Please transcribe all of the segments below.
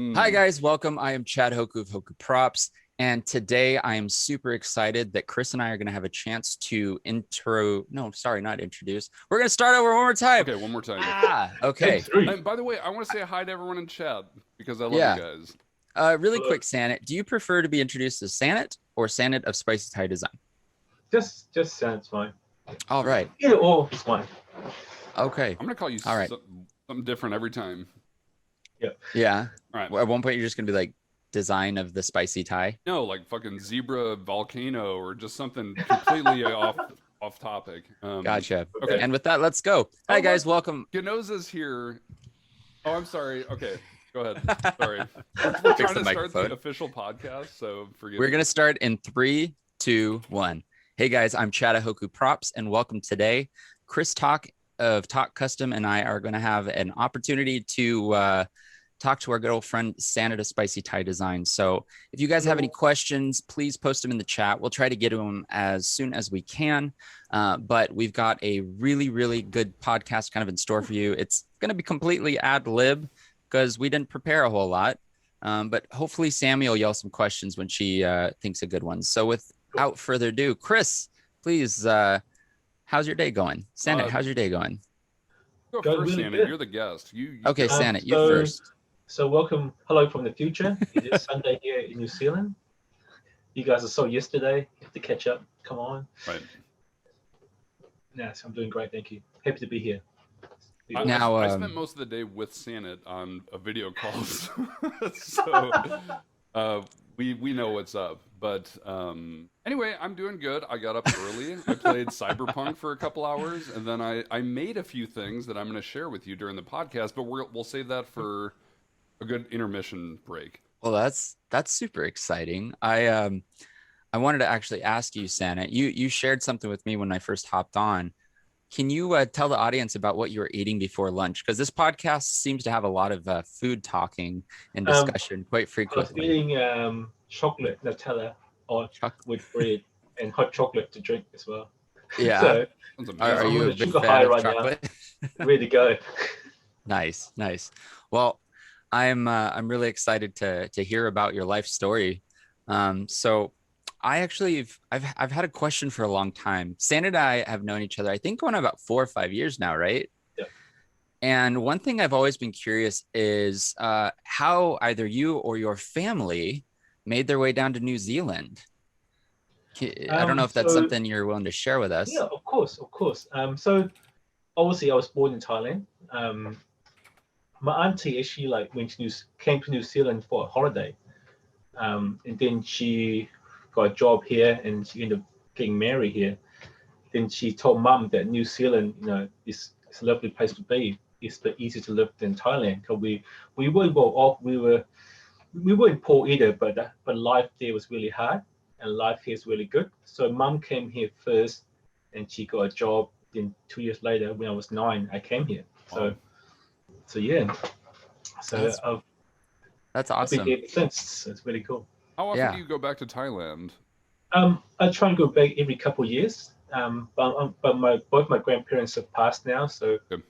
Hi guys, welcome. I am Chad Hoku of Hoku Props, and today I am super excited that Chris and I are going to have a chance to not introduce. We're going to start over one more time. Okay, one more time. Okay. And by the way, I want to say hi to everyone in chat because I love you guys. Really quick, Sanit, do you prefer to be introduced as Sanit or Sanit of SpicyThai Design? Just Sanit's fine. All right. Either or is fine. Okay. I'm going to call you something different every time. Yeah. All right. At one point, you're just going to be like design of the spicy Thai. No, like fucking zebra volcano or just something completely off topic. Gotcha. Okay. And with that, let's go. Hi guys, welcome. Ganoza's here. Oh, I'm sorry. Okay, go ahead. Sorry. We're trying to start the official podcast, so forgive me. We're going to start in 3, 2, 1. Hey guys, I'm Chad Hoku Props, and welcome today. Chris Talk of Talk Custom and I are going to have an opportunity to talk to our good old friend Sanit of SpicyThai Design. So if you guys have any questions, please post them in the chat. We'll try to get to them as soon as we can. But we've got a really, really good podcast kind of in store for you. It's going to be completely ad lib because we didn't prepare a whole lot. But hopefully Sammy will yell some questions when she thinks of good ones. So without further ado, Chris, please, how's your day going? Sanit, how's your day going? Go first, really Sanit. You're the guest. Okay, Sanit, you first. So welcome, hello from the future. It is Sunday here in New Zealand. You guys are so yesterday. You have to catch up. Come on. Right. Yes, I'm doing great. Thank you. Happy to be here. I spent most of the day with Sanit on a video call, so we know what's up. But anyway, I'm doing good. I got up early. I played Cyberpunk for a couple hours, and then I made a few things that I'm going to share with you during the podcast. But we'll save that for a good intermission break. Well, that's super exciting. I wanted to actually ask you, Sanit. You shared something with me when I first hopped on. Can you tell the audience about what you were eating before lunch? Because this podcast seems to have a lot of food talking and discussion quite frequently. I was eating chocolate Nutella with bread and hot chocolate to drink as well. Yeah. So, are you a big fan of chocolate? Ready to go. Nice. Well, I'm really excited to hear about your life story. So I actually I've had a question for a long time. Sanit and I have known each other, I think, going on about 4 or 5 years now, right? Yeah. And one thing I've always been curious is how either you or your family made their way down to New Zealand. I don't know if that's something you're willing to share with us. Yeah, of course. So obviously I was born in Thailand. My auntie actually came to New Zealand for a holiday, and then she got a job here and she ended up getting married here. Then she told Mum that New Zealand, is a lovely place to be. It's a bit easier to live than Thailand. Because we weren't well off. We weren't poor either, but life there was really hard, and life here is really good. So Mum came here first, and she got a job. Then 2 years later, when I was 9, I came here. So yeah, that's awesome. I've been here since. It's really cool. How often do you go back to Thailand? I try and go back every couple of years. But both my grandparents have passed now, so it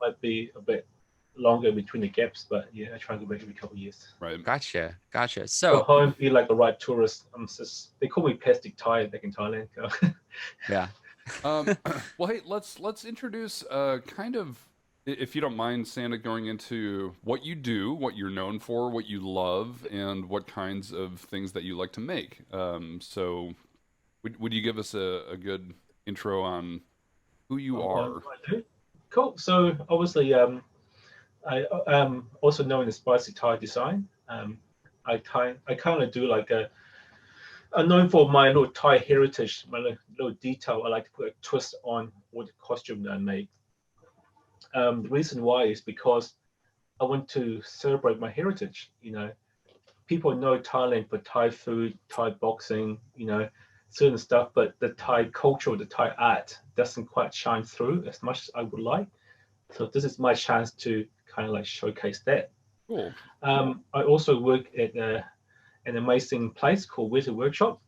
might be a bit longer between the gaps. But yeah, I try and go back every couple of years. Right. Gotcha. So go home, be like the right tourist. They call me plastic Thai back in Thailand. Yeah. Well, hey, let's introduce kind of, if you don't mind, Sanit, going into what you do, what you're known for, what you love, and what kinds of things that you like to make. So would you give us a good intro on who you are? Cool. So obviously, I am also known as SpicyThai Design. I kind of do I'm known for my little Thai heritage, my little detail. I like to put a twist on all the costume that I make. The reason why is because I want to celebrate my heritage. People know Thailand for Thai food, Thai boxing, certain stuff, but the Thai culture, the Thai art doesn't quite shine through as much as I would like. So this is my chance to kind of showcase that. Cool. I also work at an amazing place called Winter Workshop.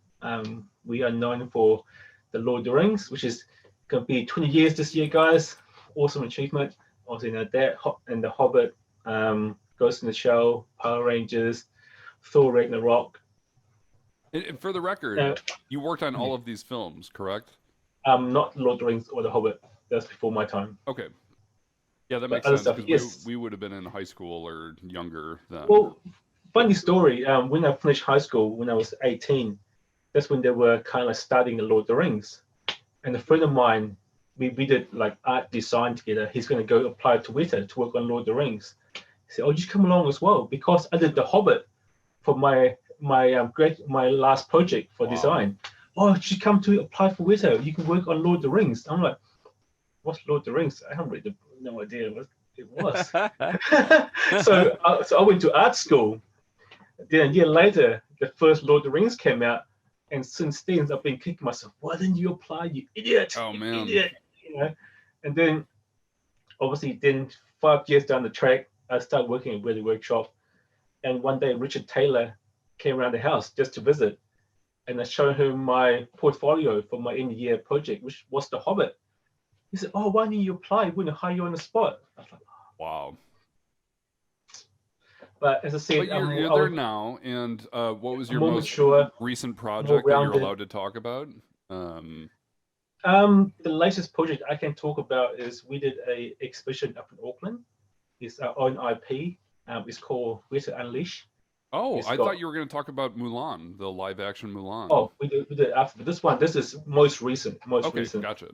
We are known for the Lord of the Rings, which is going to be 20 years this year, guys. Awesome achievement. Also, that and the Hobbit, Ghost in the Shell, Power Rangers, Thor Ragnarok. And for the record, you worked on all of these films, correct? Not Lord of the Rings or The Hobbit. That's before my time. Okay. Yeah, that But makes other sense stuff, because yes. we would have been in high school or younger then. Well, funny story. When I finished high school, when I was 18, that's when they were kind of studying the Lord of the Rings. And a friend of mine, we did like art design together. He's going to go apply to Weta to work on Lord of the Rings. He said, "Oh, you should come along as well," because I did The Hobbit for my last project for design. "Oh, you should come to apply for Weta. You can work on Lord of the Rings." I'm like, "What's Lord of the Rings?" I haven't really no idea what it was. so I went to art school. Then a year later, the first Lord of the Rings came out, and since then I've been kicking myself. Why didn't you apply, you idiot? Oh man! Idiot. You know. And then, obviously, 5 years down the track, I started working at the workshop. And one day, Richard Taylor came around the house just to visit, and I showed him my portfolio for my end of year project, which was The Hobbit. He said, "Oh, why didn't you apply? We wouldn't hire you on the spot." I was like, wow. But as I said, but you're there now, and what was your most recent project that you're allowed to talk about? The latest project I can talk about is we did a exhibition up in Auckland. It's our own IP. It's called Weta Unleash. Oh, I thought you were going to talk about Mulan, the live-action Mulan. Oh, we did after this one. This is most recent. Okay, gotcha.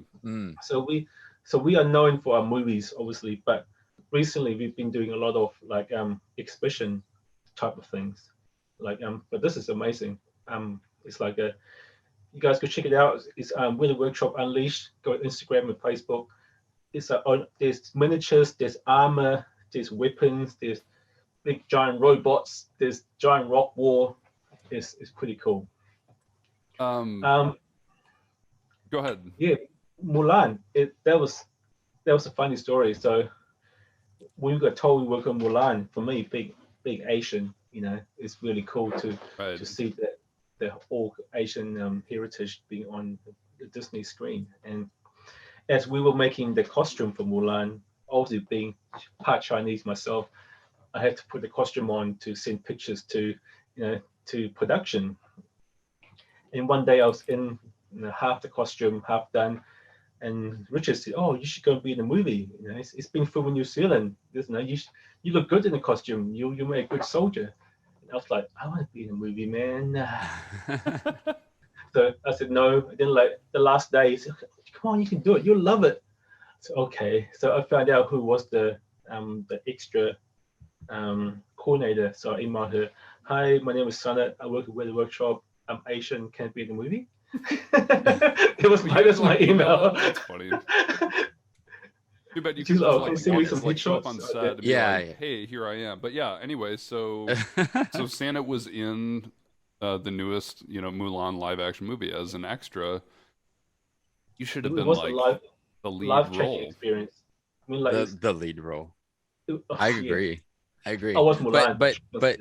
So we are known for our movies, obviously, but recently we've been doing a lot of like exhibition type of things. Like but this is amazing. It's like you guys go check it out. It's Weta Workshop Unleashed. Go to Instagram and Facebook. It's there's miniatures, there's armor, there's weapons, there's big giant robots, there's giant rock war. It's pretty cool. Go ahead. Yeah, Mulan. That was a funny story. So when we got told we work on Mulan, for me, big Asian, it's really cool to see that the all Asian heritage being on the Disney screen. And as we were making the costume for Mulan, obviously being part Chinese myself, I had to put the costume on to send pictures to production. And one day I was in half the costume, half done, and Richard said, "Oh, you should go and be in the movie. It's been filmed in New Zealand. You look good in the costume. You make a good soldier." And I was like, "I want to be in the movie, man." So I said no. And then like the last day, he said, "Come on, you can do it. You'll love it." So okay. So I found out who was the extra coordinator. So I emailed her, "Hi, my name is Sanit. I work at Weta Workshop. I'm Asian. Can I be in the movie?" It was my email. That's funny. Too bad you can show up on set and be like, "Hey, here I am." But yeah, anyway, so Sanit was in the newest, Mulan live action movie as an extra. You should have been like the lead role. Experience. I mean, the lead role. I agree. I was Mulan, but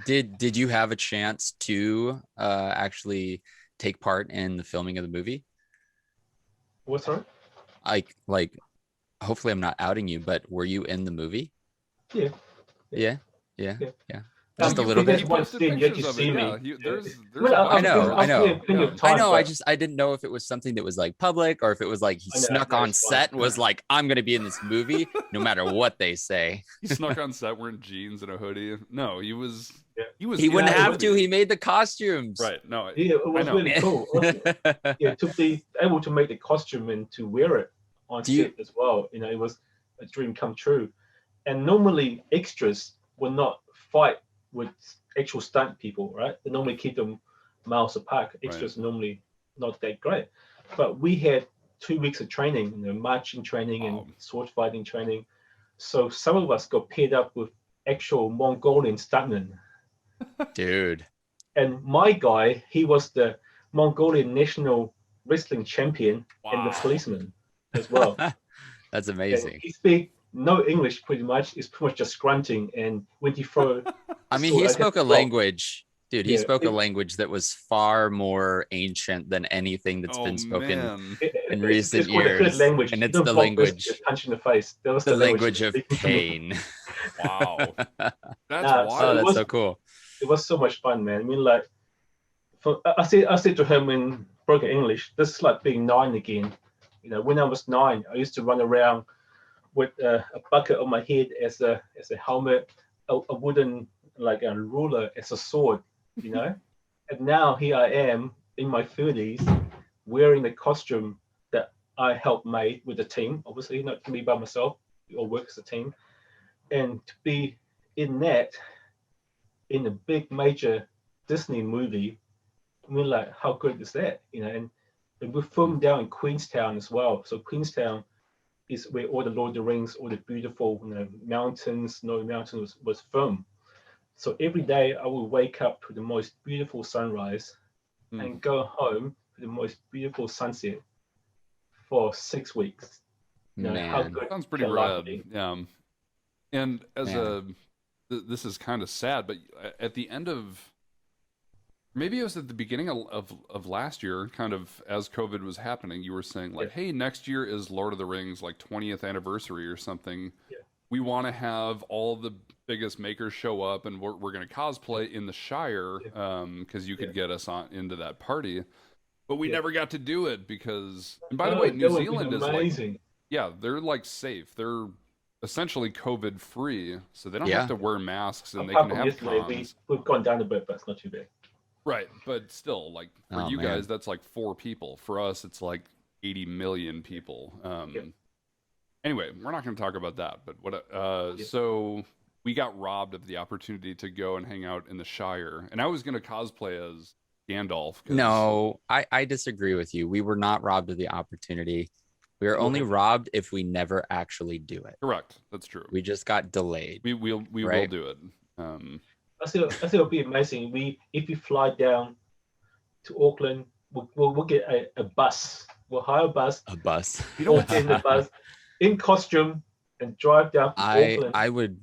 did you have a chance to actually take part in the filming of the movie? What's sorry? Like, hopefully I'm not outing you, but were you in the movie? Yeah. Just a little bit. I know. I didn't know if it was something that was like public or if it was like he snuck on set and was like, "I'm going to be in this movie no matter what they say." He snuck on set wearing jeans and a hoodie. No, he was. He wouldn't have to. He made the costumes. Right. No. Yeah, it was really cool. To be able to make the costume and to wear it on set as well. It was a dream come true. And normally extras will not fight with actual stunt people, right? They normally keep them miles apart. Extras are normally not that great. But we had 2 weeks of training, marching training and sword fighting training. So some of us got paired up with actual Mongolian stuntmen. Dude. And my guy, he was the Mongolian national wrestling champion and the policeman as well. That's amazing. And he speaks no English pretty much. It's pretty much just grunting. And when he throw, I mean, he spoke a language, dude. He spoke a language that was far more ancient than anything that's been spoken in recent years. Language. And it's the language. Punch in the face. That was the language of pain. Wow, that's Nah, so Oh, wild. that's so cool. it was so much fun, man. I mean, like, I said to him in broken English, this is like being 9 again. You know, when I was 9, I used to run around with a bucket on my head as a helmet, a wooden like a ruler as a sword. You know, and now here I am in my 30s, wearing the costume that I helped make with the team. Obviously, not me by myself. We all work as a team, and to be in that in a big major Disney movie. I mean, like, how good is that? You know, and we filmed down in Queenstown as well. So Queenstown is where all the Lord of the Rings, all the beautiful, you know, mountains, Snowy Mountains was filmed. So every day I will wake up to the most beautiful sunrise and go home to the most beautiful sunset for 6 weeks. You know, how Man. good Sounds pretty can life rad. be? Yeah. And as Man. this is kind of sad, but at the end of maybe it was at the beginning of last year, kind of as COVID was happening, you were saying like, Yeah. hey, next year is Lord of the Rings like 20th anniversary or something. Yeah. We want to have all the biggest makers show up, and we're going to cosplay in the Shire because you could get us on into that party. But we never got to do it because, and by the way, New that would be Zealand is like, amazing. yeah, they're like safe. They're essentially COVID free, so they don't have Yeah. to wear masks and they Apart can from have yesterday, cons. we've gone down a bit, but it's not too bad. Right, but still, like for Oh, you man. guys, that's like 4 people. For us, it's like 80 million people. Anyway, we're not going to talk about that. But what? So we got robbed of the opportunity to go and hang out in the Shire, and I was going to cosplay as Gandalf. No, I disagree with you. We were not robbed of the opportunity. We were only robbed if we never actually do it. Correct. That's true. We just got delayed. We will right? do it. I think it'll be amazing. If we fly down to Auckland, we'll get a bus. We'll hire a bus. A bus. You know All what's get in the bus in costume and drive down to Auckland. I would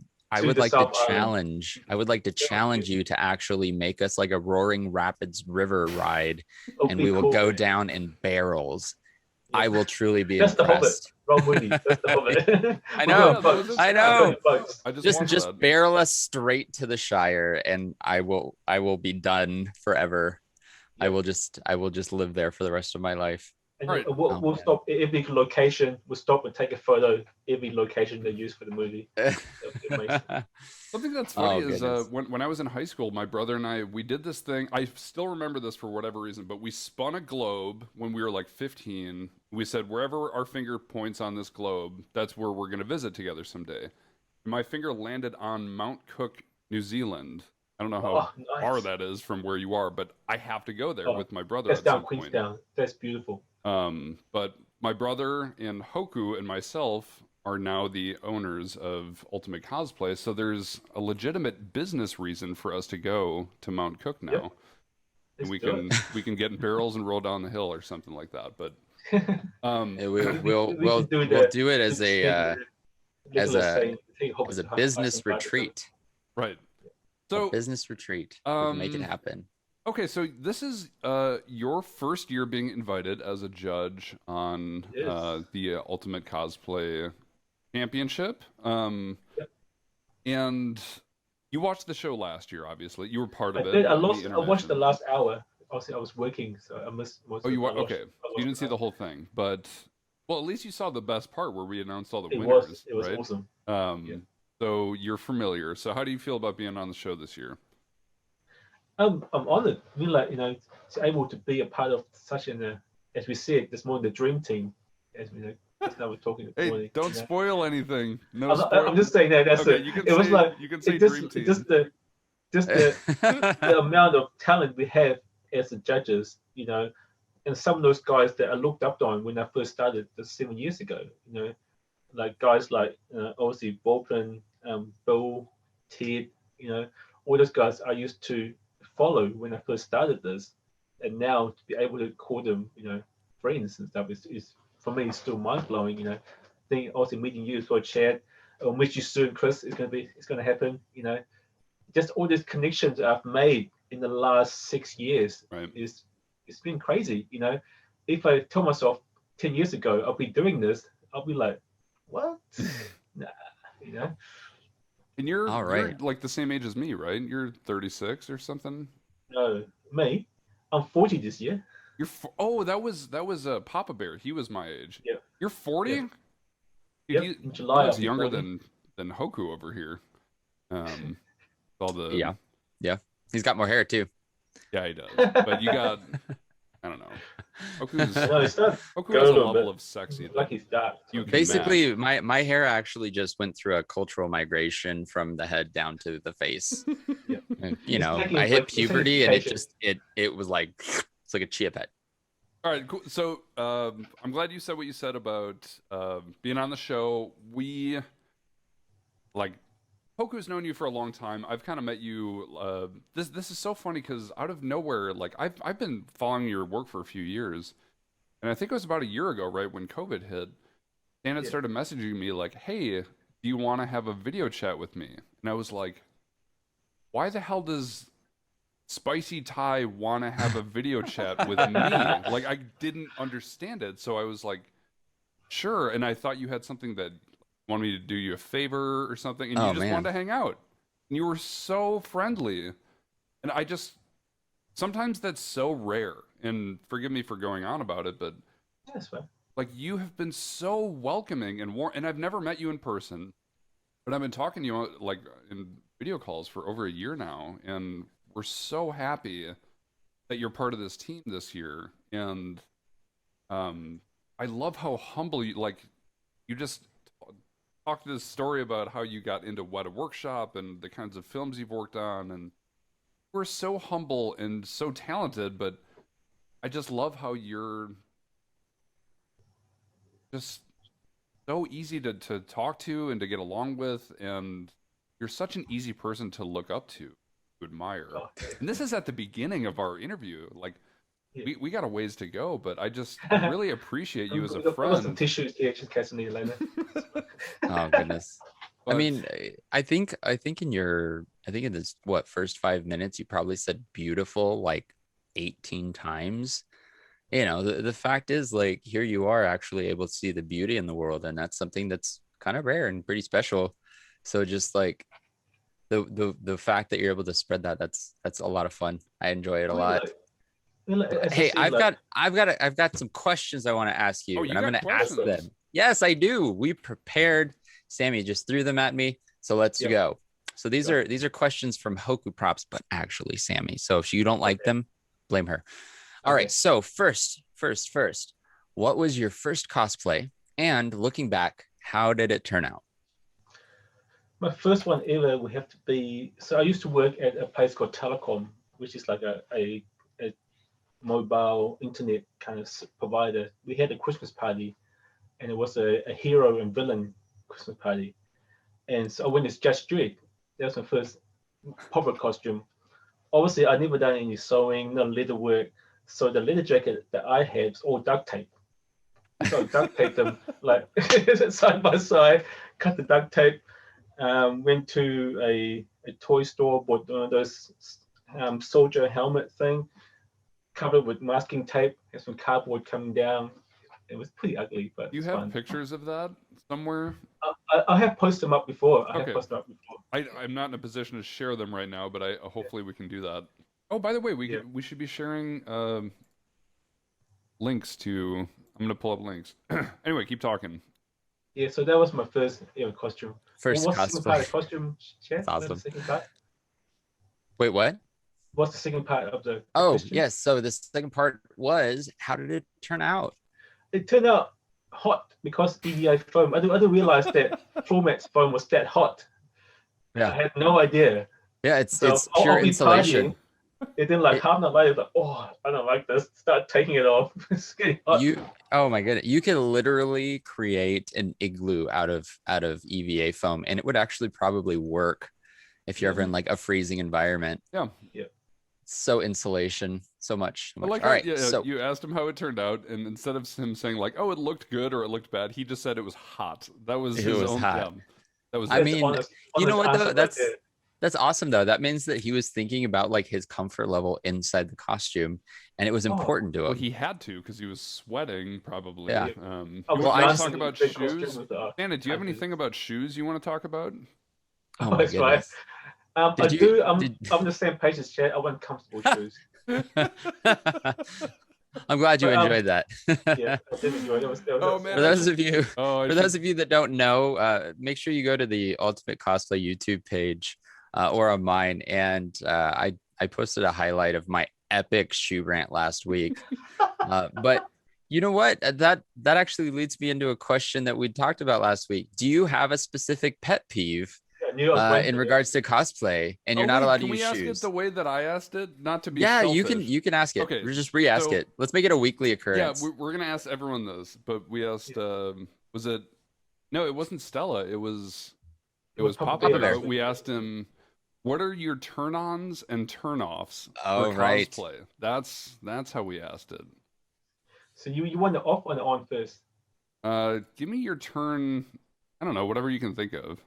the like to South Island. challenge. I would like to challenge you to actually make us like a Roaring Rapids River ride, It'll and be we will cool, go man. down in barrels. Yeah. I will truly be That's impressed. the Hobbit. Wrong movie. That's the Hobbit. I We'll know. go on boats. I We'll go know. on boats. I just Just want just that. barrel us straight to the Shire, and I will be done forever. Yeah. I will just live there for the rest of my life. And Right. we'll stop at every location. We'll stop and take a photo every location they use for the movie. That'll be amazing. Something that's funny is goodness. when I was in high school, my brother and I, we did this thing. I still remember this for whatever reason, but we spun a globe when we were like 15. We said, wherever our finger points on this globe, that's where we're going to visit together someday. And my finger landed on Mount Cook, New Zealand. I don't know how far that is from where you are, but I have to go there with my brother That's at down some point. Queenstown. That's beautiful. But my brother and Hoku and myself are now the owners of Ultimate Cosplay, so there's a legitimate business reason for us to go to Mount Cook now. Yep. And Let's we can get in barrels and roll down the hill or something like that. But We'll do it as a business retreat. Right. So A business retreat. We can make it happen. Okay, so this is your first year being invited as a judge on the Ultimate Cosplay Championship. And you watched the show last year, obviously. You were part of it. I watched the last hour. Obviously, I was working, so I missed most of it. Okay. You didn't see the whole thing, but well, at least you saw the best part where we announced all the winners. It was right? awesome. So you're familiar. So how do you feel about being on the show this year? I'm honored. I mean, like, to able to be a part of such as we said, this morning, the dream team, as we know. I was talking this morning. Don't spoil anything. No, I'm just saying that. That's okay, it. You can it was like you can say just, dream team. just the amount of talent we have as the judges, and some of those guys that I looked up on when I first started 7 years ago, like guys like obviously Bolton, Bill, Ted, all those guys I used to follow when I first started this, and now to be able to call them, friends and stuff is for me still mind blowing. I think also meeting you as well, Chad. I'll meet you soon, Chris. It's gonna happen. Just all these connections I've made in the last 6 years it's been crazy. If I told myself 10 years ago I'll be doing this, I'll be like, what? Nah. And you're All you're right. like the same age as me, right? You're 36 or something. No, me. I'm 40 this year. Oh, that was Papa Bear. He was my age. Yep. You're 40? Yep. Dude, Yep. he In July looks I'll be younger 40. than Hoku over here. All the Yeah. Yeah. He's got more hair too. yeah, he does. But you got I don't know. I know it's not Hoku go has a a little level bit. of sexy that Like he's dark. you can Basically, match. my hair actually just went through a cultural migration from the head down to the face. Yeah. You It's know, taking I hit it's taking puberty and vacation. it was like it's like a chia pet. All right, cool. So I'm glad you said what you said about being on the show. We like Hoku's known you for a long time. I've kind of met you. This is so funny because out of nowhere, like I've been following your work for a few years, and I think it was about a year ago, right when COVID hit, and it Yeah. started messaging me like, "Hey, do you want to have a video chat with me?" And I was like, "Why the hell does SpicyThai want to have a video chat with me?" Like I didn't understand it, so I was like, "Sure." And I thought you had something that wanted me to do you a favor or something, and you Oh just wanted man. to hang out. And you were so friendly, and I just sometimes that's so rare. And forgive me for going on about it, but That's fine. like you have been so welcoming and warm. And I've never met you in person, but I've been talking to you like in video calls for over a year now, and we're so happy that you're part of this team this year. And I love how humble you like. You just talked this story about how you got into Weta Workshop and the kinds of films you've worked on, and we're so humble and so talented. But I just love how you're just so easy to talk to and to get along with, and you're such an easy person to look up to admire. Oh, And this is at the beginning of our interview. Like yeah. we got a ways to go, but I really appreciate you as a I've got some friend. tissues here to catch me later. Oh goodness. I But mean, I think in this what first 5 minutes you probably said beautiful like 18 times. You know, the fact is like here you are actually able to see the beauty in the world, and that's something that's kind of rare and pretty special. So just like the fact that you're able to spread that's a lot of fun. I enjoy it a lot. Hey, Especially like I've got some questions I want to ask you, oh, and you I'm got going to ask questions? them. Yes, I do. We prepared. Sammy just threw them at me, so let's Yeah. go. So these Go. are questions from Hoku Props, but actually Sammy. So if you don't like Okay. them, blame her. All Okay. right. So first, what was your first cosplay? And looking back, how did it turn out? My first one ever would have to be. So I used to work at a place called Telecom, which is like a mobile internet kind of provider. We had a Christmas party, and it was a hero and villain Christmas party. And so I went as Judge Dredd. That was my first proper costume. Obviously, I never done any sewing, no leather work. So the leather jacket that I had was all duct tape. So I duct taped them like side by side, cut the duct tape, went to a toy store, bought one of those soldier helmet thing, covered with masking tape, had some cardboard coming down. It was pretty ugly, but You it's have fun. pictures of that somewhere? I have posted them up before. I Okay. have posted them up before. I'm not in a position to share them right now, but hopefully we can do that. Oh, by the way, Yeah. we should be sharing links to. I'm gonna pull up links. Anyway, keep talking. Yeah, so that was my first costume. First What's the second part of cosplay. the costume, Chad? That's awesome. The second part? Wait, what? What's the second part of the Oh, question? yes. So the second part was, how did it turn out? It turned out hot because EVA foam. I didn't realize that Format's foam was that hot. Yeah. I had no idea. Yeah, it's So pure I'll be insulation. partying, and then like It- half an hour later, like, oh, I don't like this. Start taking it off. It's getting hot. Oh my goodness, you could literally create an igloo out of EVA foam, and it would actually probably work if you're ever in like a freezing environment. Yeah. So insulation, so much. I like All how right, so you asked him how it turned out, and instead of him saying like, "Oh, it looked good" or "It looked bad," he just said it was hot. That was It his was own. hot. Yeah, that was. I it. mean, honest you know what answer though? right That's there. That's awesome though. That means that he was thinking about like his comfort level inside the costume, and it was Oh, important to him. Well, he had to because he was sweting probably. Yeah. I was Well, I want just- to talk about big costume shoes? with the- Anna, do you have anything about shoes you want to talk about? Oh my That's right. goodness. Did I you do. did I'm the same page as Chad. I want comfortable shoes. I'm glad you But enjoyed that. yeah, I did enjoy it. That Oh was man, For those of you Oh, for those of you that don't know, make sure you go to the Ultimate Cosplay YouTube page or on mine. And I posted a highlight of my epic shoe rant last week. But you know what? That actually leads me into a question that we talked about last week. Do you have a specific pet peeve I knew I was going in to. regards to cosplay, and Oh, you're not wait, allowed to can use we ask shoes? it the way that I asked it? Not to be Yeah, selfish. you can ask it. Okay, Just re-ask so- it. Let's make it a weekly Yeah, occurrence. we're gonna ask everyone this, but we asked. Was it? No, it wasn't Stella. It was Papa Bear Bear. last week. We asked him, "What are your turn-ons and turn-offs Oh, for right. cosplay?" That's how we asked it. So you want the off or the on first? Give me your turn. I don't know, whatever you can think of.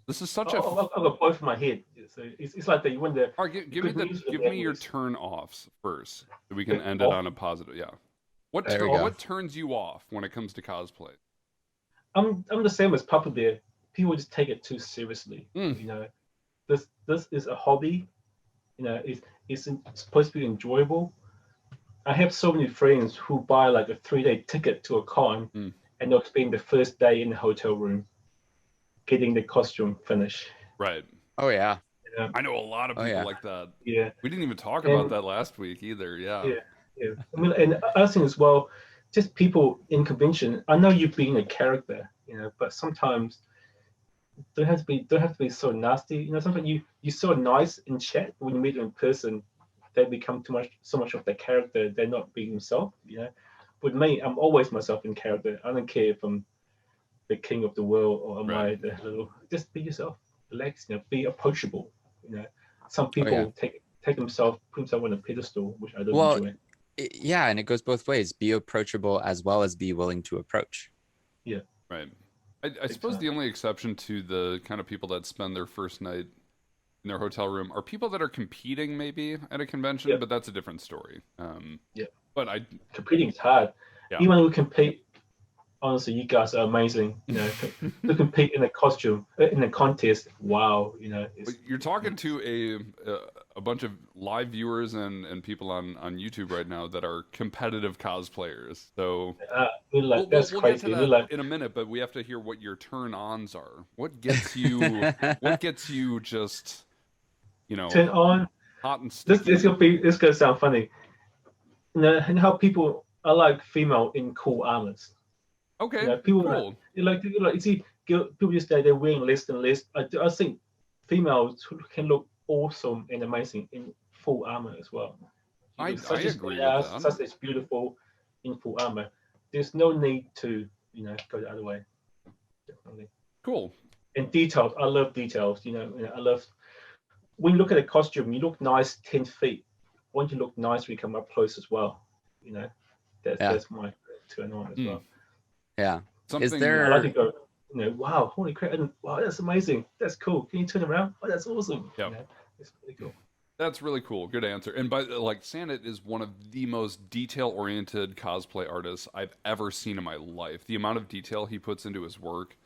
This is such a. I've got both in my head. So it's like that. You want the. All right, give me good news or give bad me your news? turn-offs first, so we can Good end it off. on a positive. Yeah. What There we go. what turns you off when it comes to cosplay? I'm the same as Papa Bear. People just take it too seriously. Mm. You know, this is a hobby. You know, it's supposed to be enjoyable. I have so many friends who buy like a 3-day ticket to a con, Mm. and they'll spend the first day in the hotel room getting the costume finished. Right. Oh yeah. You know? I know a lot of Oh, people yeah. like that. Yeah, We didn't even talk And- about that last week either. Yeah. yeah, yeah. I mean, and other thing as well, just people in convention. I know you being a character, you know, but sometimes don't have to be so nasty. You know, sometimes you're so nice in chat, when you meet them in person, they become so much of their character. They're not being themselves. You know, with me, I'm always myself in character. I don't care if I'm the king of the world or am I the little. Just be yourself. Relax. You know, be approachable. You know, some people take themselves, put themselves on a pedestal, which I don't Well, enjoy. Yeah, and it goes both ways. Be approachable as well as be willing to approach. Right. I suppose the only exception to the kind of people that spend their first night in their hotel room are people that are competing maybe at a convention, Yeah. but that's a different story. Yeah. But Competing is hard. Yeah. Even when we compete, honestly, you guys are amazing. You know, to compete in a costume in a contest, wow. You know, But you're talking to a bunch of live viewers and people on YouTube right now that are competitive cosplayers. So we're like, that's we'll crazy. get to We're that like, in a minute, but we have to hear what your turn-ons are. What gets you? What gets you just, turn on. hot and sticky? This gonna sound funny. You know, and how people are like female in cool armors. Okay, You know, people cool. like you see people just say they're wearing less and less. I think females can look awesome and amazing in full armor as well. I Such as agree they with are, that. such as beautiful in full armor. There's no need to go the other way. Definitely. Cool. And details, I love details. I love when you look at a costume, you look nice 10 feet. Why don't you look nice when you come up close as well? You know, that's my turn on as well. Yeah. Something. there- I like to go, wow, holy crap, and wow, that's amazing. That's cool. Can you turn around? Oh, that's awesome. Yep. It's really cool. That's really cool. Good answer. And Sanit is one of the most detail-oriented cosplay artists I've ever seen in my life. The amount of detail he puts into his work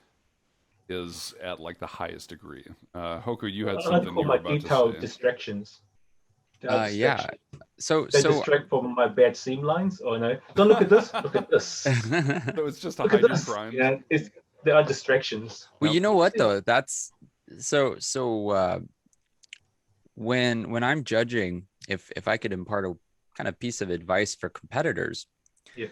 is at like the highest degree. Hoku, you had I like to something call you my were about detail to say. distractions. Yeah. So They distract from my bad seam lines. Or no, don't look at this. Look at this. So it's just to Look hide at your this. crimes. Yeah, there are distractions. Well, Yep. you know what though? That's so when I'm judging, if I could impart a kind of piece of advice for competitors, Yeah.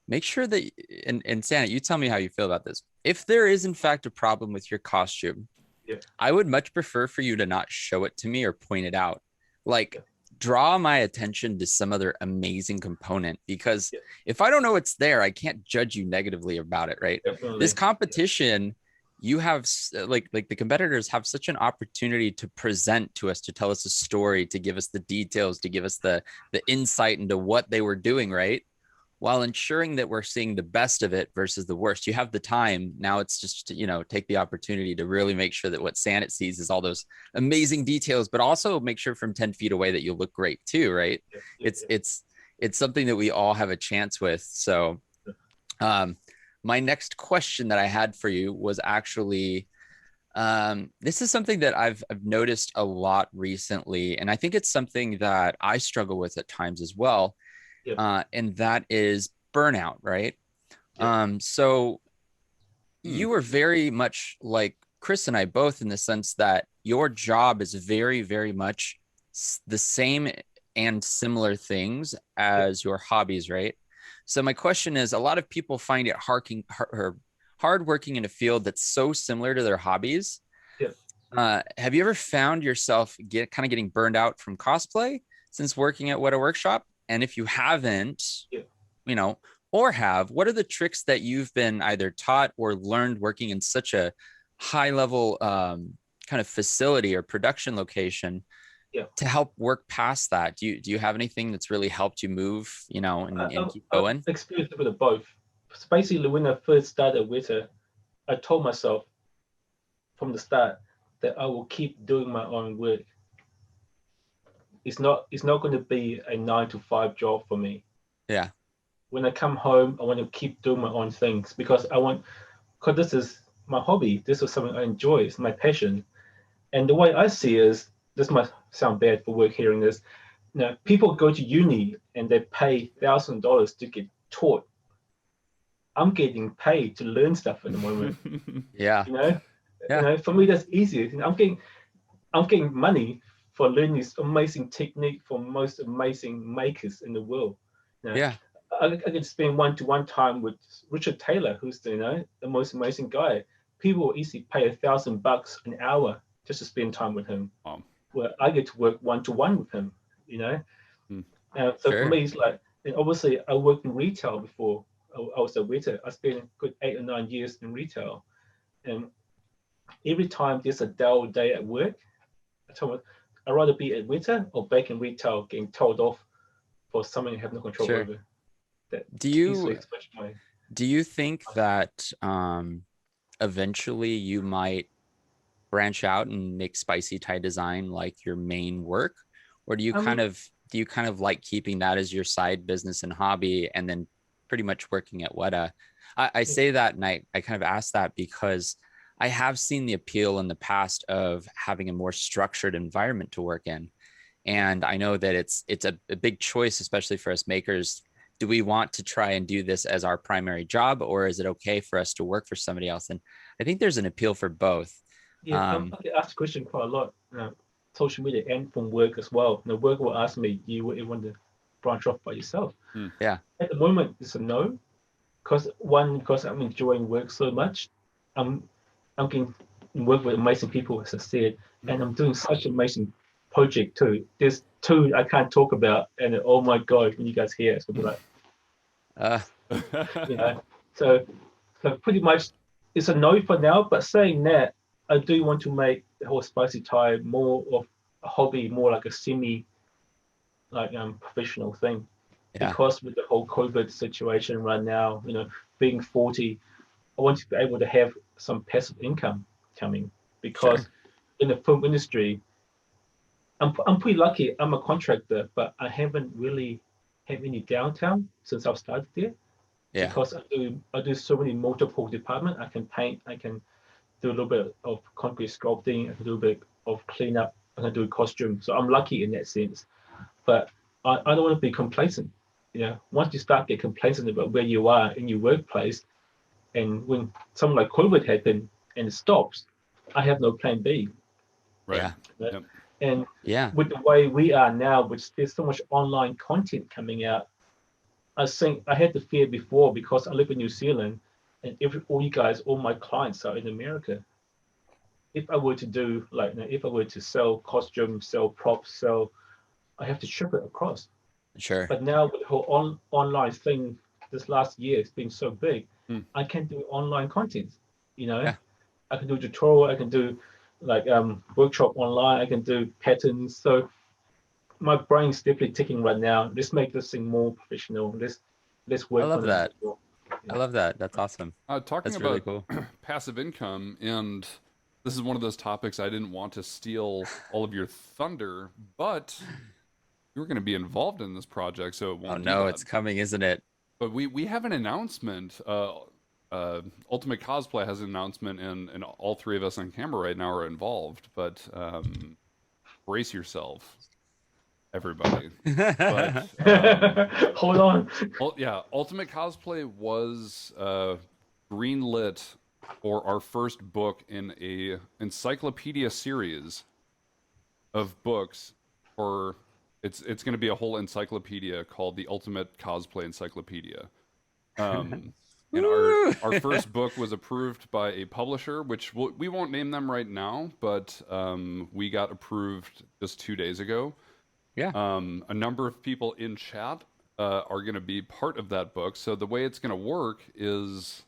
make sure that and Sanit, you tell me how you feel about this. If there is in fact a problem with your costume, Yeah. I would much prefer for you to not show it to me or point it out. Like Yeah. draw my attention to some other amazing component, because Yeah. if I don't know it's there, I can't judge you negatively about it, right? Definitely. This competition, you have like the competitors have such an opportunity to present to us, to tell us a story, to give us the details, to give us the insight into what they were doing, right? While ensuring that we're seeing the best of it versus the worst. You have the time now. It's just to, take the opportunity to really make sure that what Sanit sees is all those amazing details, but also make sure from 10 feet away that you look great too, right? Yeah. It's something that we all have a chance with. So my next question that I had for you was actually This is something that I've noticed a lot recently, and I think it's something that I struggle with at times as well. Yep. And that is burnout, right? Yep. So Hmm. you were very much like Chris and I both in the sense that your job is very, very much the same and similar things as your hobbies, right? So my question is, a lot of people find it hard working in a field that's so similar to their hobbies. Yep. Have you ever found yourself kind of getting burned out from cosplay since working at What a Workshop? And if you haven't, Yep. you know, or what are the tricks that you've been either taught or learned working in such a high level kind of facility or production location Yeah. to help work past that? Do you have anything that's really helped you move, and keep I've going? experienced a bit of both. So basically, when I first started Witter, I told myself from the start that I will keep doing my own work. It's not going to be a 9 to 5 job for me. Yeah. When I come home, I want to keep doing my own things because this is my hobby. This is something I enjoy. It's my passion. And the way I see it is, this might sound bad for work hearing this. People go to uni and they pay $1,000 to get taught. I'm getting paid to learn stuff at the moment. Yeah. You know, Yeah. for me that's easier. I'm getting money for learning this amazing technique from most amazing makers in the world. Yeah. I could spend one-to-one time with Richard Taylor, who's the most amazing guy. People will easily pay $1,000 an hour just to spend time with him. Where I get to work one-to-one with him. So for Sure. me, it's like, and obviously I worked in retail before. I was a waiter. I spent a good 8 or 9 years in retail, and every time there's a dull day at work, I tell myself I'd rather be a waiter or back in retail getting told off for something I have no control Sure. over. That Do you easily switch my. do you think that eventually you might branch out and make SpicyThai Design like your main work, or do you kind of like keeping that as your side business and hobby, and then pretty much working at Weta? I say that, and I kind of ask that because I have seen the appeal in the past of having a more structured environment to work in, and I know that it's a big choice, especially for us makers. Do we want to try and do this as our primary job, or is it okay for us to work for somebody else? And I think there's an appeal for both. Yeah, I get asked the question quite a lot, social media and from work as well. Work will ask me, do you want to branch off by yourself? Yeah. At the moment, it's a no, because I'm enjoying work so much. I'm getting work with amazing people, as I said, and I'm doing such an amazing project too. There's two I can't talk about, and oh my god, when you guys hear it, it's gonna be like, Uh, so pretty much it's a no for now. But saying that, I do want to make the whole SpicyThai more of a hobby, more like a semi, like professional thing. yeah. Because with the whole COVID situation right now, being 40, I want to be able to have some passive income coming. Because Sure. in the film industry, I'm pretty lucky. I'm a contractor, but I haven't really had any downtime since I've started there. Yeah. Because I do so many multiple departments. I can paint, I can do a little bit of concrete sculpting, I can do a bit of cleanup, I can do costume. So I'm lucky in that sense. But I don't want to be complacent. Once you start get complacent about where you are in your workplace, and when something like COVID happened and it stops, I have no plan B. Right. Yeah. Yep. And Yeah. with the way we are now, which there's so much online content coming out, I think I had the fear before because I live in New Zealand, and all my clients are in America. If I were to do if I were to sell costumes, sell props, I have to ship it across. Sure. But now with the whole online thing, this last year it's been so big, I can do online content. Yeah. I can do tutorial, I can do workshop online, I can do patterns. So my brain's definitely ticking right now. Let's make this thing more professional. Let's I work love on that. it more. I love that. That's awesome. Talking That's really about cool. passive income, and this is one of those topics I didn't want to steal all of your thunder, but you're going to be involved in this project, so it Oh won't do no, that. it's coming, isn't it? But we have an announcement. Ultimate Cosplay has an announcement, and all three of us on camera right now are involved. But brace yourself, everybody. But Hold on. yeah, Ultimate Cosplay was greenlit for our first book in a encyclopedia series of books. For it's going to be a whole encyclopedia called the Ultimate Cosplay Encyclopedia. And our first book was approved by a publisher, which we won't name them right now, but we got approved just 2 days ago. Yeah. A number of people in chat are going to be part of that book. So the way it's going to work is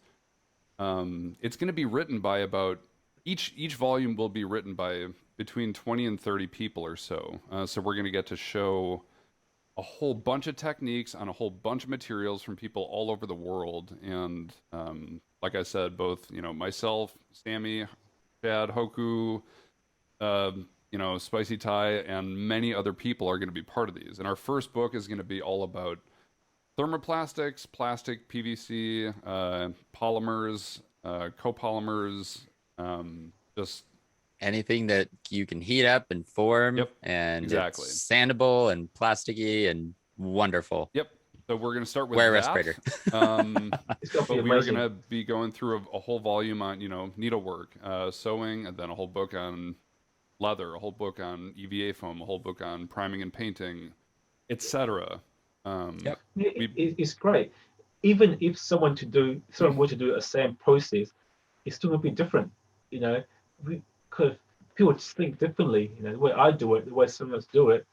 it's going to be written by about each volume will be written by between 20 and 30 people or so. So we're going to get to show a whole bunch of techniques on a whole bunch of materials from people all over the world. And like I said, both, myself, Sammy, Chad, Hoku, SpicyThai, and many other people are going to be part of these. And our first book is going to be all about thermoplastics, plastic, PVC, polymers, copolymers, just anything that you can heat up and form. Yep, and exactly. It's sandable and plasticky and wonderful. Yep. So we're going to start with Wear a that. respirator. But we're going to be going through a whole volume on, needlework, sewing, and then a whole book on leather, a whole book on EVA foam, a whole book on priming and painting, etc. Yep. It's great. Even if someone were to do the same process, it's still going to be different. Because people just think differently. The way I do it, the way someone else do it,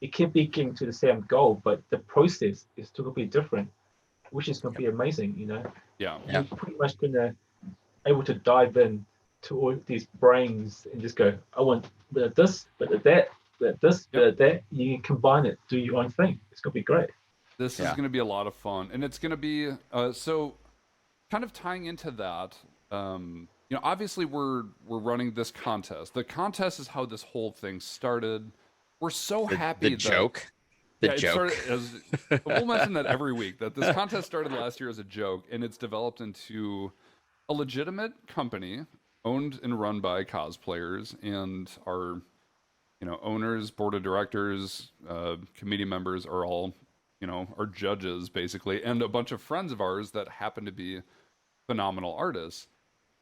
it can be getting to the same goal, but the process is still going to be different, which is going to be amazing. Yeah. You're pretty much going to able to dive in to all these brains and just go, I want a bit of this, bit of that, bit of this, bit of that. You can combine it, do your own thing. It's going to be great. This is going to be a lot of fun, and it's going to be so. Kind of tying into that, obviously we're running this contest. The contest is how this whole thing started. We're so happy. The joke. We'll mention that every week. That this contest started last year as a joke, and it's developed into a legitimate company owned and run by cosplayers, and our owners, board of directors, committee members are all are judges basically, and a bunch of friends of ours that happen to be phenomenal artists,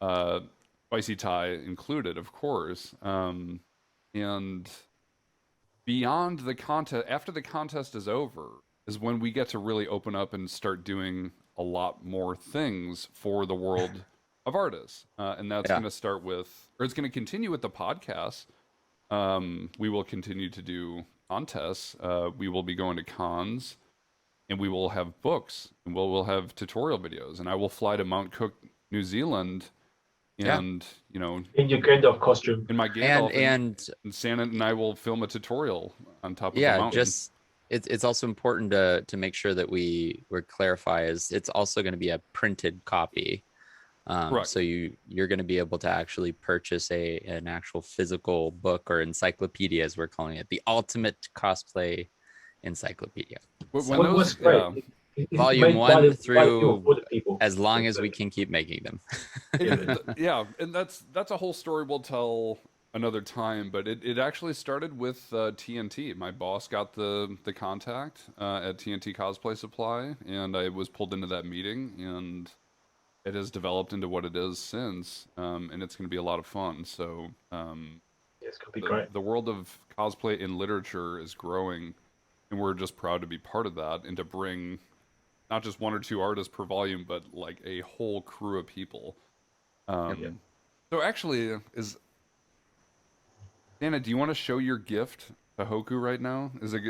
SpicyThai included, of course. And beyond the contest, after the contest is over, is when we get to really open up and start doing a lot more things for the world of artists. And that's going to start with, or it's going to continue with the podcast. We will continue to do contests. We will be going to cons, and we will have books, and we'll have tutorial videos, and I will fly to Mount Cook, New Zealand, and in your Gandalf costume, in my Gandalf, and Sanit and I will film a tutorial on top of the mountain. It's also important to make sure that we clarify is it's also going to be a printed copy. So you're going to be able to actually purchase an actual physical book or encyclopedia, as we're calling it, the Ultimate Cosplay Encyclopedia. What's great? Volume 1 through as long as we can keep making them. And that's a whole story we'll tell another time. But it actually started with TNT. My boss got the contact at TNT Cosplay Supply, and I was pulled into that meeting, and it has developed into what it is since, and it's going to be a lot of fun. So it's going to be great. The world of cosplay in literature is growing, and we're just proud to be part of that, and to bring not just one or two artists per volume, but like a whole crew of people. So actually, Anna, do you want to show your gift to Hoku right now? Is it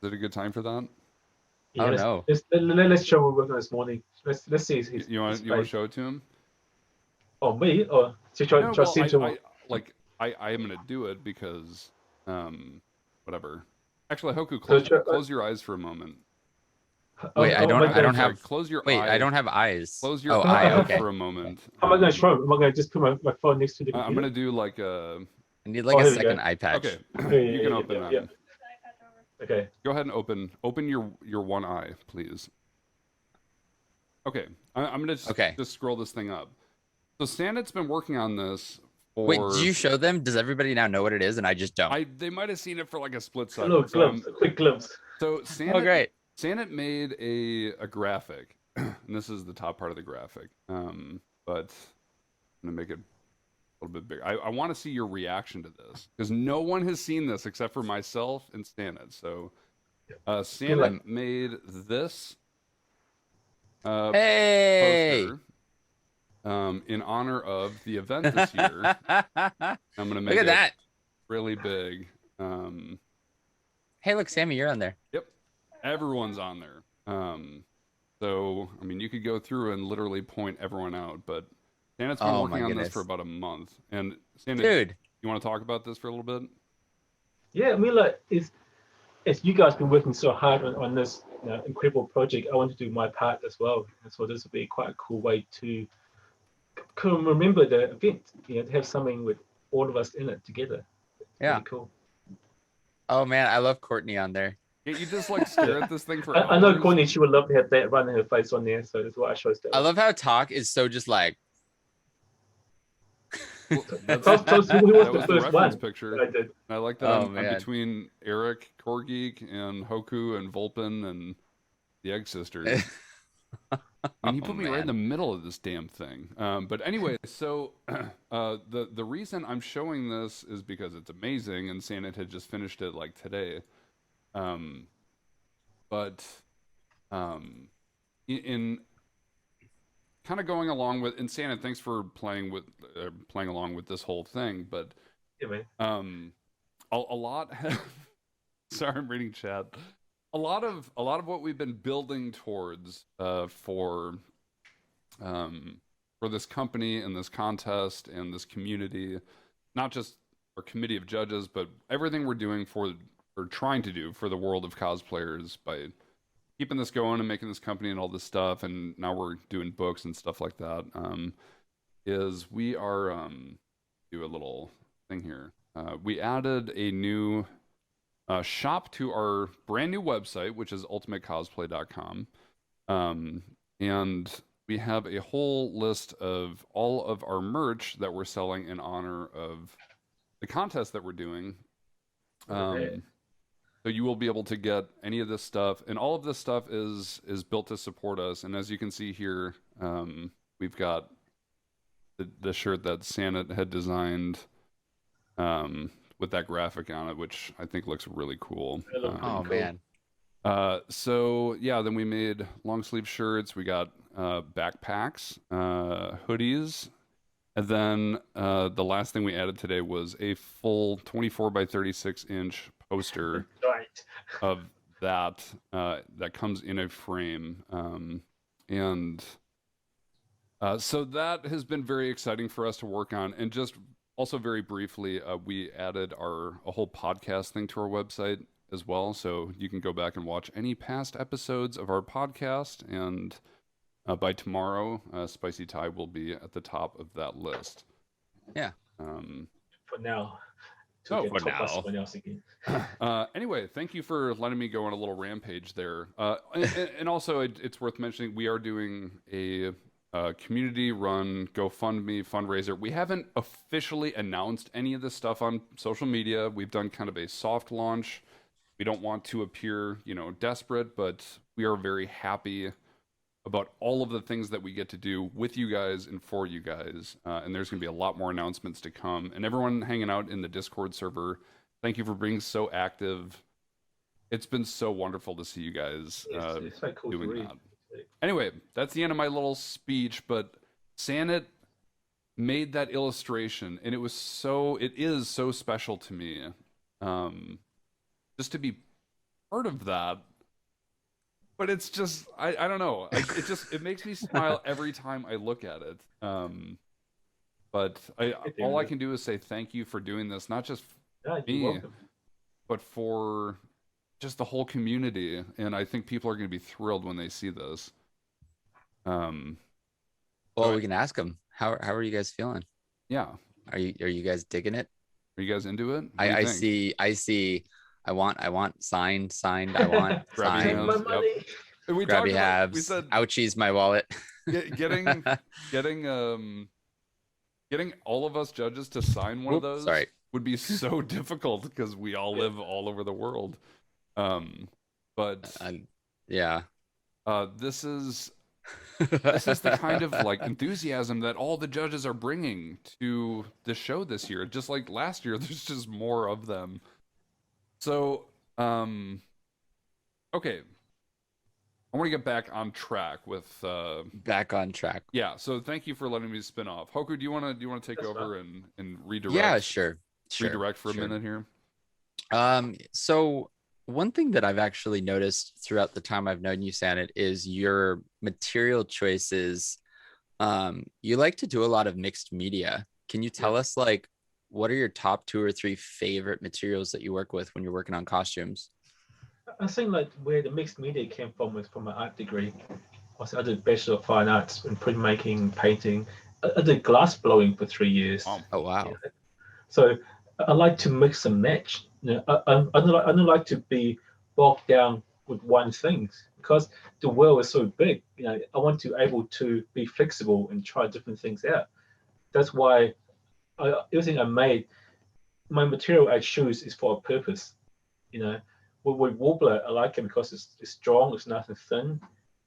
a good time for that? Yeah, let's show what we're working on this morning. Let's see. You want to show it to him? Oh, me? Or I am gonna do it because whatever. Actually, Hoku, close your eyes for a moment. Wait, I don't have. Close your. Wait, eyes. I don't have eyes. Close your eyes okay. for a moment. How am I going to show? Am I going to just put my phone next to the computer? I'm going to do like a. I need like a second eye patch. Okay, you can open that. Okay. Go ahead and open your one eye, please. Okay, I'm gonna just scroll this thing up. So Sanit's been working on this for. Wait, did you show them? Does everybody now know what it is, and I just don't? They might have seen it for like a split second. Look, glimpse, a quick glimpse. So Oh, great. Sanit made a graphic, and this is the top part of the graphic. But I'm gonna make it a little bit bigger. I want to see your reaction to this because no one has seen this except for myself and Sanit. So Sanit made this poster in honor of the event this year. I'm gonna make it really big. Hey, look, Sammy, you're on there. Yep, everyone's on there. So I mean, you could go through and literally point everyone out, but Sanit's been working on this for about a month. And Sanit, dude, you want to talk about this for a little bit? Yeah, I mean, like, as you guys been working so hard on this incredible project, I want to do my part as well. And so this would be quite a cool way to remember the event, to have something with all of us in it together. It's really cool. Oh man, I love Courtney on there. Yeah, you just like stare at this thing for I know Courtney, she would love to have that running her face on there, so that's why I chose that. I love how Talk is so just like. Who was the first one picture. I did? I like that I'm between Eric, Core Geek, and Hoku and Vulpin and the Egg Sisters. And he put me right in the middle of this damn thing. But anyway, so the reason I'm showing this is because it's amazing, and Sanit had just finished it like today. But in kind of going along with, and Sanit, thanks for playing along with this whole thing. But a lot. Sorry, I'm reading chat. A lot of what we've been building towards for this company and this contest and this community, not just our committee of judges, but everything we're doing or trying to do for the world of cosplayers by keeping this going and making this company and all this stuff, and now we're doing books and stuff like that, is we are do a little thing here. We added a new shop to our brand new website, which is ultimatecosplay.com, and we have a whole list of all of our merch that we're selling in honor of the contest that we're doing. So you will be able to get any of this stuff, and all of this stuff is built to support us. And as you can see here, we've got the shirt that Sanit had designed with that graphic on it, which I think looks really cool. Man. So yeah, then we made long sleeve shirts. We got backpacks, hoodies, and then the last thing we added today was a full 24 by 36 inch poster of that that comes in a frame, and so that has been very exciting for us to work on. And just also very briefly, we added a whole podcast thing to our website as well, so you can go back and watch any past episodes of our podcast, and by tomorrow, SpicyThai will be at the top of that list. Yeah. For now. Anyway, thank you for letting me go on a little rampage there. And also, it's worth mentioning we are doing a community-run GoFundMe fundraiser. We haven't officially announced any of this stuff on social media. We've done kind of a soft launch. We don't want to appear, desperate, but we are very happy about all of the things that we get to do with you guys and for you guys. And there's going to be a lot more announcements to come. And everyone hanging out in the Discord server, thank you for being so active. It's been so wonderful to see you guys it's so cool doing that. Anyway, that's the end of my little speech, but Sanit made that illustration, and it is so special to me. Just to be part of that. But it's just, I don't know. It makes me smile every time I look at it. But all I can do is say thank you for doing this, not just me, but for just the whole community. And I think people are going to be thrilled when they see this. Well, we can ask them. How are you guys feeling? Yeah. Are you guys digging it? Are you guys into it? I see. I want signed. I want signed. My money. We grabby talked about, we halves. said Ouchies, my wallet. getting getting all of us judges to sign one of Oops, those sorry. would be so difficult because we all live all over the world. But Yeah. this is the kind of like enthusiasm that all the judges are bringing to the show this year. Just like last year, there's just more of them. So, okay. I want to get back on track with Back on track. yeah. So thank you for letting me spin off. Hoku, do you want to take That's over and redirect? Yeah, sure. Redirect for a minute here. So one thing that I've actually noticed throughout the time I've known you, Sanit, is your material choices. You like to do a lot of mixed media. Can you tell us, like, what are your top 2 or 3 favorite materials that you work with when you're working on costumes? I think like where the mixed media came from was from my art degree. I did Bachelor of Fine Arts in printmaking, painting. I did glass blowing for 3 years. Oh, wow. You know? So I like to mix and match. You know, I don't like to be bogged down with one thing because the world is so big. You know, I want to able to be flexible and try different things out. That's why everything I made, my material I choose is for a purpose. You know, with Warbler, I like it because it's strong, it's nice and thin.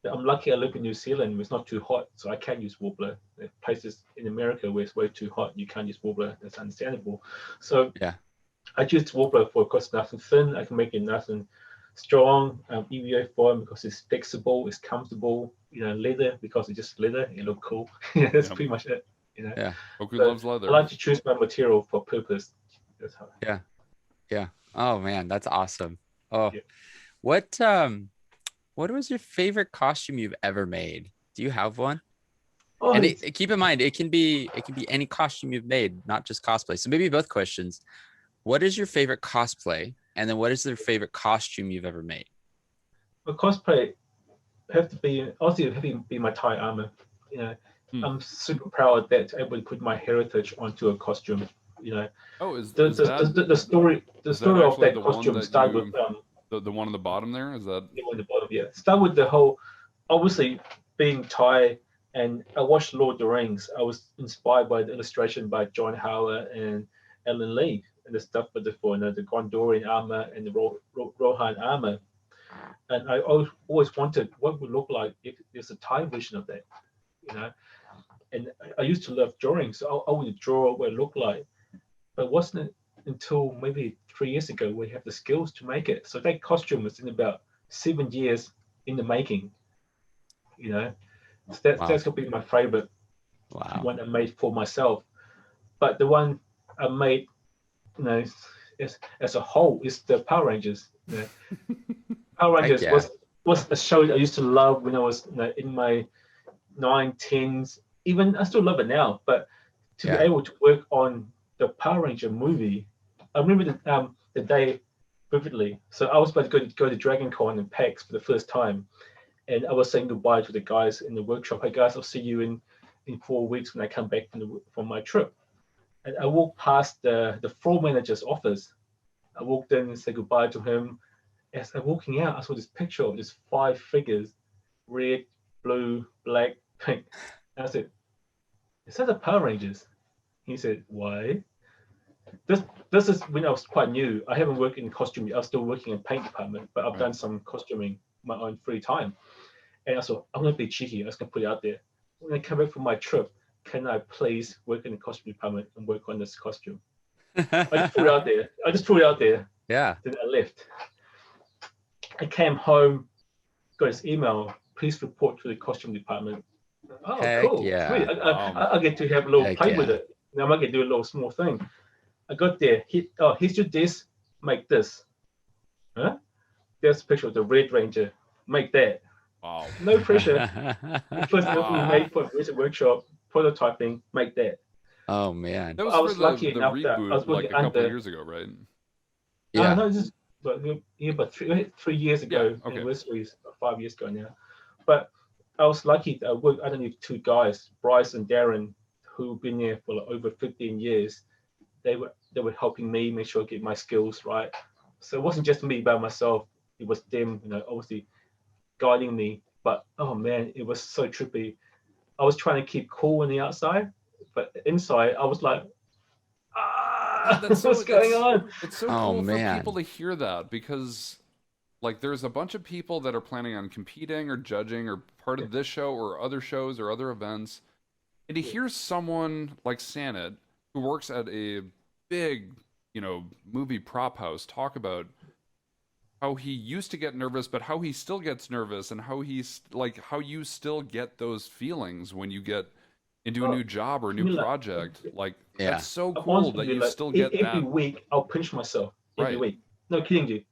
I'm lucky I live in New Zealand where it's not too hot, so I can use Warbler. There are places in America where it's way too hot, you can't use Warbler. That's understandable. So Yeah, I choose Warbler because it's nice and thin. I can make it nice and strong. EVA foam because it's flexible, it's comfortable. You know, leather because it's just leather. It look cool. That's pretty much it. You know. yeah, Hoku So loves leather. I like to choose my material for purpose. That's how. yeah. Oh man, that's awesome. Oh, Yeah. what was your favorite costume you've ever made? Do you have one? Oh, And keep in mind, it can be any costume you've made, not just cosplay. So maybe both questions. What is your favorite cosplay? And then what is your favorite costume you've ever made? well, cosplay have to be also have to be my Thai armor. You know, I'm super proud that I able to put my heritage onto a costume. You know, Oh, is the that story is of actually that the one costume that started you with the one on the bottom there? Is that on the bottom. Yeah, start with the whole obviously being Thai, and I watched Lord of the Rings. I was inspired by the illustration by John Howard and Alan Lee and the stuff with the Gondorian armor and the Rohan armor. And I always wondered what would look like if there's a Thai version of that, you know. And I used to love drawing, so I would draw what it looked like. But it wasn't until maybe 3 years ago we have the skills to make it. So that costume was in about 7 years in the making, you know. So that's gonna be my favorite one I made for myself. But the one I made, you know, as a whole is the Power Rangers. You know. Power Rangers was a show I used to love when I was in my 9, 10s. Even I still love it now, but to be able to work on the Power Ranger movie, I remember the day vividly. So I was about to go to Dragon Con in PAX for the first time, and I was saying goodbye to the guys in the workshop. Hey guys, I'll see you in 4 weeks when I come back from my trip. And I walked past the floor manager's office. I walked in and said goodbye to him. As I'm walking out, I saw this picture of just 5 figures, red, blue, black, pink. And I said, "Is that the Power Rangers?" He said, "Why?" This is when I was quite new. I haven't worked in costume yet. I was still working in paint department, but I've done some costuming my own free time. And I thought, I'm gonna be cheeky. I'm just gonna put it out there. When I come back from my trip, can I please work in the costume department and work on this costume? I just threw it out there. Yeah. Then I left. I came home, got this email, please report to the costume department. Oh, Heck cool. yeah. Sweet. I get to have a little play with it. Now I might get to do a little small thing. I got there. Here's your this, make this. Huh? There's a picture of the Red Ranger. Make that. wow? No pressure. First we made for a workshop, prototyping, make that. Oh man. That was I was for lucky the enough that I was reboot like working a couple under. years ago, right? Yeah. No, this is but 3 years ago. Yeah, okay. Anniversaries 5 years ago now. But I was lucky that I worked underneath 2 guys, Bryce and Darren, who've been there for like over 15 years. They were helping me make sure I get my skills right. So it wasn't just me by myself. It was them, obviously guiding me. But oh man, it was so trippy. I was trying to keep cool on the outside, but inside I was like, That's so, what's going on? It's so Oh cool for man. people to hear that, because like there's a bunch of people that are planning on competing or judging or part of this show or other shows or other events. And to hear someone like Sanit, who works at a big, movie prop house, talk about how he used to get nervous, but how he still gets nervous, and how he's like, how you still get those feelings when you get into a new job or a new project. Like, that's so cool that you still get that. Every week, I'll pinch myself. Every Right. week. No kidding you.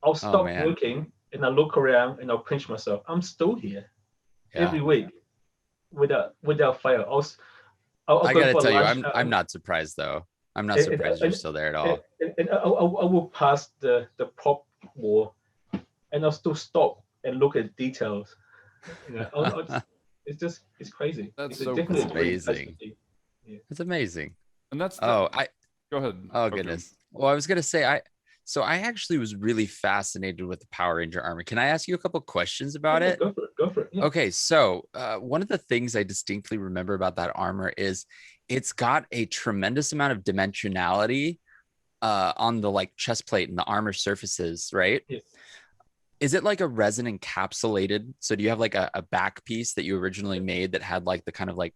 I'll stop man. working and I look around and I'll pinch myself. I'm still here every week without fail. I gotta tell you, I'm not surprised though. I'm not surprised you're still there at all. And I will pass the prop wall and I'll still stop and look at details. It's crazy. That's it's so definitely cool. a great Amazing. place. It's amazing. And that's go ahead. Oh Okay. goodness. Well, I was gonna say I actually was really fascinated with the Power Ranger armor. Can I ask you a couple questions about it? Go for it. Yeah. Okay, so one of the things I distinctly remember about that armor is it's got a tremendous amount of dimensionality on the like chest plate and the armor surfaces, right? Yes. Is it like a resin encapsulated? So do you have like a back piece that you originally made that had like the kind of like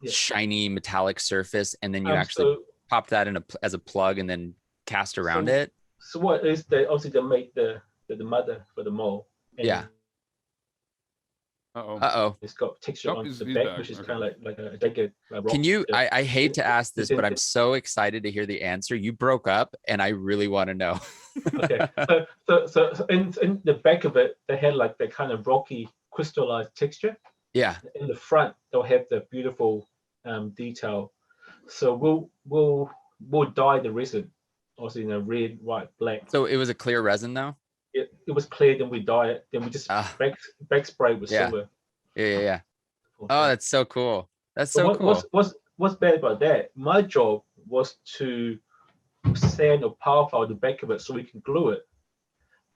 shiny metallic surface, and then you actually pop that in as a plug and then cast around it? So what is obviously they make the mother for the mole. Yeah. It's got texture on the back, which is kind of like a jagged rock. Can you? I hate to ask this, but I'm so excited to hear the answer. You broke up, and I really want to know. Okay, so in the back of it, they had like that kind of rocky crystallized texture. Yeah. In the front, they'll have the beautiful detail. So we'll dye the resin, obviously in a red, white, black. So it was a clear resin, though. It was clear, then we dye it, then we just back spray with silver. Yeah. Oh, that's so cool. That's so cool. What's bad about that? My job was to sand or power file the back of it so we can glue it.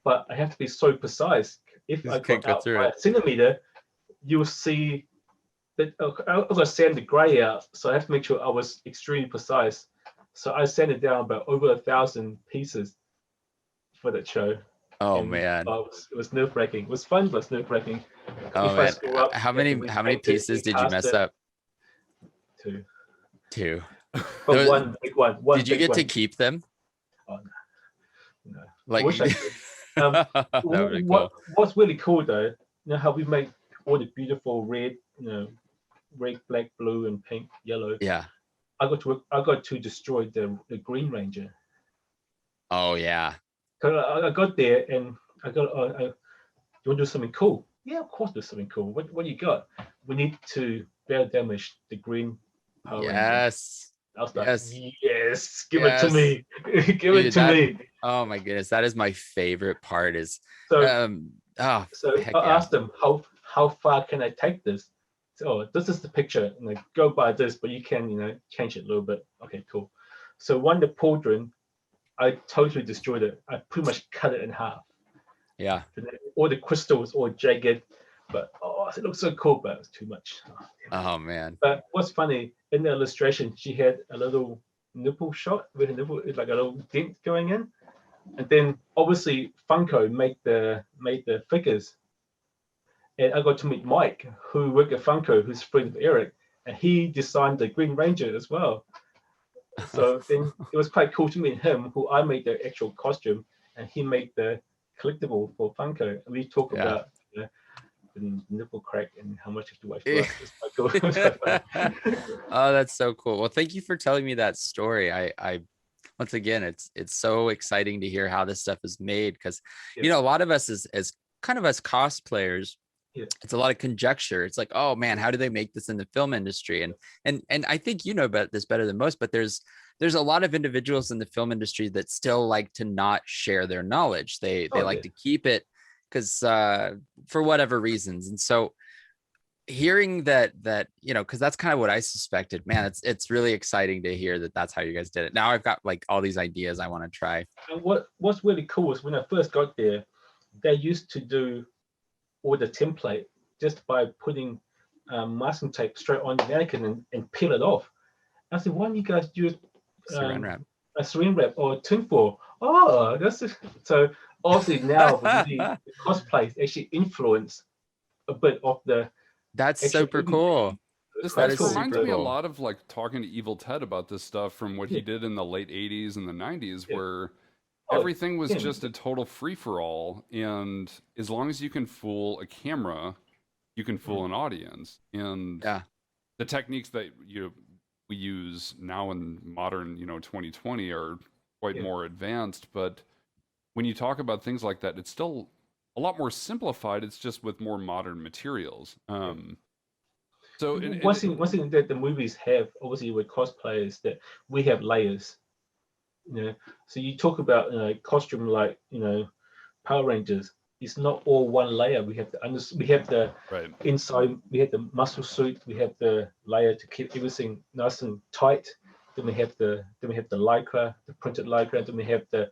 But I have to be so precise. If I got out by a centimeter, you'll see that I've got to sand the gray out. So I have to make sure I was extremely precise. So I sanded down about over 1,000 pieces for that show. Oh man, it was nerve-wracking. It was fun, but it's nerve-wracking. Oh man, how many pieces did you mess up? Two. But one big one. Did you get to keep them? Oh no. Like, I wish I could. What's really cool though, you know how we make all the beautiful red, red, black, blue, and pink, yellow. Yeah. I got to destroy the Green Ranger. Oh yeah. I got there and I got, you want to do something cool? Yeah, of course, do something cool. What do you got? We need to bear damage the Green Power Ranger. Yes. I was like, yes, give it to me. Give it to me. Oh my goodness, that is my favorite part. I asked them how far can I take this? So this is the picture, and I go by this, but you can change it a little bit. Okay, cool. So the pauldron, I totally destroyed it. I pretty much cut it in half. Yeah. All the crystals all jagged, but it looks so cool, but it was too much. Oh man. But what's funny, in the illustration, she had a little nipple shot with a nipple, like a little dent going in. And then obviously Funko made the figures. And I got to meet Mike, who worked at Funko, who's friend with Eric, and he designed the Green Ranger as well. So then it was quite cool to meet him, who I made the actual costume, and he made the collectible for Funko. And we talk about the nipple crack and how much to watch for us. It's quite cool. Oh, that's so cool. Well, thank you for telling me that story. I once again, it's so exciting to hear how this stuff is made, because a lot of us as kind of as cosplayers, it's a lot of conjecture. It's like, oh man, how do they make this in the film industry? And I think you know about this better than most, but there's a lot of individuals in the film industry that still like to not share their knowledge. They like to keep it because for whatever reasons. And so hearing that because that's kind of what I suspected, man, it's really exciting to hear that that's how you guys did it. Now I've got like all these ideas I want to try. And what's really cool is when I first got there, they used to do or the template just by putting masking tape straight on the mannequin and peel it off. I said, why don't you guys use Saran wrap. a saran wrap or tinfoil? Oh, so obviously now the cosplays actually influence a bit of the. That's super cool. This That is reminds super me a cool. lot of like talking to Evil Ted about this stuff from what he did in the late 80s and the 90s, where everything was just a total free-for-all, and as long as you can fool a camera, you can fool an audience. And the techniques that we use now in modern 2020 are quite more advanced, but when you talk about things like that, it's still a lot more simplified. It's just with more modern materials. So one thing that the movies have, obviously, with cosplay is that we have layers. So you talk about costume like Power Rangers. It's not all one layer. We have the inside. We have the muscle suit. We have the layer to keep everything nice and tight. Then we have the lycra, the printed lycra. Then we have the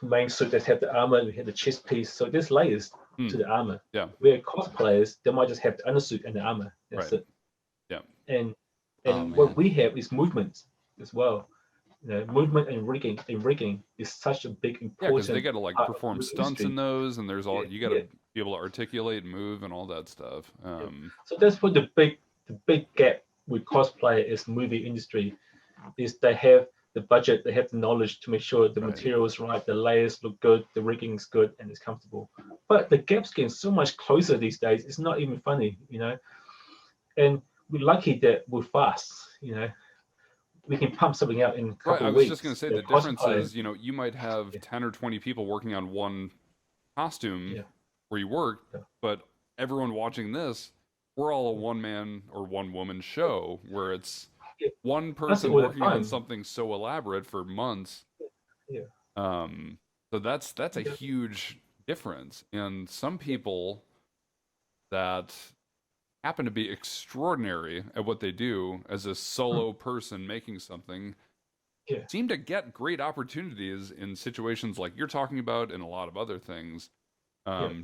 main suit that have the armor. We have the chest piece. So there's layers to the armor. Yeah. Where cosplayers, they might just have the undersuit and the armor. That's it. Yeah. And what we have is movement as well. Movement and rigging is such a big important. Yeah, because they got to like perform stunts in those, and there's all you got to be able to articulate, and move, and all that stuff. So that's what the big gap with cosplay is movie industry, is they have the budget, they have the knowledge to make sure the material is right, the layers look good, the rigging is good, and it's comfortable. But the gap's getting so much closer these days. It's not even funny, And we're lucky that we're fast, We can pump something out in a couple of weeks. I was just going to say the difference is, you might have 10 or 20 people working on one costume where you work, but everyone watching this, we're all a one-man or one-woman show where it's one person working on something so elaborate for months. So that's a huge difference. And some people that happen to be extraordinary at what they do as a solo person making something seem to get great opportunities in situations like you're talking about and a lot of other things,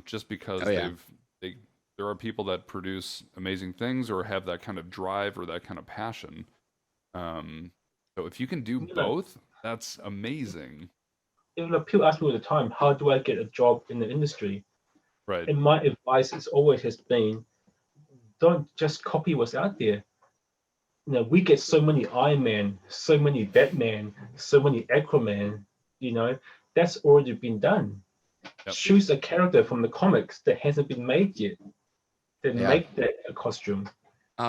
just because there are people that produce amazing things or have that kind of drive or that kind of passion. So if you can do both, that's amazing. People ask me all the time, how do I get a job in the industry? Right. And my advice has been, don't just copy what's out there. We get so many Iron Man, so many Batman, so many Aquaman, that's already been done. Choose a character from the comics that hasn't been made yet. Then make that a costume.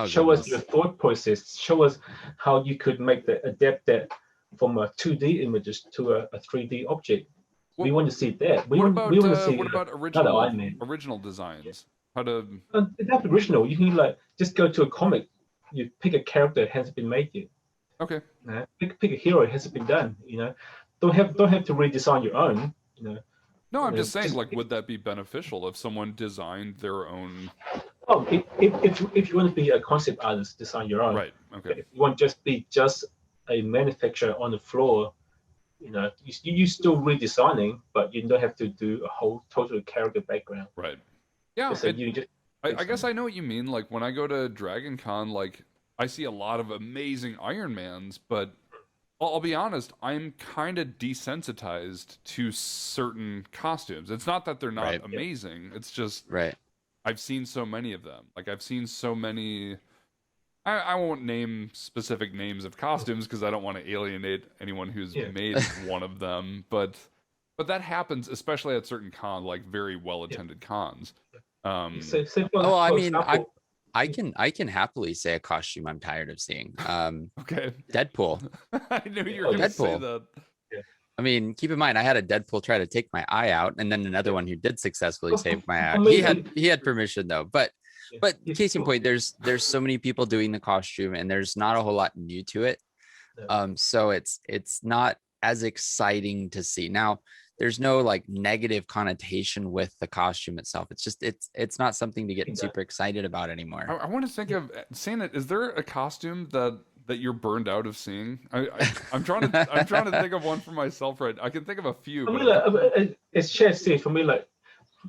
Show us your thought process. Show us how you could adapt that from a 2D images to a 3D object. We want to see that. We want to see what about original designs? How to adapt original? You can just go to a comic. You pick a character that hasn't been made yet. Okay. Pick a hero that hasn't been done. Don't have to redesign your own. No, I'm just saying, would that be beneficial if someone designed their own? Oh, if you want to be a concept artist, design your own. Right. Okay. If you want to be just a manufacturer on the floor, you still redesigning, but you don't have to do a whole total character background. Right. Yeah. So I guess I know what you mean. Like when I go to Dragon Con, I see a lot of amazing Iron Mans, but I'll be honest, I'm kind of desensitized to certain costumes. It's not that they're not amazing. It's just I've seen so many of them. I've seen so many. I won't name specific names of costumes because I don't want to alienate anyone who's made one of them. But that happens, especially at certain very well attended cons. I can happily say a costume I'm tired of seeing. Okay. Deadpool. I knew you were going to say that. I mean, keep in mind, I had a Deadpool try to take my eye out, and then another one who did successfully save my eye out. He had permission though, but case in point, there's so many people doing the costume, and there's not a whole lot new to it. So it's not as exciting to see. Now, there's no negative connotation with the costume itself. It's just it's not something to get super excited about anymore. I want to think of Sanit. Is there a costume that you're burned out of seeing? I'm trying to think of one for myself. Right, I can think of a few. It's Shire said for me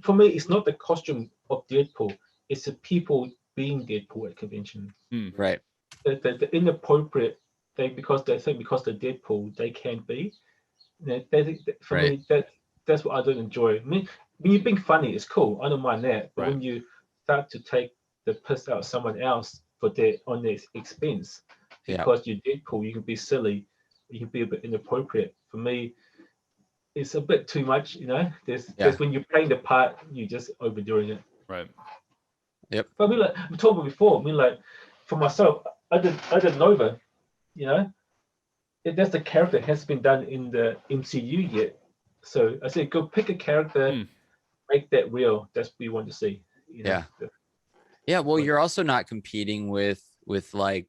for me, it's not the costume of Deadpool. It's the people being Deadpool at convention. Right. The inappropriate they because they think because they're Deadpool they can be. For me that's what I don't enjoy. I mean, when you're being funny, it's cool. I don't mind that. But when you start to take the piss out of someone else for on their expense, because you're Deadpool, you can be silly, you can be a bit inappropriate. For me, it's a bit too much. There's when you're playing the part, you're just overdoing it. Right. Yep. But I mean, like we talked about before. I mean, like for myself, I did Nova. That's the character that hasn't been done in the MCU yet. So I said, go pick a character, make that real. That's what we want to see. Yeah. Well, you're also not competing with like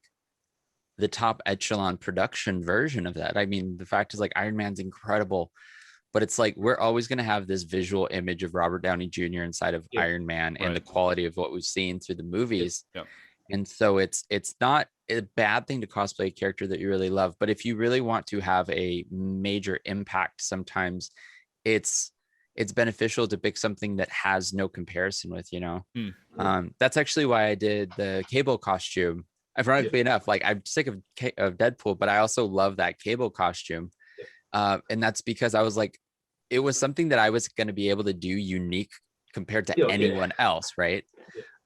the top echelon production version of that. I mean, the fact is like Iron Man's incredible, but it's like we're always going to have this visual image of Robert Downey Jr. inside of Iron Man and the quality of what we've seen through the movies. And so it's not a bad thing to cosplay a character that you really love, but if you really want to have a major impact, sometimes it's beneficial to pick something that has no comparison with, that's actually why I did the Cable costume. Ironically enough, like I'm sick of Deadpool, but I also love that Cable costume. And that's because I was like, it was something that I was going to be able to do unique compared to anyone else. Right.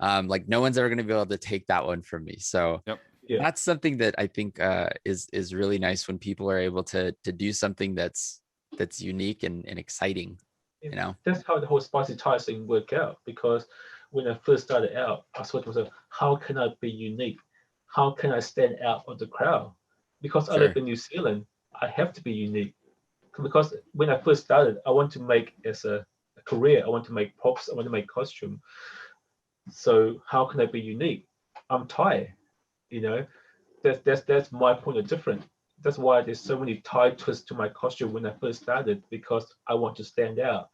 Like no one's ever going to be able to take that one from me. So that's something that I think is really nice when people are able to do something that's unique and exciting. That's how the whole SpicyThai thing worked out, because when I first started out, I thought to myself, how can I be unique? How can I stand out of the crowd? Because I live in New Zealand, I have to be unique. Because when I first started, I want to make as a career, I want to make props, I want to make costume. So how can I be unique? I'm Thai, that's my point of difference. That's why there's so many Thai twists to my costume when I first started, because I want to stand out.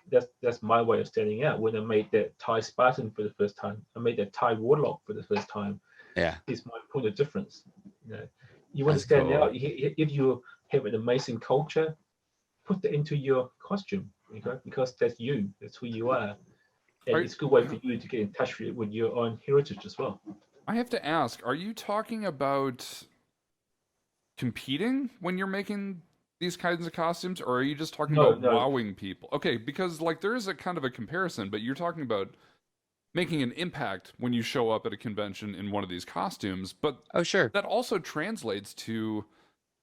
That's my way of standing out. When I made that Thai Spartan for the first time, I made that Thai Warlock for the first time. It's my point of difference. You want to stand out. If you have an amazing culture, put that into your costume, because that's you. That's who you are. And it's a good way for you to get in touch with your own heritage as well. I have to ask, are you talking about competing when you're making these kinds of costumes, or are you just talking about wowing people? Okay, because like there is a kind of a comparison, but you're talking about making an impact when you show up at a convention in one of these costumes. But that also translates to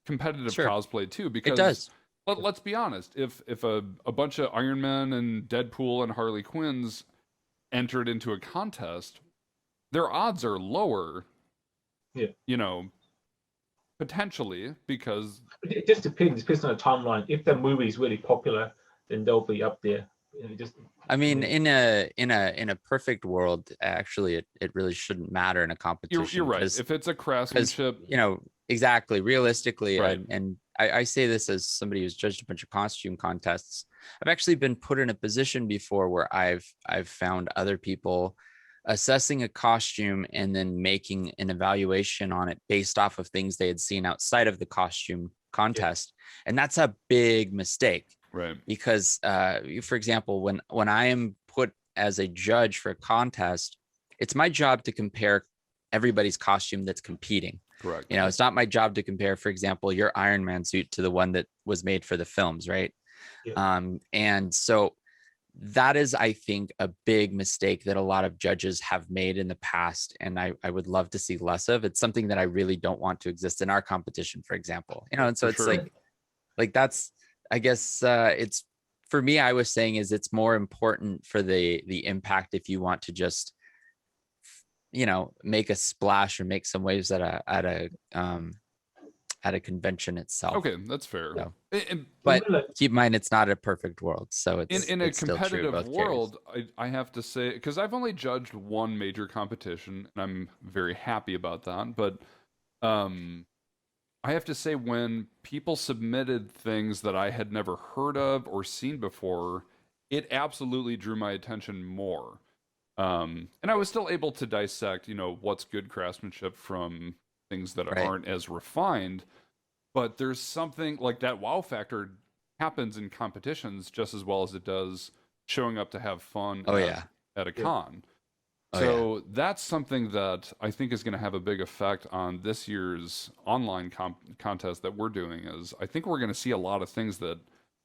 competitive cosplay too, because it does. Let's be honest, if a bunch of Iron Man and Deadpool and Harley Quinns entered into a contest, their odds are lower. Potentially, because it just depends on the timeline. If the movie is really popular, then they'll be up there. I mean, in a perfect world, actually, it really shouldn't matter in a competition. You're right. If it's a craftsmanship, exactly. Realistically, and I say this as somebody who's judged a bunch of costume contests. I've actually been put in a position before where I've found other people assessing a costume and then making an evaluation on it based off of things they had seen outside of the costume contest. And that's a big mistake. Right. Because, for example, when I am put as a judge for a contest, it's my job to compare everybody's costume that's competing. Correct. It's not my job to compare, for example, your Iron Man suit to the one that was made for the films, right? And so that is, I think, a big mistake that a lot of judges have made in the past, and I would love to see less of. It's something that I really don't want to exist in our competition, for example. And so it's like that's, I guess, it's, for me, I was saying is it's more important for the impact if you want to just make a splash or make some waves at a convention itself. Okay, that's fair. So, but keep in mind, it's not a perfect world. So it's in a competitive world, I have to say, because I've only judged one major competition, and I'm very happy about that. But I have to say, when people submitted things that I had never heard of or seen before, it absolutely drew my attention more. And I was still able to dissect, what's good craftsmanship from things that aren't as refined. But there's something like that wow factor happens in competitions just as well as it does showing up to have fun Oh yeah. at a con. Oh, So that's something that I think is going to have a big effect on this year's online contest that we're doing. Is I think we're going to see a lot of things that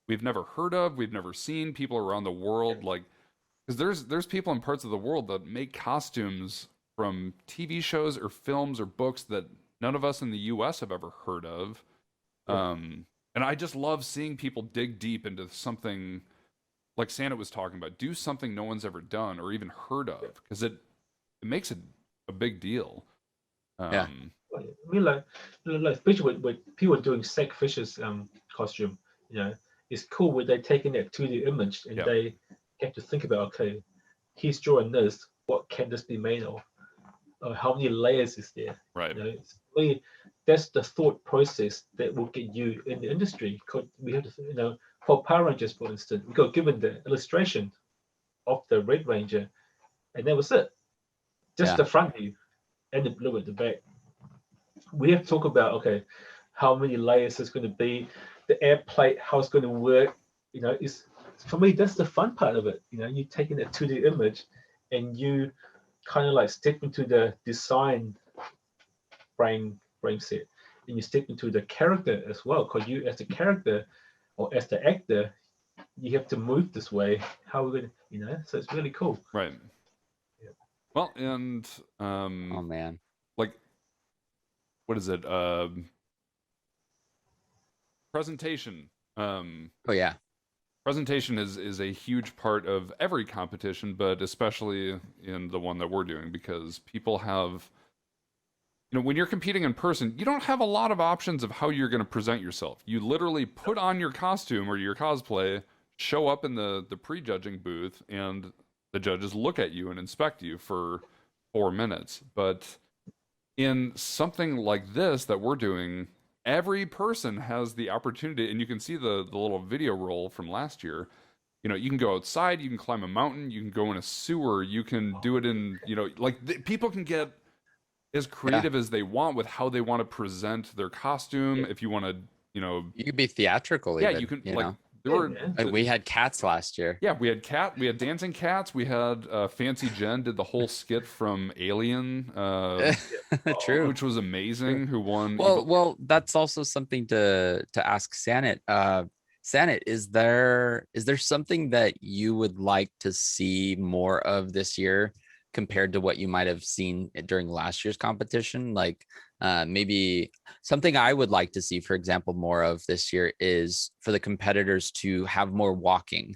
we've never heard of, we've never seen. People around the world, like, because there's people in parts of the world that make costumes from TV shows or films or books that none of us in the U.S. have ever heard of. And I just love seeing people dig deep into something like Sanit was talking about, do something no one's ever done or even heard of, because it makes it a big deal. Yeah. I mean, like especially with people doing Sack Fisher's costume, you know, it's cool when they're taking that 2D image and they have to think about, okay, he's drawing this, what can this be made of? How many layers is there? Right. You know, it's really, that's the thought process that will get you in the industry. Because we have to, you know, for Power Rangers, for instance, we got given the illustration of the Red Ranger, and that was it. Just the front view and the blue at the back. We have to talk about, okay, how many layers is going to be, the air plate, how it's going to work. You know, it's, for me, that's the fun part of it. You know, you taking that 2D image and you kind of like step into the design frame set, and you step into the character as well, because you as the character or as the actor, you have to move this way. How we're gonna, you know, so it's really cool. Right. Yeah. Well, and oh man, like, what is it? Presentation. Oh yeah. Presentation is a huge part of every competition, but especially in the one that we're doing, because people have, you know, when you're competing in person, you don't have a lot of options of how you're going to present yourself. You literally put on your costume or your cosplay, show up in the pre-judging booth, and the judges look at you and inspect you for 4 minutes. But in something like this that we're doing, every person has the opportunity, and you can see the little video roll from last year. You know, you can go outside, you can climb a mountain, you can go in a sewer, you can do it in, you know, like people can get as creative as they want with how they want to present their costume. If you want to, you know, you could be theatrical. Yeah, even, you can, you like, know? there were, Like, we had cats last year. Yeah, we had dancing cats. We had Fancy Jen did the whole skit from Alien, True, which was amazing. Who won? Well, that's also something to ask Sanit. Sanit, is there something that you would like to see more of this year compared to what you might have seen during last year's competition? Like, maybe something I would like to see, for example, more of this year is for the competitors to have more walking.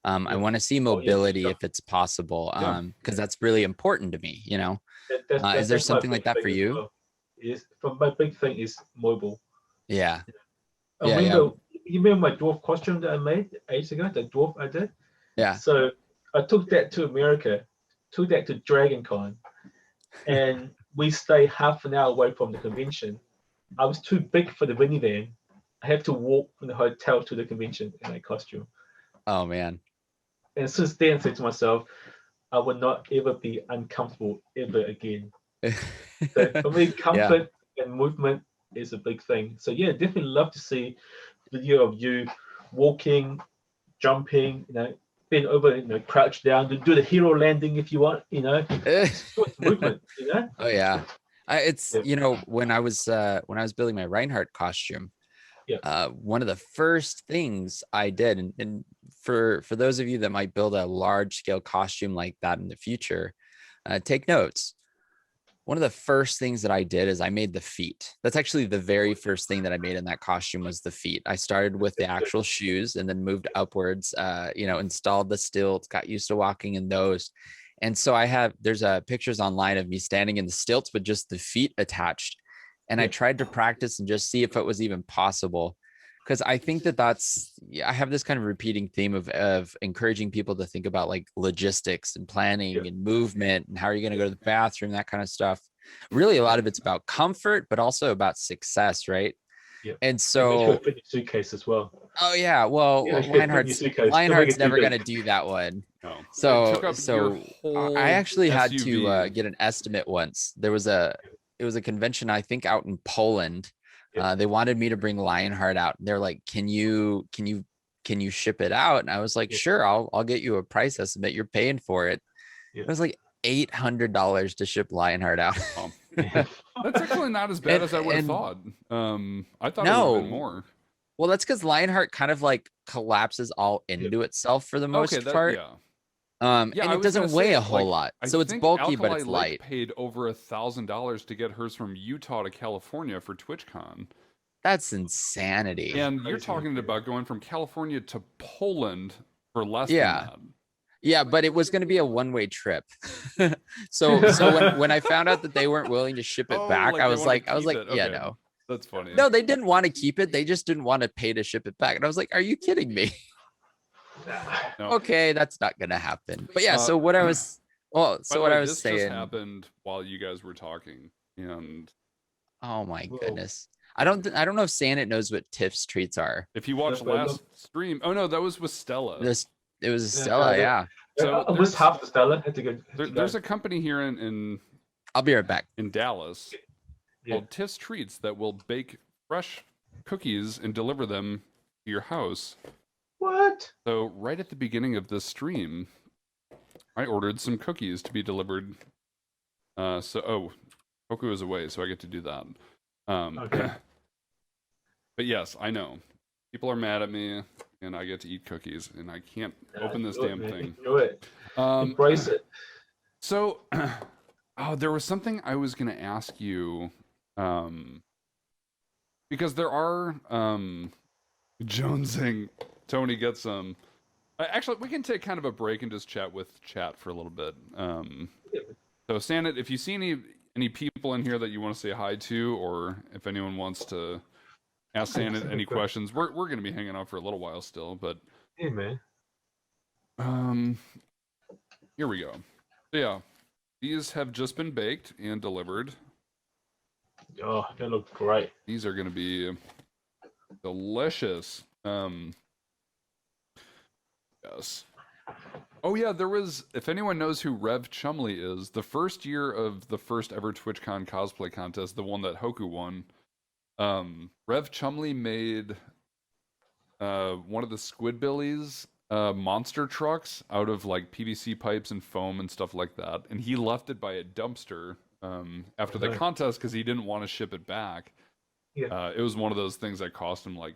I want to see mobility if it's possible, because that's really important to me, you know. Is there something like that for you? Well. Yes, but my big thing is mobile. Yeah. You remember my dwarf costume that I made ages ago, the dwarf I did? Yeah. So I took that to America, took that to Dragon Con, and we stay half an hour away from the convention. I was too big for the minivan. I had to walk from the hotel to the convention in my costume. Oh man. And since then I said to myself, I will not ever be uncomfortable ever again. So for me, comfort and movement is a big thing. So yeah, definitely love to see video of you walking, jumping, you know, bend over, you know, crouch down, do the hero landing if you want, you know. It's movement, you know. Oh yeah. It's, you know, when I was building my Reinhardt costume, one of the first things I did, and for those of you that might build a large scale costume like that in the future, take notes. One of the first things that I did is I made the feet. That's actually the very first thing that I made in that costume was the feet. I started with the actual shoes and then moved upwards, you know, installed the stilts, got used to walking in those. And so there's pictures online of me standing in the stilts with just the feet attached. And I tried to practice and just see if it was even possible. Because I think I have this kind of repeating theme of encouraging people to think about like logistics and planning and movement and how are you going to go to the bathroom, that kind of stuff. Really, a lot of it's about comfort, but also about success, right? Yeah. And so fit your suitcase as well. Oh yeah, well, Lionheart's never going to do that one. No. So I actually had to get an estimate once. It was a convention, I think, out in Poland. They wanted me to bring Lionheart out. They're like, can you can you ship it out? And I was like, Yeah. sure, I'll get you a price estimate. You're paying for it. Yeah. It was like $800 to ship Lionheart out. Oh. Yeah. That's actually not as bad as I would have thought. I thought it would have been more. Well, that's because Lionheart kind of like collapses all into itself for the most part. Yeah. And it doesn't weigh a whole lot. So it's bulky, but it's Alkali light. Lake paid over $1,000 to get hers from Utah to California for TwitchCon. That's insanity. And you're talking about going from California to Poland for less Yeah. than that. Yeah, but it was going to be a one-way trip. so when I found out that they weren't willing to ship it back, I was like, yeah, no. That's funny. No, they didn't want to keep it. They just didn't want to pay to ship it back. And I was like, are you kidding me? No. Okay, that's not going to happen. But yeah, so what I was this saying just happened while you guys were talking, and oh my goodness. I don't know if Sanit knows what Tiff's treats are. if you watched last stream, oh no, that was with Stella. It was Stella, yeah. So I missed half the Stella. Had to go. There's a company here in I'll be right back. Dallas called Tiff's Treats that will bake fresh cookies and deliver them to your house. What? So right at the beginning of this stream, I ordered some cookies to be delivered. Hoku is away, so I get to do that. Okay. But yes, I know. People are mad at me, and I get to eat cookies, and I can't open this damn thing. Enjoy it. Embrace it. So, there was something I was going to ask you, because there are jonesing. Tony gets some. Actually, we can take kind of a break and just chat with chat for a little bit. So, Sanit, if you see any people in here that you want to say hi to, or if anyone wants to ask Sanit any questions, we're going to be hanging out for a little while still. But hey, man. Here we go. So yeah, these have just been baked and delivered. Oh, they look great. These are going to be delicious. Yes. Oh yeah, there was, if anyone knows who Rev Chumley is, the first year of the first ever TwitchCon cosplay contest, the one that Hoku won, Rev Chumley made one of the Squidbillies monster trucks out of like PVC pipes and foam and stuff like that, and he left it by a dumpster after the contest because he didn't want to ship it back. Yeah. It was one of those things that cost him like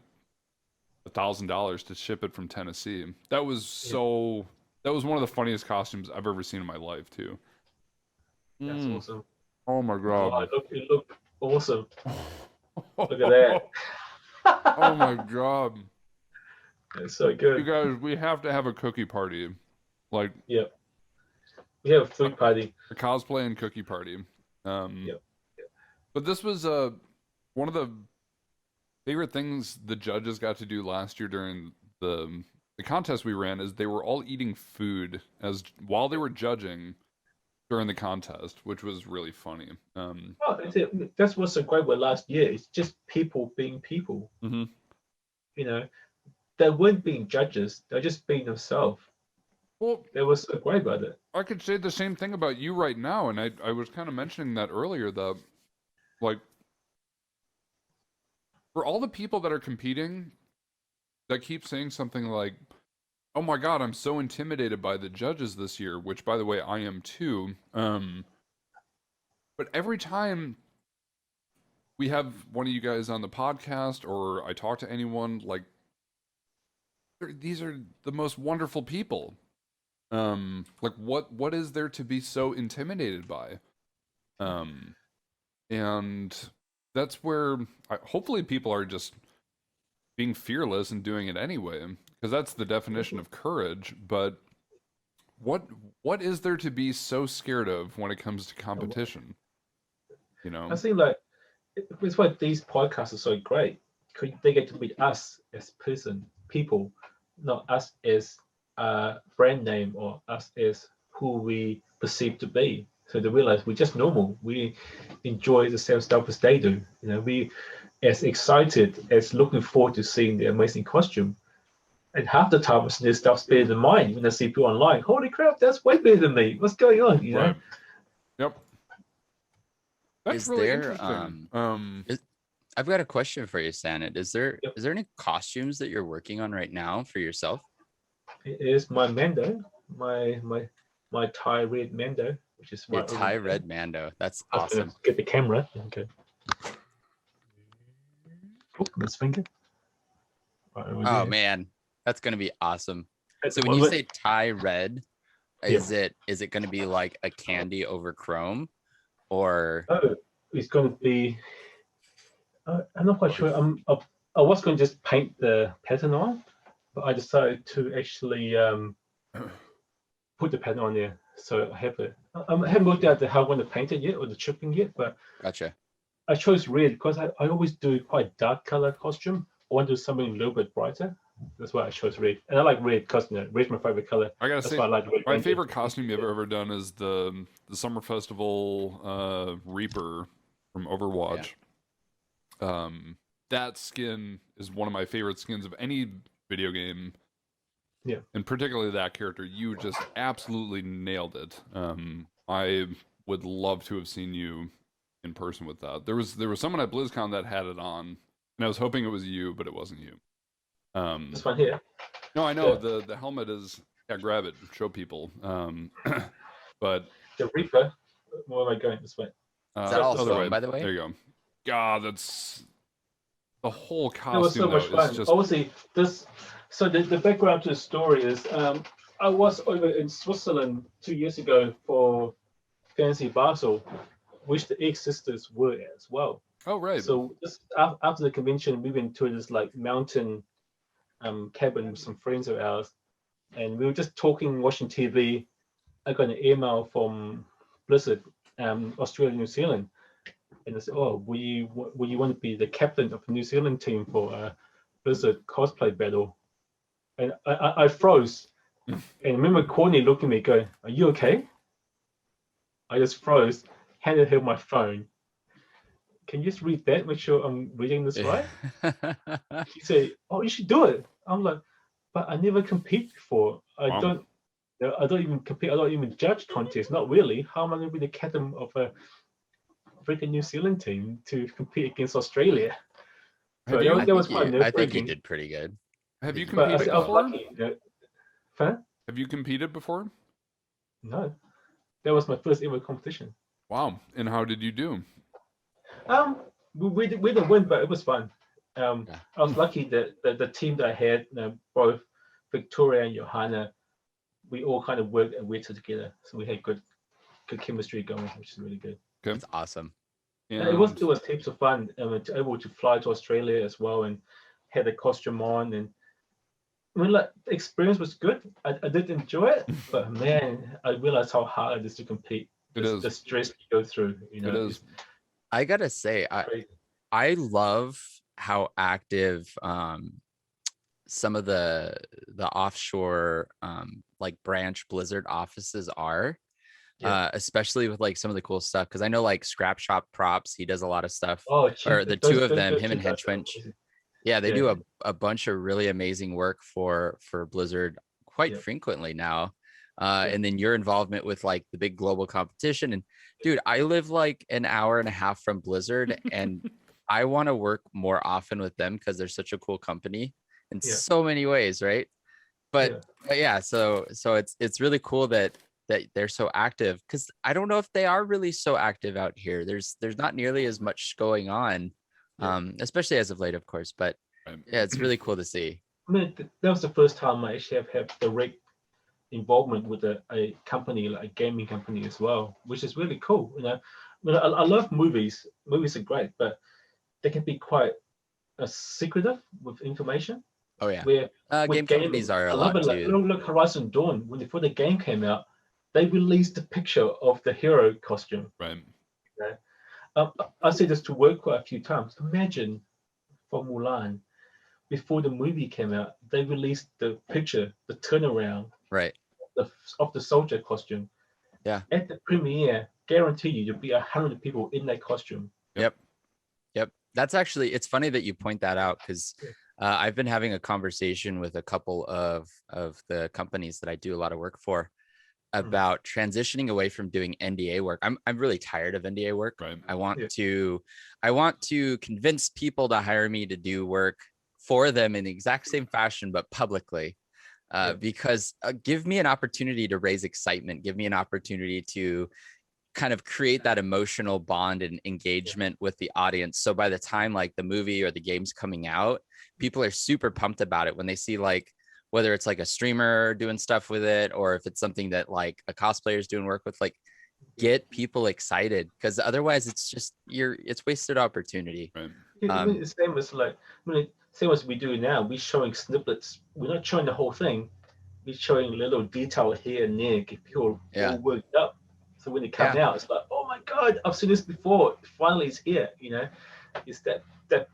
$1,000 to ship it from Tennessee. That was that was one of the funniest costumes I've ever seen in my life too. That's awesome. Oh my god. Oh, it looked awesome. Look at that. Oh my god. It's so good. You guys, we have to have a cookie party. Like, yeah. We have a food party. A cosplay and cookie party. But this was one of the favorite things the judges got to do last year during the contest we ran, is they were all eating food while they were judging during the contest, which was really funny. That's what's so great with last year. It's just people being people. Mm-hmm. You know, they weren't being judges. They're just being themselves. Well, that was so great about it. I could say the same thing about you right now, and I was kind of mentioning that earlier, that like for all the people that are competing that keep saying something like, oh my god, I'm so intimidated by the judges this year, which by the way I am too. But every time we have one of you guys on the podcast or I talk to anyone, like these are the most wonderful people. Like what is there to be so intimidated by? And that's where hopefully people are just being fearless and doing it anyway, because that's the definition of courage. But what is there to be so scared of when it comes to competition? You know, I think like it's why these podcasts are so great. They get to meet us as people, not us as a brand name or us as who we perceive to be. So they realize we're just normal. We enjoy the same stuff as they do. You know, we as excited as looking forward to seeing the amazing costume. And half the time, this stuff's better than mine. When I see people online, holy crap, that's way better than me. What's going on? You know? Yep. That's Is really there, interesting. I've got a question for you, Sanit. Is there Yep. is there any costumes that you're working on right now for yourself? It is my Mando, my Thai red Mando, which is Your my Thai red Mando. That's I was gonna awesome. get the camera. Okay. Oh, miss finger. Right over Oh there. man, that's gonna be awesome. At So the when you moment- say Thai red, Yeah. is it gonna be like a candy over chrome, or Oh, it's going to be. I'm not quite sure. I was going to just paint the pattern on, but I decided to actually put the pattern on there. So I have it. I haven't worked out how I'm going to paint it yet or the chipping yet, but gotcha? I chose red because I always do quite dark color costume. I want to do something a little bit brighter. That's why I chose red. And I like red because red's my favorite color. I gotta That's say, why I like red. my Ranger. favorite costume you've ever done is the Summer Festival Reaper from Overwatch. That skin is one of my favorite skins of any video game. Yeah. And particularly that character, you just absolutely nailed it. I would love to have seen you in person with that. There was someone at BlizzCon that had it on, and I was hoping it was you, but it wasn't you. This one here. No, I know Yeah. the helmet is. Yeah, grab it, show people. But The Reaper. Where am I going this way? Is that all other foam, by the way? There you go. God, that's the whole It was so costume. much Though fun. is just Obviously, this. So the background to the story is I was over in Switzerland 2 years ago for Fantasy Basel, which the Egg Sisters were as well. oh right. So this, after the convention, we went to this like mountain cabin with some friends of ours, and we were just talking, watching TV. I got an email from Blizzard, Australia, New Zealand, and they said, "Oh, will you want to be the captain of the New Zealand team for a Blizzard cosplay battle?" And I froze, and I remember Courtney looking at me, going, "Are you okay?" I just froze, handed her my phone. Can you just read that? Make sure I'm reading this right. She said, "Oh, you should do it." I'm like, "But I never compete before. I Wow. don't. I don't even compete. I don't even judge contests. Not really. How am I going to be the captain of a freaking New Zealand team to compete against Australia?" So Have you that was quite I think you nerve-wracking. did pretty good. have you But competed I was before? lucky. Huh? Have you competed before? No, that was my first ever competition. Wow. And how did you do? We didn't win, but it was fun. Yeah. I was lucky that the team that I had, both Victoria and Johanna, we all kind of worked together, so we had good chemistry going, which is really good. Okay. That's awesome. And And it was heaps of fun. Able to fly to Australia as well and had a costume on, and I mean, like the experience was good. I did enjoy it, but man, I realized how hard it is to compete. It is. The stress you go through. You know, It is. I gotta say, crazy. I love how active some of the offshore like branch Blizzard offices are. Yeah. Especially with like some of the cool stuff, because I know like Scrap Shop Props, he does a lot of stuff. Oh, Or the two of them, him and those Henchwinch. guys are Yeah, they Yeah. do a bunch of really amazing work for Blizzard quite Yeah. frequently now. And then your involvement with like the big global competition. And dude, I live like an hour and a half from Blizzard, and I want to work more often with them because they're such a cool company in Yeah. so many ways, right? But yeah, so it's really cool that they're so active, because I don't know if they are really so active out here. There's not nearly as much going on, especially as of late, of course. But Right. yeah, it's really cool to see. I mean, that was the first time I actually have had direct involvement with a company, like a gaming company as well, which is really cool. You know, I mean, I love movies. Movies are great, but they can be quite secretive with information. Oh yeah, Where with game companies are a I love lot it. Like, too. look, Horizon Dawn. Before the game came out, they released a picture of the hero costume. Right. I said this to work quite a few times. Imagine for Mulan, before the movie came out, they released the picture, the turnaround Right. of the soldier costume. Yeah. At the premiere, guarantee you, there'll be 100 people in that costume. Yep. That's actually, it's funny that you point that out, because I've been having a conversation with a couple of the companies that I do a lot of work for. about transitioning away from doing NDA work. I'm really tired of NDA work. Right. I want to convince people to hire me to do work for them in the exact same fashion, but publicly. Because give me an opportunity to raise excitement, give me an opportunity to kind of create that emotional bond and engagement with the audience. So by the time like the movie or the game's coming out, people are super pumped about it when they see like, whether it's like a streamer doing stuff with it, or if it's something that like a cosplayer is doing work with, like get people excited, because otherwise it's just it's wasted opportunity. Right. It's same as like, same as we do now. We're showing snippets. We're not showing the whole thing. We're showing little detail here and there, get people all worked up. So when they come out, it's like, oh my god, I've seen this before. Finally, it's here. It's that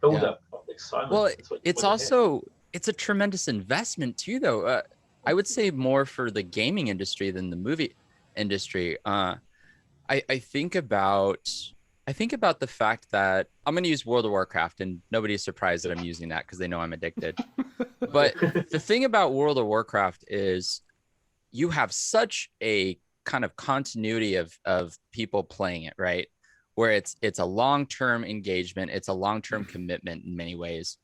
build up of excitement. Well, it's also it's a tremendous investment too, though. I would say more for the gaming industry than the movie industry. I think about the fact that I'm going to use World of Warcraft, and nobody's surprised that I'm using that because they know I'm addicted. But the thing about World of Warcraft is you have such a kind of continuity of people playing it, right? Where it's a long-term engagement, it's a long-term commitment in many ways.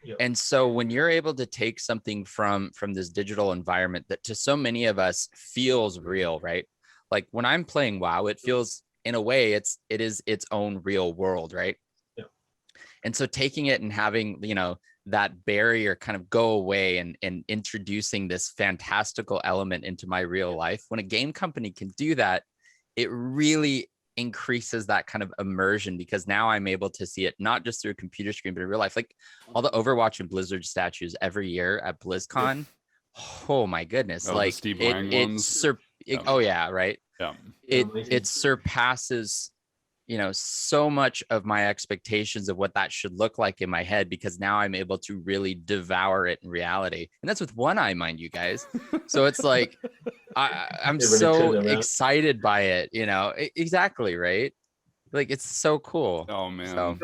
Yep. And so when you're able to take something from this digital environment that to so many of us feels real, right? Like when I'm playing WoW, it feels in a way it is its own real world, right? Yep. And so taking it and having, that barrier kind of go away and introducing this fantastical element into my real life. When a game company can do that, it really increases that kind of immersion, because now I'm able to see it not just through a computer screen, but in real life. Like all the Overwatch and Blizzard statues every year at BlizzCon. Oh my goodness. Like the Steve Wang ones. Oh yeah, right. Yeah. It surpasses so much of my expectations of what that should look like in my head, because now I'm able to really devour it in reality. And that's with one eye, mind you guys. So it's like, I'm so excited by it, exactly. Right. Like, it's so cool. Oh man. So,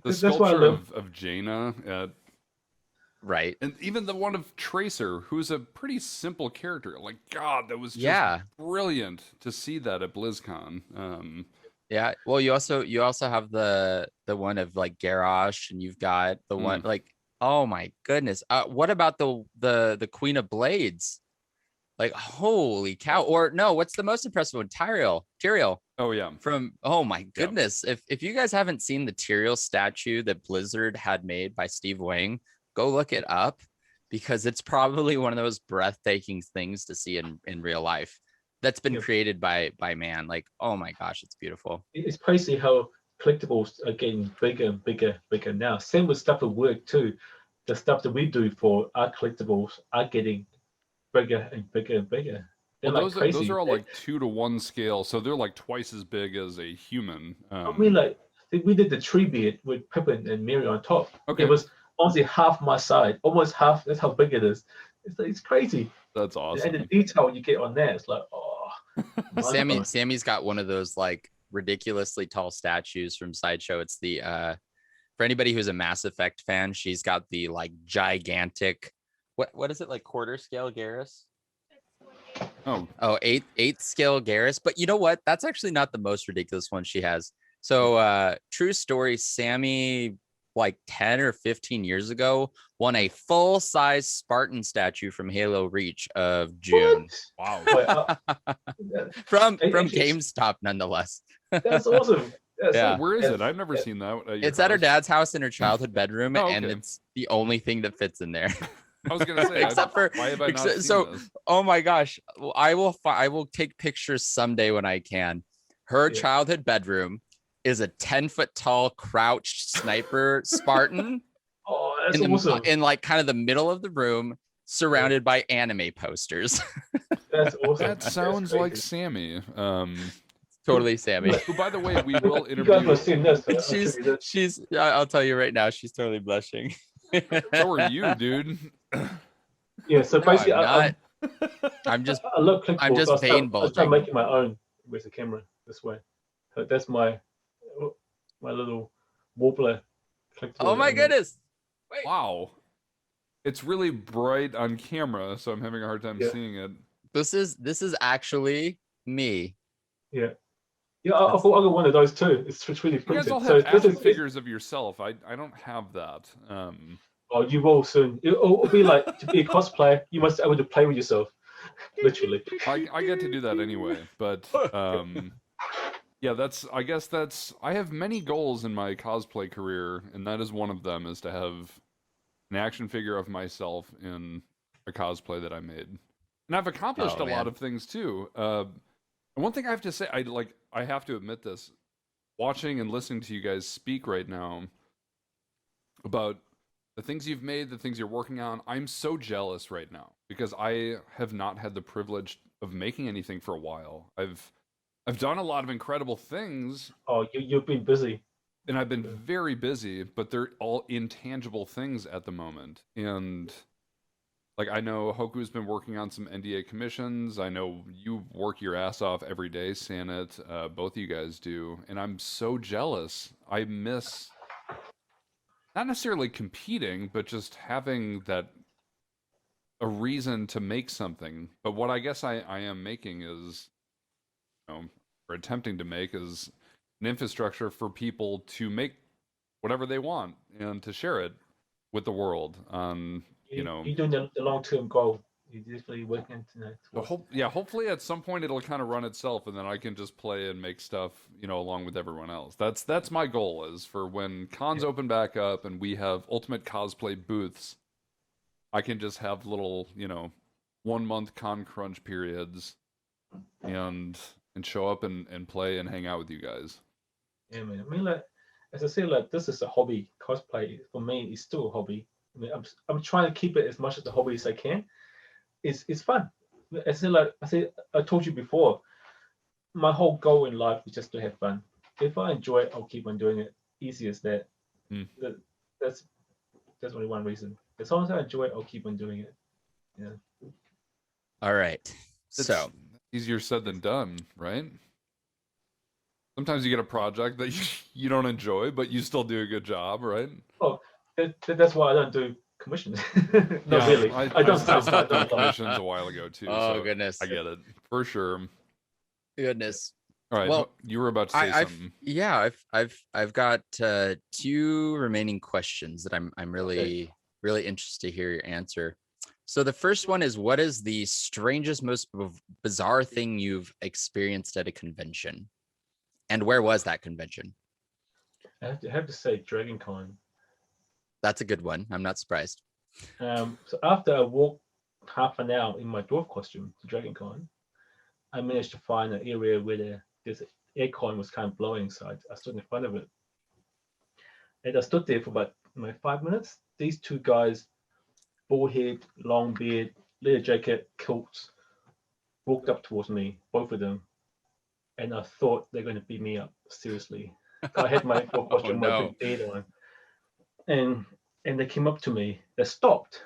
the sculpture of Jaina right. And even the one of Tracer, who's a pretty simple character. Like, God, that was just brilliant to see that at BlizzCon. Yeah. Well, you also have the one of like Garrosh, and you've got the one like, oh my goodness. What about the Queen of Blades? Like, holy cow. Or no, what's the most impressive one? Tyrael. Oh yeah. Oh my goodness. Yeah. If you guys haven't seen the Tyrael statue that Blizzard had made by Steve Wang, go look it up, because it's probably one of those breathtaking things to see in real life. That's been created by man. Like, oh my gosh, it's beautiful. It's crazy how collectibles are getting bigger and bigger now. Same with stuff at work too. The stuff that we do for our collectibles are getting bigger and bigger and bigger. Well, those are all like 2-to-1 scale, so they're like twice as big as a human. We did the tree beard with Pepper and Mary on top. Okay. It was honestly half my side, almost half. That's how big it is. It's crazy. That's awesome. And the detail you get on there, it's like, oh. Sammy's got one of those like ridiculously tall statues from Sideshow. It's the for anybody who's a Mass Effect fan, she's got the like gigantic, what is it, like quarter scale Garrus? Eighth scale Garrus. But you know what? That's actually not the most ridiculous one she has. So true story, Sammy, like 10 or 15 years ago, won a full-size Spartan statue from Halo Reach of June. What? Wow. from GameStop, nonetheless. That's awesome. Yeah. Where is it? I've never seen that. It's at her dad's house in her childhood bedroom, and it's the only thing that fits in there. I was gonna say, why have I not seen this? Oh my gosh, I will take pictures someday when I can. Her childhood bedroom is a 10-foot tall crouched sniper Spartan. Oh, that's awesome. In like kind of the middle of the room, surrounded by anime posters. That's awesome. That sounds like Sammy. Totally Sammy. Who, by the way, we will interview. You guys seen this, she's I'll tell you right now, she's totally blushing. So are you, dude. Yeah, so basically I'm just pain bulging. I start making my own with the camera this way. So that's my little warbler. Oh my goodness. Wait. Wow. It's really bright on camera, so I'm having a hard time seeing it. This is actually me. Yeah. Yeah, I got one of those too. It's 3D You guys printed. all So have this action is figures of yourself. I don't have that. oh, you will soon. It'll be like to be a cosplayer, you must be able to play with yourself, literally. I get to do that anyway, but yeah, I have many goals in my cosplay career, and that is one of them, is to have an action figure of myself in a cosplay that I made. And I've accomplished a lot of things too. And one thing I have to say, I have to admit this, watching and listening to you guys speak right now about the things you've made, the things you're working on, I'm so jealous right now because I have not had the privilege of making anything for a while. I've done a lot of incredible things. Oh, you've been busy. And I've been very busy, but they're all intangible things at the moment. And like, I know Hoku's been working on some NDA commissions. I know you work your ass off every day, Sanit. Both of you guys do. And I'm so jealous. I miss not necessarily competing, but just having a reason to make something. But what I guess I am making is, or attempting to make, is an infrastructure for people to make whatever they want and to share it with the world. You're doing the long-term goal. You're definitely working into that. Hopefully at some point it'll kind of run itself, and then I can just play and make stuff, along with everyone else. That's my goal, is for when cons open back up and we have ultimate cosplay booths, I can just have little, 1 month con crunch periods and show up and play and hang out with you guys. Yeah, man. I mean, like, as I say, like, this is a hobby. Cosplay for me is still a hobby. I mean, I'm trying to keep it as much as a hobby as I can. It's fun. I told you before, my whole goal in life is just to have fun. If I enjoy it, I'll keep on doing it. Easy as that. That's only one reason. As long as I enjoy it, I'll keep on doing it. Yeah. All right. So easier said than done, right? Sometimes you get a project that you don't enjoy, but you still do a good job, right? Oh, that's why I don't do commissions. Not really. I don't stop doing commissions a while ago too. Oh, so goodness. I get it for sure. Goodness. All right. Well, you were about to say something. I've got 2 remaining questions that I'm really interested to hear your answer. So the first one is, what is the strangest, most bizarre thing you've experienced at a convention? And where was that convention? I have to say Dragon Con. That's a good one. I'm not surprised. So after I walked half an hour in my dwarf costume to Dragon Con, I managed to find an area where this aircon was kind of blowing, so I stood in front of it. And I stood there for about 5 minutes. These 2 guys, bald head, long beard, leather jacket, kilts, walked up towards me, both of them. And I thought they're going to beat me up, seriously. I had my dwarf costume, my big beard on. And they came up to me. They stopped,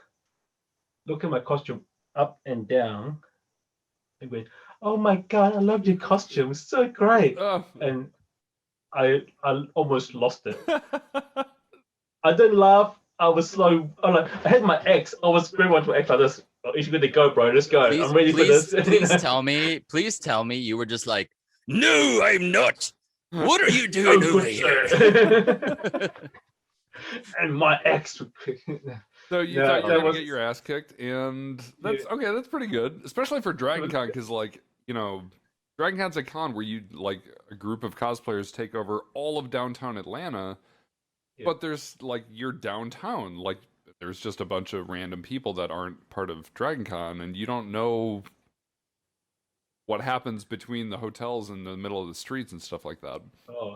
looked at my costume up and down, and went, "Oh my God, I love your costume. It's so great." And I almost lost it. I didn't laugh. I was slow. I had my ex. I was very much to act like this. Oh, you're going to go, bro. Let's go. I'm ready for this. Please tell me you were just like, "No, I'm not. What are you doing over here?" And my ex. So you thought you were going to get your ass kicked, and that's okay. That's pretty good, especially for Dragon Con, because Dragon Con's a con where a group of cosplayers take over all of downtown Atlanta, but there's you're downtown, there's just a bunch of random people that aren't part of Dragon Con, and you don't know what happens between the hotels in the middle of the streets and stuff like that.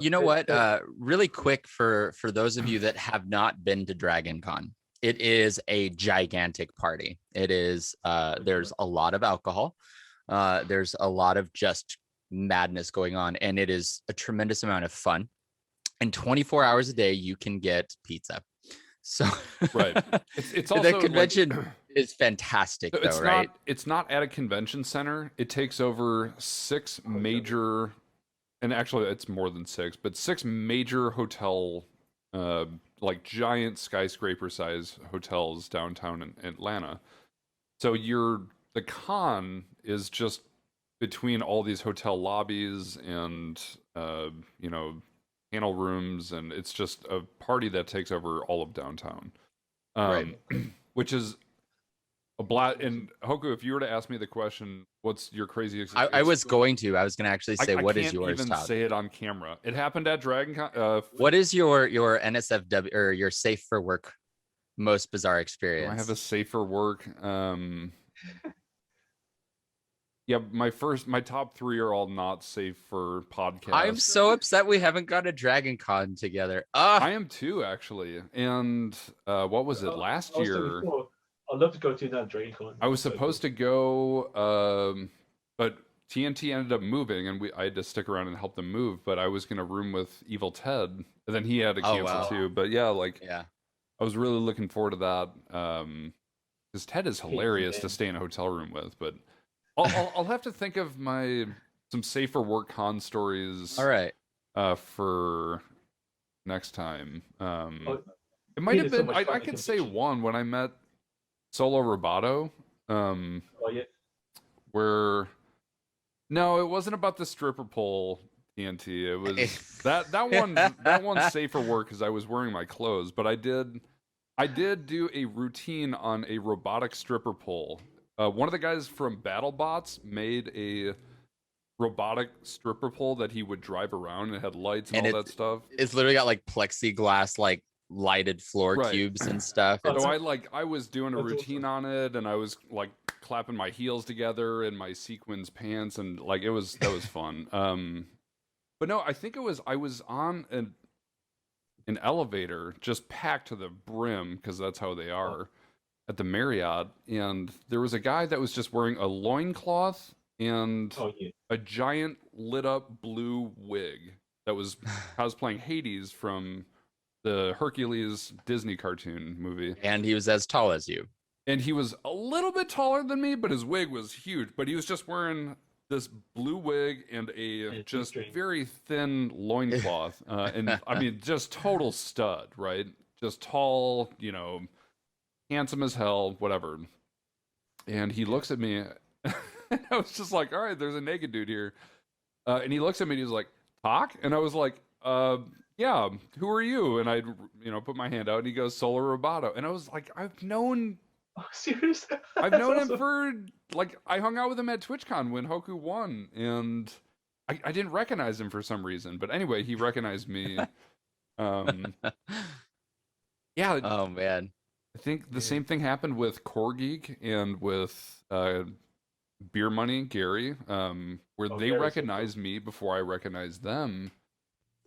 You know what? Really quick for those of you that have not been to Dragon Con, it is a gigantic party. It is there's a lot of alcohol. There's a lot of just madness going on, and it is a tremendous amount of fun. And 24 hours a day, you can get pizza. So right, it's also the convention is fantastic, though, right? It's not at a convention center. It takes over 6 major, and actually it's more than 6, but 6 major hotel, giant skyscraper size hotels downtown in Atlanta. So you're the con is just between all these hotel lobbies and you know, panel rooms, and it's just a party that takes over all of downtown. Right. Which is a blast. And Hoku, if you were to ask me the question, what's your crazy experience? I was going to actually say, what is I yours, can't even Todd? say it on camera. It happened at DragonCon. What is your NSFW or your safe for work most bizarre Do experience? I have a safer work? Yeah, my top 3 are all not safe for podcasts. I'm so upset we haven't got a Dragon Con together. I am too, actually. And what was it, last year? I'd love to go to that DragonCon. I was supposed to go, but TNT ended up moving, and I had to stick around and help them move. But I was gonna room with Evil Ted, and then he had to cancel too. But yeah, I was really looking forward to that. Because Ted is hilarious to stay in a hotel room with. But I'll have to think of some safer work con stories. All right. For next time. It might have been. I could say one when I met Solo Roboto. Where no, it wasn't about the stripper pole TNT. It was that one's safer work because I was wearing my clothes, but I did do a routine on a robotic stripper pole. One of the guys from BattleBots made a robotic stripper pole that he would drive around, and it had lights and all that stuff. It's literally got like plexiglass, like lighted floor cubes and stuff. So I was doing a routine on it, and I was like clapping my heels together in my sequins pants, and like that was fun. But no, I think I was on an elevator just packed to the brim because that's how they are at the Marriott, and there was a guy that was just wearing a loincloth and a giant lit up blue wig that was cosplaying Hades from the Hercules Disney cartoon movie. And he was as tall as you. And he was a little bit taller than me, but his wig was huge. But he was just wearing this blue wig and a just very thin loincloth. And I mean, just total stud, right? Just tall, you know, handsome as hell, whatever. And he looks at me, and I was just like, all right, there's a naked dude here. And he looks at me and he's like, talk? And I was like, yeah, who are you? And I, put my hand out, and he goes, Solar Roboto. And I was like, I've known... Oh, serious? I've known him for, like, I hung out with him at TwitchCon when Hoku won, and I didn't recognize him for some reason. But anyway, he recognized me. Yeah. Oh, man. I think the same thing happened with Core Geek and with Beer Money, Gary, where they recognized me before I recognized them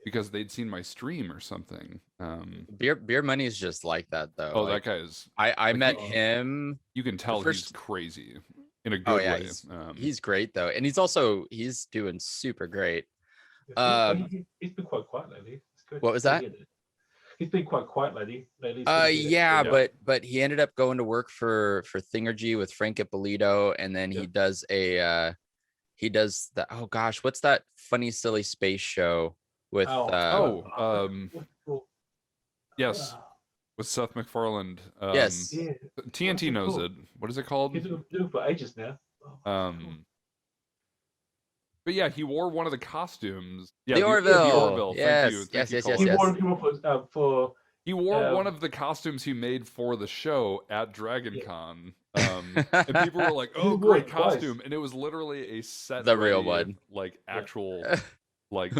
because they'd seen my stream or something. Beer Money is just like that, though. Oh, that guy is... I met him. You can tell he's crazy in a good way. He's great, though. And he's doing super great. He's been quite quiet lately. It's good. What was that? He's been quite quiet lately. But he ended up going to work for Thingergy with Frank Ippolito, and then he does the oh gosh, what's that funny silly space show with yes, with Seth MacFarlane. Yes, TNT knows it. What is it called? He's doing it for ages now. But yeah, he wore one of the costumes. Yeah, the Orville. Orville. Yes, Thank you. He wore one of the costumes he made for the show at DragonCon. And people were like, "Oh, great costume!" And it was literally a set, the real one, like actual, like.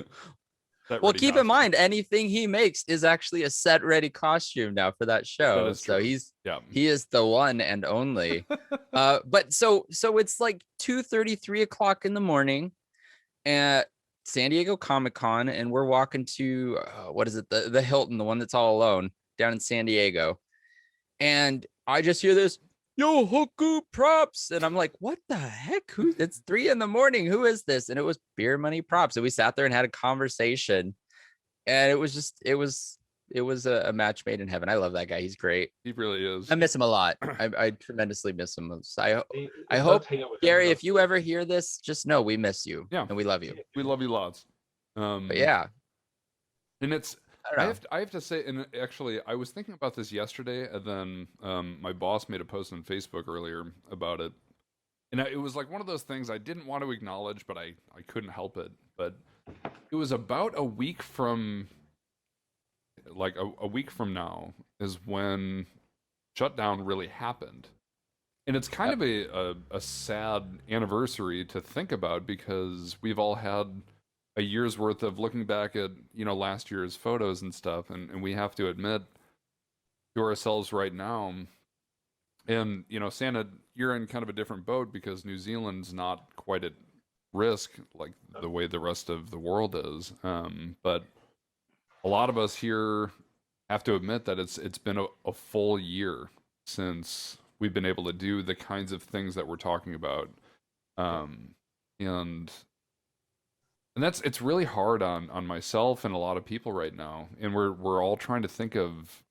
Well, keep in mind, anything he makes is actually a set-ready costume now for that show. So he is the one and only. But so it's like 2:30, 3 o'clock in the morning at San Diego Comic-Con, and we're walking to what is it, the Hilton, the one that's all alone down in San Diego, and I just hear this, yo, Hoku Props, and I'm like, what the heck? It's 3 a.m. Who is this? And it was Beer Money Props, and we sat there and had a conversation, and it was a match made in heaven. I love that guy. He's great. He really is. I miss him a lot. I tremendously miss him. I hope, Gary, if you ever hear this, just know we miss you. Yeah, and we love you. We love you lots. But yeah, and it's. I have to say, and actually, I was thinking about this yesterday, and then my boss made a post on Facebook earlier about it. And it was like one of those things I didn't want to acknowledge, but I couldn't help it. But it was about a week from, like a week from now is when shutdown really happened. And it's kind Yep. of a sad anniversary to think about because we've all had a year's worth of looking back at, last year's photos and stuff. And we have to admit to ourselves right now, and, Santa, you're in kind of a different boat because New Zealand's not quite at risk like the way the rest of the world is. But a lot of us here have to admit that it's been a full year since we've been able to do the kinds of things that we're talking about. And it's really hard on myself and a lot of people right now. And we're all trying to think of,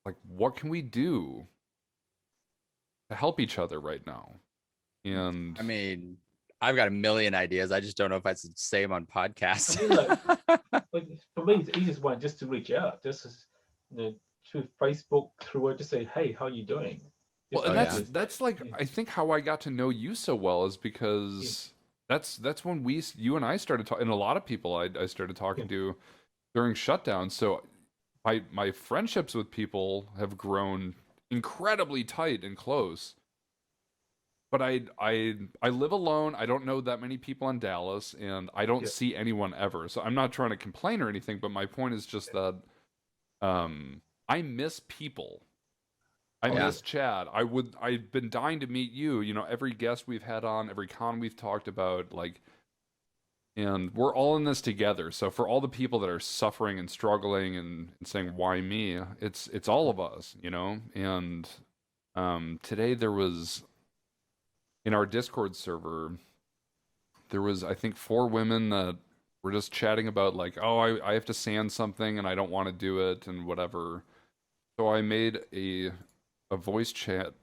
like, what can we do to help each other right now? And I mean, I've got a million ideas. I just don't know if I should say them on podcasts. I mean, like for me, the easiest one just to reach out, just as, through Facebook, through just say, hey, how you doing? well, Just and like that's like yeah. I think how I got to know you so well is because that's when you and I started talking, and a lot of people I started talking to during shutdown. So my friendships with people have grown incredibly tight and close. But I live alone. I don't know that many people in Dallas, and I don't Yeah. see anyone ever. So I'm not trying to complain or anything, but my point is just that I miss people. I Yeah. miss Chad. I've been dying to meet you. Every guest we've had on, every con we've talked about, like, and we're all in this together. So for all the people that are suffering and struggling and saying, why me? It's all of us, And today there was, in our Discord server, there was, I think, 4 women that were just chatting about, like, oh, I have to sand something and I don't want to do it and whatever. So I made a voice chat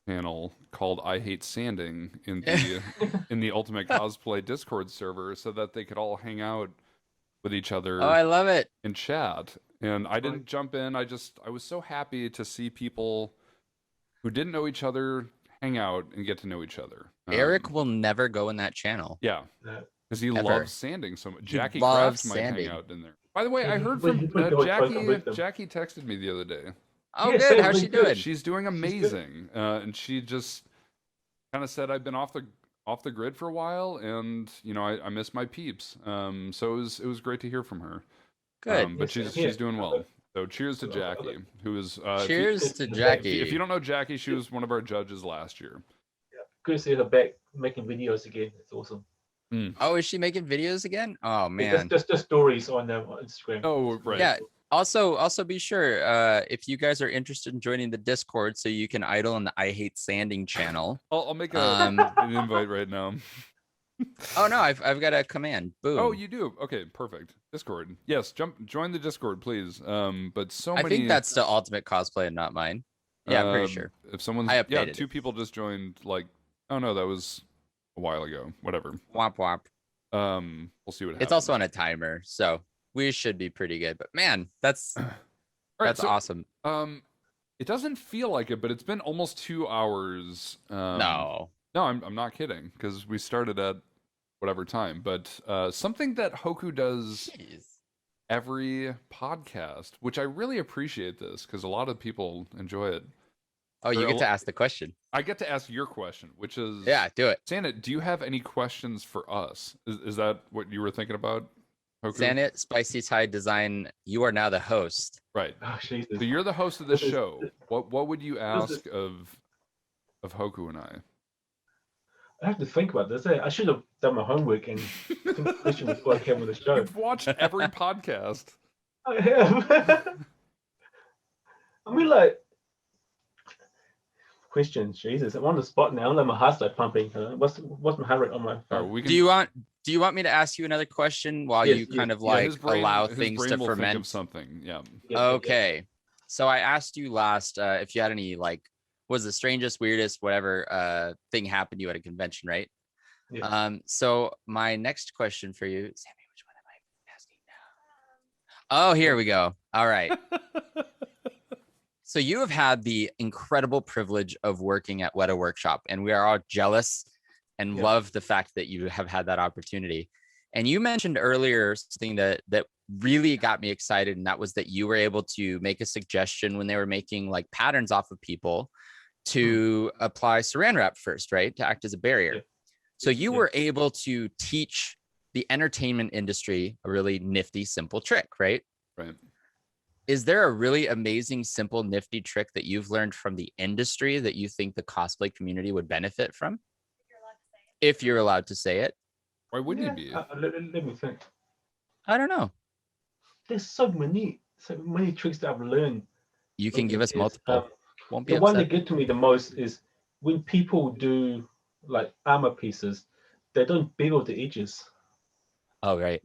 channel called I Hate Sanding in the Ultimate Cosplay Discord server so that they could all hang out with each Oh, other I love it. and chat. And I didn't jump in. I was so happy to see people who didn't know each other hang out and get to know each other. Eric will never go in that channel. Yeah. No. Because he Ever. loves sanding so much. He Jackie loves Kraft might hang sanding. out in there. By the way, I heard He from would go and Jackie. with them. Jackie texted me the other day. Oh, Yeah, good. same, How's really she good. doing? She's doing amazing, and she just kind of said, "I've been off the grid for a while, and I miss my peeps." So it was great to hear from her. Good. But Yes, she's doing well. So cheers to Okay. Jackie, who is Cheers to if you- Jackie. if you don't know Jackie, she was one of our judges last year. Good to see her back making videos again. It's awesome. Oh, is she making videos again? Oh Yeah, man. just stories on Instagram. Oh, right. Yeah. Also be sure if you guys are interested in joining the Discord so you can idle on the I Hate Sanding channel. I'll make Um, an invite right now. Oh no, I've got a command. Boom. Oh, you do? Okay, perfect. Discord. Yes, join the Discord, please. But so I many. think that's the Ultimate Cosplay and not mine. Yeah, I'm pretty sure. If someone's I updated 2 people just joined. Like, oh no, that was a while ago. Whatever. Womp womp. We'll see what happens. It's also on a timer, so we should be pretty good. But man, that's Alright, so, awesome. It doesn't feel like it, but it's been almost 2 hours. No. No, I'm not kidding, because we started at whatever time. But something that Hoku does Jeez. every podcast, which I really appreciate this, because a lot of people enjoy it. Oh, you get to ask the question. I get to ask your question, which is, Yeah, do it. Santa, do you have any questions for us? Is that what you were thinking about, Hoku? Sanit SpicyThai Design, you are now the host. Right. Oh, Jesus. So you're the host of this This is- show. What would you ask is- of Hoku and I? I have to think about this. I should have done my homework and think of question before I came on the show. You've watched every podcast. I have. I mean, like, questions. Jesus, I'm on the spot now. Like my heart's like pumping. What's my heart rate on my phone? We can, Do you want me to ask you another question while Yes, you yes. kind of yeah, like his brain- allow his things brain to will think of ferment? something. Yeah. Yeah, Okay. So I asked you last if you had any like was the strangest, weirdest, whatever thing happened to you at a convention, right? Yeah. So my next question for you, Sammy, which one am I asking now? Oh, here we go. All right. So you have had the incredible privilege of working at Weta Workshop, and we are all jealous and love the fact that you have had that opportunity. And you mentioned earlier something that really got me excited, and that was that you were able to make a suggestion when they were making like patterns off of people to apply saran wrap first, right? To act as a barrier. So you were able to teach the entertainment industry a really nifty, simple trick, right? Right. Is there a really amazing, simple, nifty trick that you've learned from the industry that you think the cosplay community would benefit from? If you're allowed to say it. Why wouldn't you be? Let me think. I don't know. There's so many tricks that I've learned. You can give us multiple. Won't be the upset. one that get to me the most is when people do like armor pieces, they don't bevel the edges. Oh, right.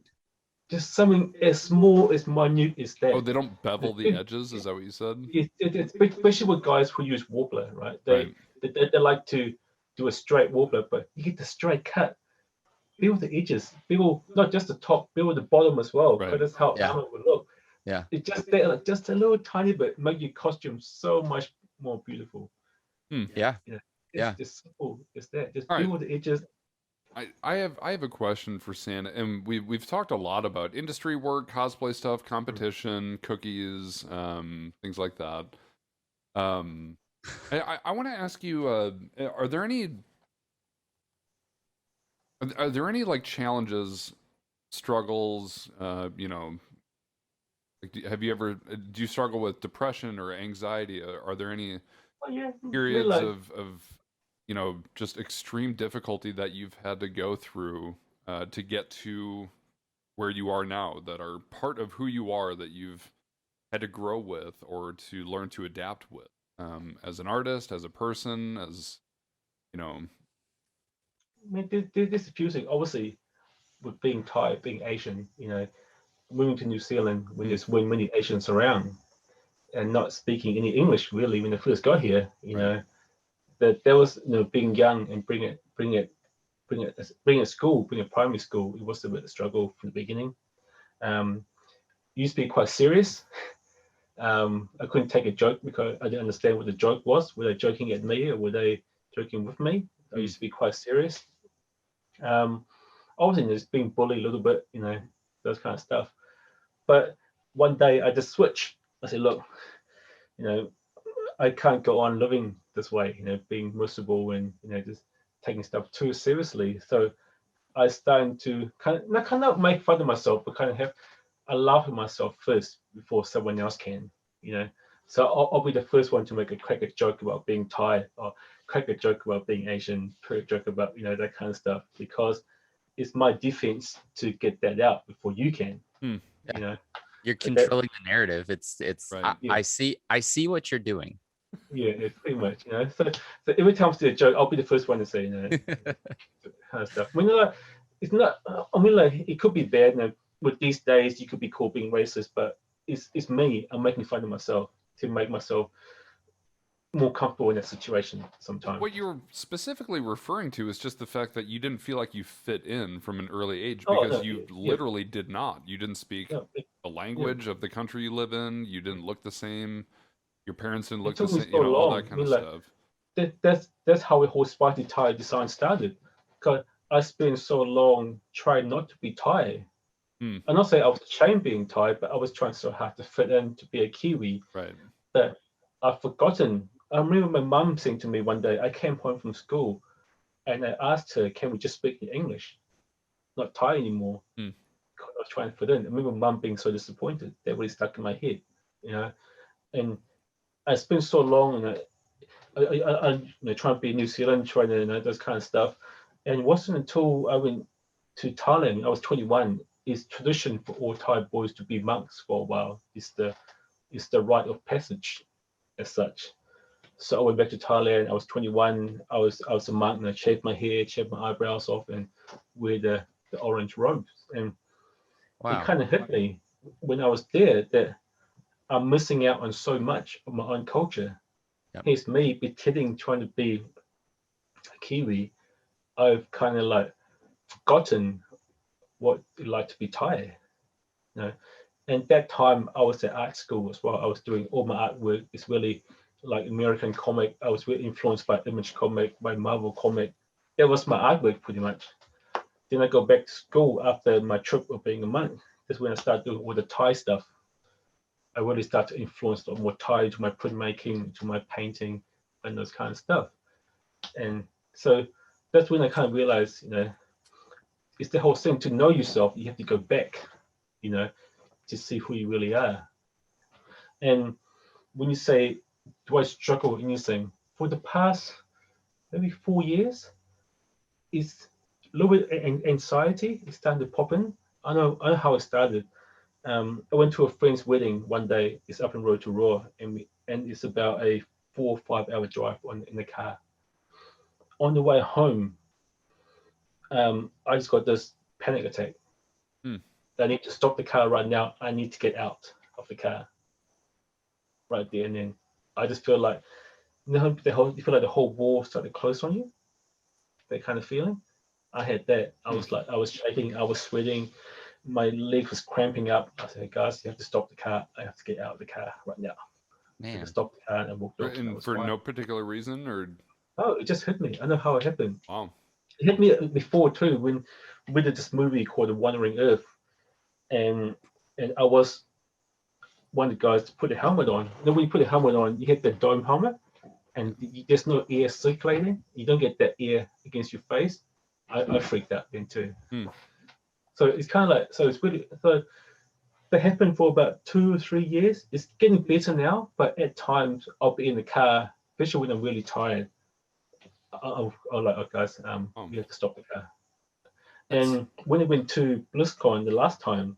Just something as small, as minute as that. Oh, they don't bevel the edges? Is that what you said? It's especially with guys who use warbler, right? They like to do a straight warbler, but you get the straight cut. Bevel the edges, bevel not just the top, bevel the bottom as well. Right. But that's how armor would look. Yeah. It's just that, like, just a little tiny bit make your costume so much more beautiful. Yeah. It's just simple. It's that. Just All bevel the edges. I have a question for Santa, and we've talked a lot about industry work, cosplay stuff, competition, cookies, things like that. I want to ask you, are there any like challenges, struggles, you know, like have you ever do you struggle with depression or anxiety? Are there any periods of you know, just extreme difficulty that you've had to go through to get to where you are now, that are part of who you are, that you've had to grow with or to learn to adapt with, as an artist, as a person, as, you know? I mean, this is fusing, obviously, with being Thai, being Asian, you know, moving to New Zealand when there's many Asians around and not speaking any English really when I first got here, you know, that was, you know, being young and bring it school, bring a primary school, it was a bit of a struggle from the beginning. Used to be quite serious. I couldn't take a joke because I didn't understand what the joke was. Were they joking at me or were they joking with me? I used to be quite serious. Obviously, just being bullied a little bit, you know, those kind of stuff. But one day I just switched. I said, look, you know, I can't go on living this way, you know, being miserable and, you know, just taking stuff too seriously. So I started to kind of make fun of myself, but kind of have a laugh at myself first before someone else can, you know. So I'll be the first one to crack a joke about being Thai, or crack a joke about being Asian, crack a joke about, you know, that kind of stuff, because it's my defense to get that out before you can. You know, you're controlling the narrative. It's Right. I see what you're doing. Yeah, it's pretty much, you know. So every time I do a joke, I'll be the first one to say, you know, kind of stuff. I mean, like, it's not. I mean, like, it could be bad. You know, with these days, you could be called being racist, but it's me. I'm making fun of myself to make myself more comfortable in that situation sometimes. What you're specifically referring to is just the fact that you didn't feel like you fit in from an early age, because you literally did not. You didn't speak the language of the country you live in. You didn't look the same. Your parents didn't look the same. You know, all that kind of stuff. That's how the whole SpicyThai Design started. Because I spent so long trying not to be Thai. I'm not saying I was ashamed being Thai, but I was trying so hard to fit in, to be a Kiwi. Right. That I've forgotten. I remember my mum saying to me one day, I came home from school and I asked her, can we just speak in English? Not Thai anymore. I was trying to fit in. I remember mum being so disappointed. That really stuck in my head, you know. And I spent so long, and I you know, trying to be in New Zealand, trying to, you know, those kind of stuff. And it wasn't until I went to Thailand, I was 21. It's tradition for all Thai boys to be monks for a while. It's the rite of passage, as such. So I went back to Thailand. I was 21. I was a monk, and I shaved my hair, shaved my eyebrows off, and wear the orange robes. And it kind of hit me when I was there that I'm missing out on so much of my own culture. Here's me pretending, trying to be a Kiwi. I've kind of like forgotten what it's like to be Thai. You know, And that time I was at art school as well. I was doing all my artwork. It's really like American comic. I was really influenced by Image comic, by Marvel comic. That was my artwork pretty much. Then I go back to school after my trip of being a monk. That's when I started doing all the Thai stuff. I really started to influence more Thai to my printmaking, to my painting, and those kind of stuff. And so that's when I kind of realized, it's the whole thing to know yourself. You have to go back, to see who you really are. And when you say, do I struggle with anything? For the past maybe 4 years, it's a little bit anxiety. It's starting to pop in. I know how it started. I went to a friend's wedding one day. It's up in Rotorua, and it's about a 4 or 5 hour drive in the car. On the way home, I just got this panic attack. I need to stop the car right now. I need to get out of the car right there. And then I just feel like, you feel like the whole wall started to close on you. That kind of feeling. I had that. I was shaking. I was sweating. My leg was cramping up. I said, guys, you have to stop the car. I have to get out of the car right now. Man. So I stopped the car and I walked off. And for no particular reason, or? Oh, it just hit me. I know how it happened. Wow. It hit me before too, when we did this movie called The Wandering Earth. And I was one of the guys to put a helmet on. Then when you put a helmet on, you get the dome helmet, and there's no air circulating. You don't get that air against your face. I freaked out then too. So it's kind of like, so it's really, so that happened for about 2 or 3 years. It's getting better now, but at times I'll be in the car, especially when I'm really tired. I'll like, oh guys, we have to stop the car. And when I went to BlizzCon the last time,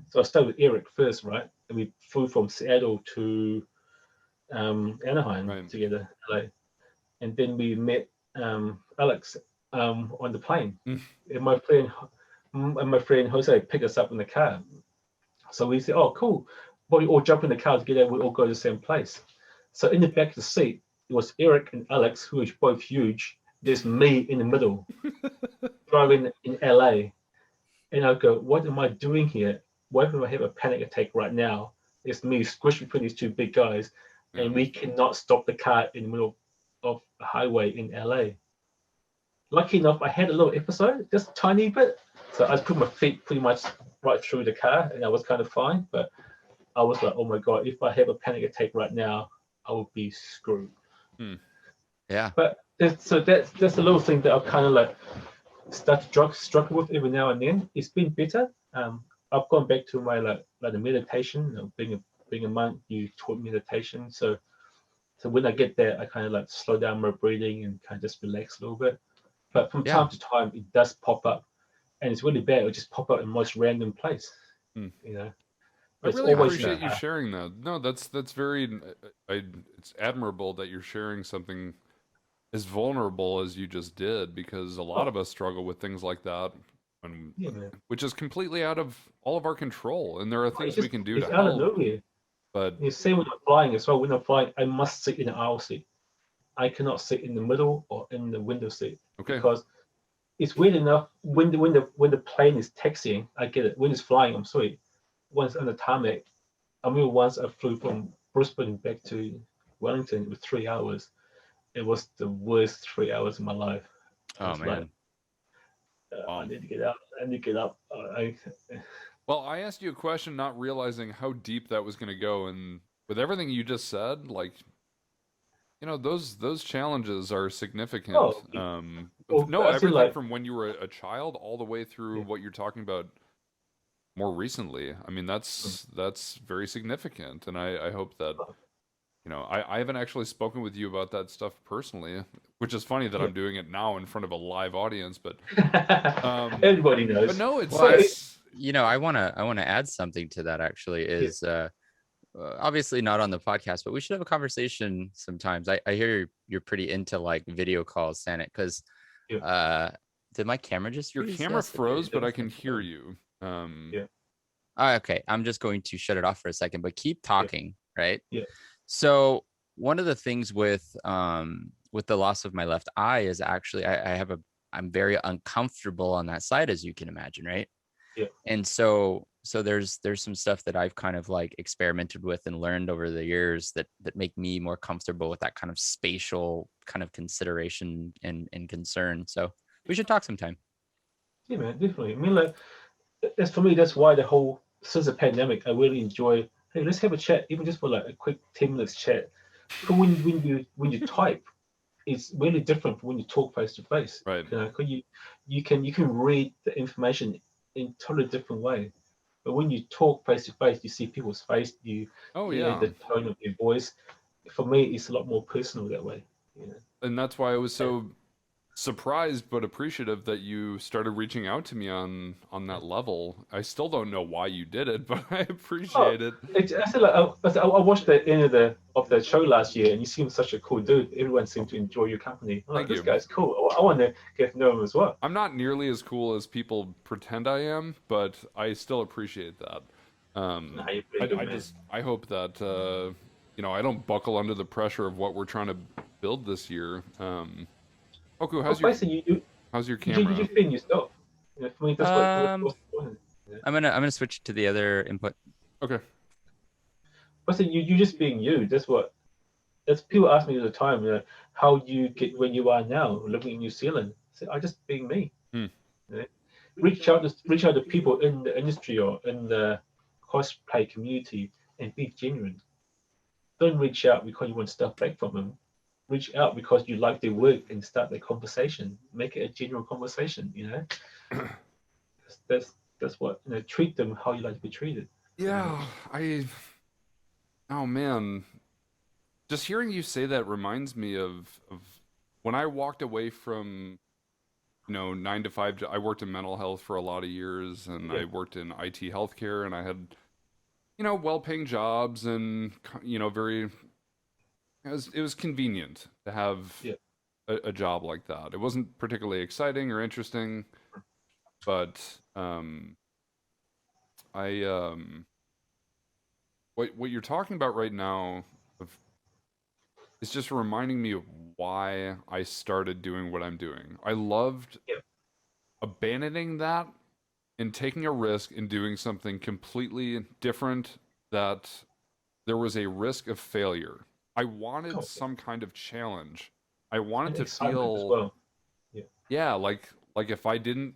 so I stayed with Eric first, right? And we flew from Seattle to Anaheim together, LA. And then we met Alex on the plane. And my friend Jose picked us up in the car. So we said, oh, cool. But we all jump in the car together. We all go to the same place. So in the back of the seat, it was Eric and Alex, who is both huge. There's me in the middle, driving in LA. And I go, what am I doing here? Why do I have a panic attack right now? It's me squished between these two big guys, and we cannot stop the car in the middle of the highway in LA. Lucky enough, I had a little episode, just a tiny bit. So I put my feet pretty much right through the car, and I was kind of fine. But I was like, oh my God, if I have a panic attack right now, I would be screwed. Yeah. But that's a little thing that I've kind of like start to struggle with every now and then. It's been better. I've gone back to my like the meditation. Being a monk, you taught meditation. So when I get there, I kind of like slow down my breathing and kind of just relax a little bit. But from time to time, it does pop up, and it's really bad. It'll just pop up in the most random place. I really appreciate you sharing that. No, that's very. It's admirable that you're sharing something as vulnerable as you just did, because a lot of us struggle with things like that, which is completely out of all of our control. And there are things we can do to help. Nowhere. But you see, when I'm flying as well, when I'm flying, I must sit in the aisle seat. I cannot sit in the middle or in the window seat, because it's weird enough when the plane is taxiing, I get it. When it's flying, I'm sweet. Once on the tarmac, I remember once I flew from Brisbane back to Wellington. It was 3 hours. It was the worst 3 hours of my life. Oh man! Like, I need to get out. I need to get up. Well, I asked you a question, not realizing how deep that was going to go, and with everything you just said, like, those challenges are significant. Everything from when you were a child all the way through what you're talking about more recently. I mean, that's very significant, and I hope that. I haven't actually spoken with you about that stuff personally, which is funny that I'm doing it now in front of a live audience, but everybody knows. But no, I want to add something to that actually is obviously not on the podcast, but we should have a conversation sometimes. I hear you're pretty into like video calls, Sanit, because did my camera just your camera froze, but I can hear you. Okay, I'm just going to shut it off for a second, but keep talking, right? Yeah. So one of the things with the loss of my left eye is actually I'm very uncomfortable on that side, as you can imagine, right? Yeah. And so so there's some stuff that I've kind of like experimented with and learned over the years that make me more comfortable with that kind of spatial kind of consideration and concern. So we should talk sometime. Yeah, man, definitely. I mean, like, that's for me. That's why the whole since the pandemic, I really enjoy. Hey, let's have a chat, even just for like a quick 10 minutes chat. Because when you type, it's really different from when you talk face to face. Right. You know, 'cause you can read the information in a totally different way. But when you talk face to face, you see people's face, you hear the tone of their voice. For me, it's a lot more personal that way. You know? And that's why I was so surprised but appreciative that you started reaching out to me on that level. I still don't know why you did it, but I appreciate it. I feel like I watched the end of the show last year, and you seem such a cool dude. Everyone seemed to enjoy your company. I'm like, this guy's cool. I want to get to know him as well. I'm not nearly as cool as people pretend I am, but I still appreciate that. I hope that you know, I don't buckle under the pressure of what we're trying to build this year. Hoku, how's your camera? You film yourself. You know, for me, that's what's important. Yeah. I'm gonna switch to the other input. Okay. But you just being you. That's people ask me all the time. You know, how you get where you are now, living in New Zealand. I say, I just being me. You know? Reach out to people in the industry or in the cosplay community and be genuine. Don't reach out because you want stuff back from them. Reach out because you like their work and start that conversation. Make it a genuine conversation, you know. That's what, you know. Treat them how you like to be treated. Yeah, oh man, just hearing you say that reminds me of when I walked away from, you know, 9 to 5. I worked in mental health for a lot of years, and I worked in IT healthcare, and I had, you know, well-paying jobs, and, you know, it was convenient to have a job like that. It wasn't particularly exciting or interesting, but what you're talking about right now is just reminding me of why I started doing what I'm doing. I loved abandoning that and taking a risk and doing something completely different, that there was a risk of failure. I wanted some kind of challenge. I wanted to feel as well. like if I didn't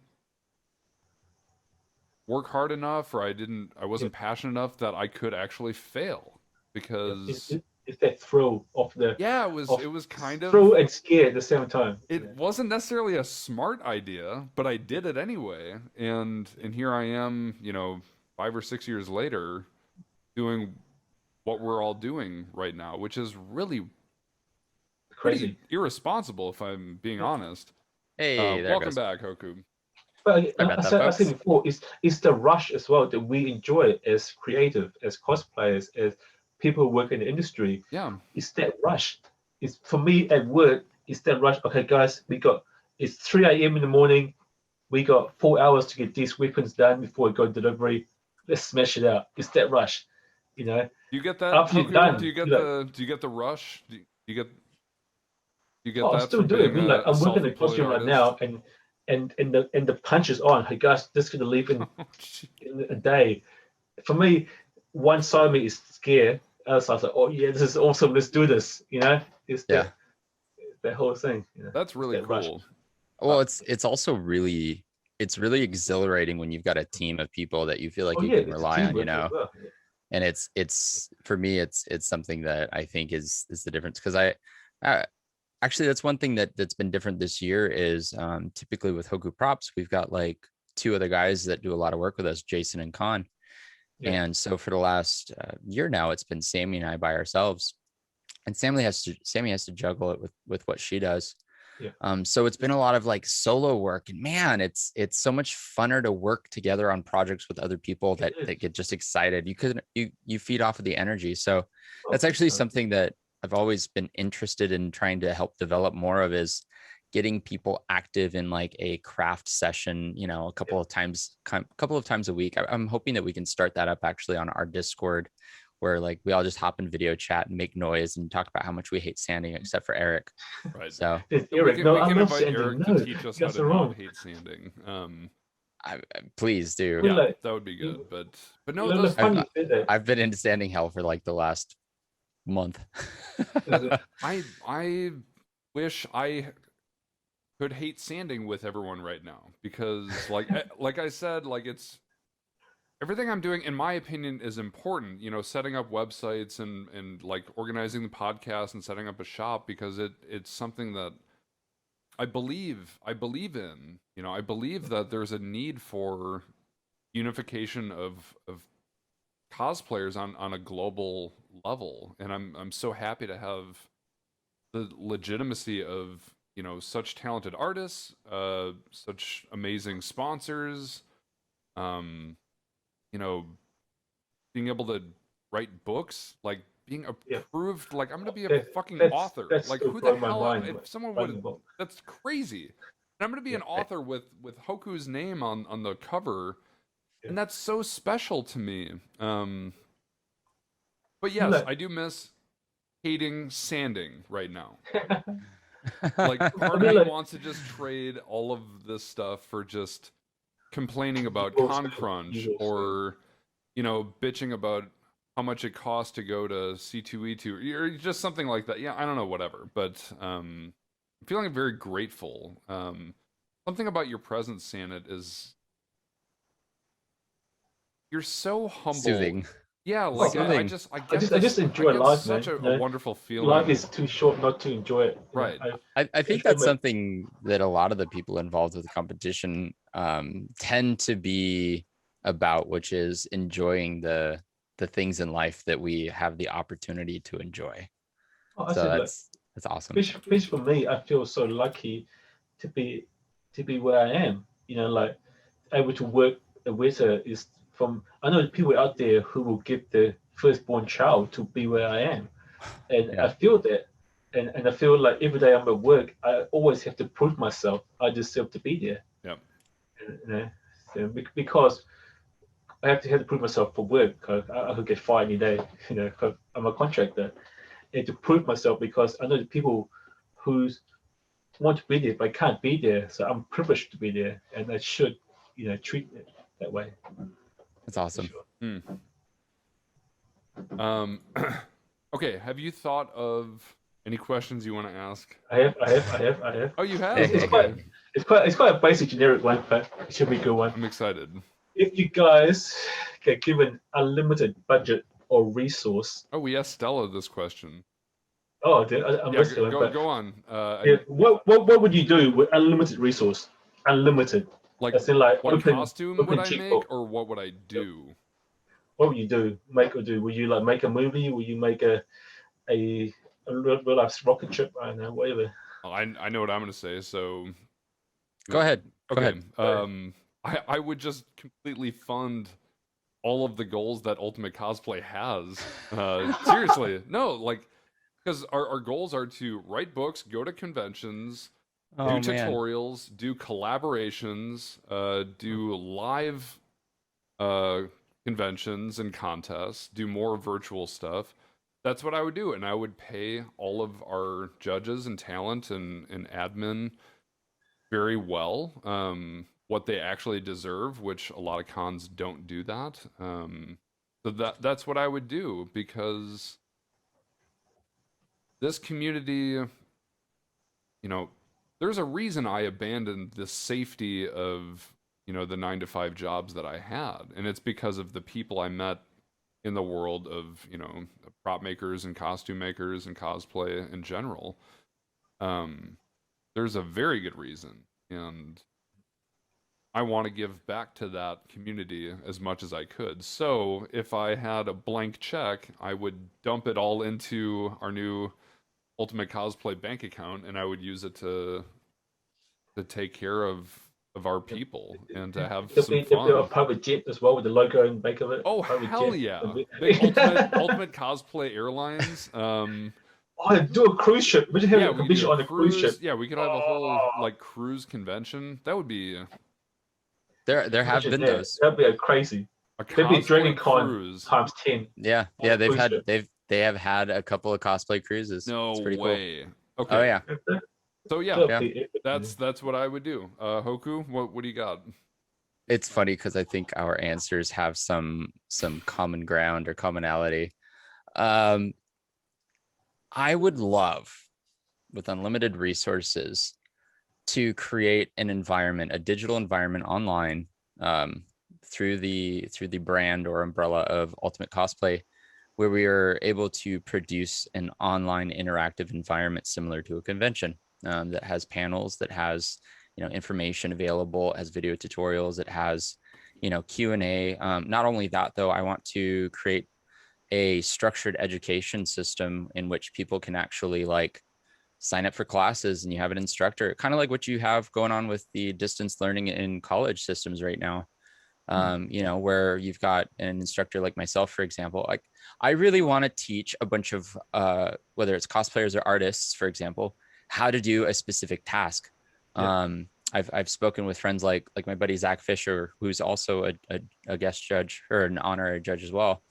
work hard enough, or I wasn't passionate enough, that I could actually fail, because it's that thrill of the it was kind of thrill and scare at the same time. It wasn't necessarily a smart idea, but I did it anyway, and here I am, you know, 5 or 6 years later, doing what we're all doing right now, which is really pretty irresponsible, if I'm being honest. Hey, welcome back, Hoku. But I said before, it's the rush as well that we enjoy as creative, as cosplayers, as people who work in the industry. Yeah, it's that rush. It's for me at work. It's that rush. Okay, guys, it's 3 a.m. in the morning. We got 4 hours to get these weapons done before we go delivery. Let's smash it out. It's that rush, you know. You get that? After you're done, do you get the rush? Do you get that? I still do it. I mean, like, I'm working in a costume right now, and the punch is on. Hey guys, this is gonna leave in a day. For me, one side of me is scared. Other side's like, oh yeah, this is awesome. Let's do this. You know, it's that whole thing. You know? That's really cool. Rush. Well, it's also really exhilarating when you've got a team of people that you feel like you can rely on. You know. Well. And it's for me, it's something that I think is the difference, because I actually, that's one thing that's been different this year is typically with Hoku Props, we've got like 2 other guys that do a lot of work with us, Jason and Khan. And so for the last year now, it's been Sammy and I by ourselves, and Sammy has to juggle it with what she does. So it's been a lot of like solo work, and man, it's so much funner to work together on projects with other people that get just excited. You feed off of the energy. So that's actually something that I've always been interested in trying to help develop more of, is getting people active in like a craft session, you know, a couple of times a week. I'm hoping that we can start that up actually on our Discord, where like we all just hop in video chat and make noise and talk about how much we hate sanding, except for Eric. Right. So Eric, we can invite Eric to teach us how to not hate sanding. Please do. Well, Yeah, like, that would be good. But no, look, those, funny you said that. I've been into standing hell for like the last month. I wish I could hate sanding with everyone right now, because like I said, like it's everything I'm doing, in my opinion, is important. You know, setting up websites and like organizing the podcast and setting up a shop, because it's something that I believe in. You know, I believe that there's a need for unification of cosplayers on a global level, and I'm so happy to have the legitimacy of, you know, such talented artists, such amazing sponsors, you know, being able to write books, like being approved. Like, I'm gonna be a fucking author. Like, still who the blowing my hell? mind, If someone writing a would, book. that's crazy. And I'm gonna be an author with Hoku's name on the cover, and that's so special to me. But yes, Look. I do miss hating sanding right now. Like, part of mean, me like- wants to just trade all of this stuff for just complaining about will say, ConCrunch, you will or, you know, bitching about how much it costs to go to C2E2, or just something like that. Yeah, I don't know, whatever. But I'm feeling very grateful. Something about your presence, Sanit, is you're so humble. Soothing. Yeah, like Soothing. I get I just enjoy life, such man. a wonderful feeling. Life is too short not to enjoy it. You know, Right. I think that's something that a lot of the people involved with the competition tend to be about, which is enjoying the things in life that we have the opportunity to enjoy. So that's awesome. Which for me, I feel so lucky to be where I am. You know, like able to work with is from. I know people out there who will give their firstborn child to be where I am, and I feel that, and I feel like every day I'm at work, I always have to prove myself. I deserve to be there. Yep. And, you know, so because I have to prove myself for work. Cause I could get fired any day. You know, cause I'm a contractor, and to prove myself, because I know the people who want to be there but can't be there. So I'm privileged to be there, and I should, you know, treat it that way. That's awesome. Sure. Okay, have you thought of any questions you want to ask? I have. Oh, you have? It's quite a basic generic one, but it should be a good one. I'm excited. If you guys get given unlimited budget or resource. Oh, we asked Stella this question. Oh, I'm listening. Go on. What would you do with unlimited resource? Unlimited. Like, as in, like, what open, costume open would I checkbook. make, or what would I do? What would you do? Make or do? Will you like make a movie? Will you make a real life rocket ship? I don't know, whatever. Oh, I know what I'm going to say. So Go ahead. Okay. I would just completely fund all of the goals that Ultimate Cosplay has. Seriously, no, like, because our goals are to write books, go to conventions, do tutorials, do collaborations, do live conventions and contests, do more virtual stuff. That's what I would do, and I would pay all of our judges and talent and admin very well, what they actually deserve, which a lot of cons don't do that. So that's what I would do, because this community, you know, there's a reason I abandoned the safety of, you know, the 9-to-5 jobs that I had, and it's because of the people I met in the world of, you know, prop makers and costume makers and cosplay in general. There's a very good reason, and I want to give back to that community as much as I could. So if I had a blank check, I would dump it all into our new Ultimate Cosplay bank account, and I would use it to take care of our people and to have some fun. A private jet as well with the logo in the back of it. Oh, hell jet. Yeah! Ultimate Cosplay Airlines. Oh, do a cruise ship. We should have a convention on a cruise ship. Yeah, we could have a whole like cruise convention. That would be. There have been those. That'd be crazy. That'd be Dragon Con times 10. Yeah, they have had a couple of cosplay cruises. No it's pretty way. Cool. Okay. Oh yeah. So yeah, that's what I would do. Hoku, what do you got? It's funny because I think our answers have some common ground or commonality. Um, I would love, with unlimited resources, to create an environment, a digital environment online, through the brand or umbrella of Ultimate Cosplay, where we are able to produce an online interactive environment similar to a convention, that has panels, that has information available, has video tutorials, it has Q&A. Not only that, though, I want to create a structured education system in which people can actually like sign up for classes and you have an instructor, kind of like what you have going on with the distance learning in college systems right now. Where you've got an instructor like myself, for example. Like, I really want to teach a bunch of whether it's cosplayers or artists, for example, how to do a specific task. I've spoken with friends like my buddy Zach Fisher, who's also a guest judge or an honorary judge as well.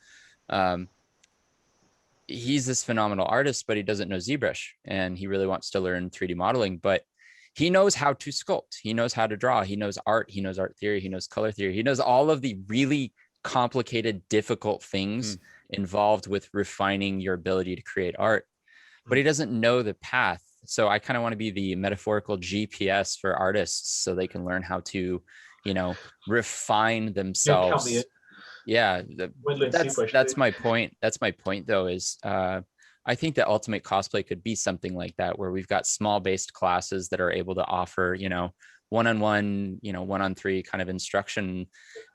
He's this phenomenal artist, but he doesn't know ZBrush, and he really wants to learn 3D modeling, but he knows how to sculpt, he knows how to draw, he knows art theory, he knows color theory, he knows all of the really complicated, difficult things involved with refining your ability to create art, but he doesn't know the path. So I kind of want to be the metaphorical GPS for artists so they can learn how to, refine themselves. Yeah, that's my point. That's my point, though, is I think that Ultimate Cosplay could be something like that, where we've got small based classes that are able to offer, one-on-one, one-on-three kind of instruction,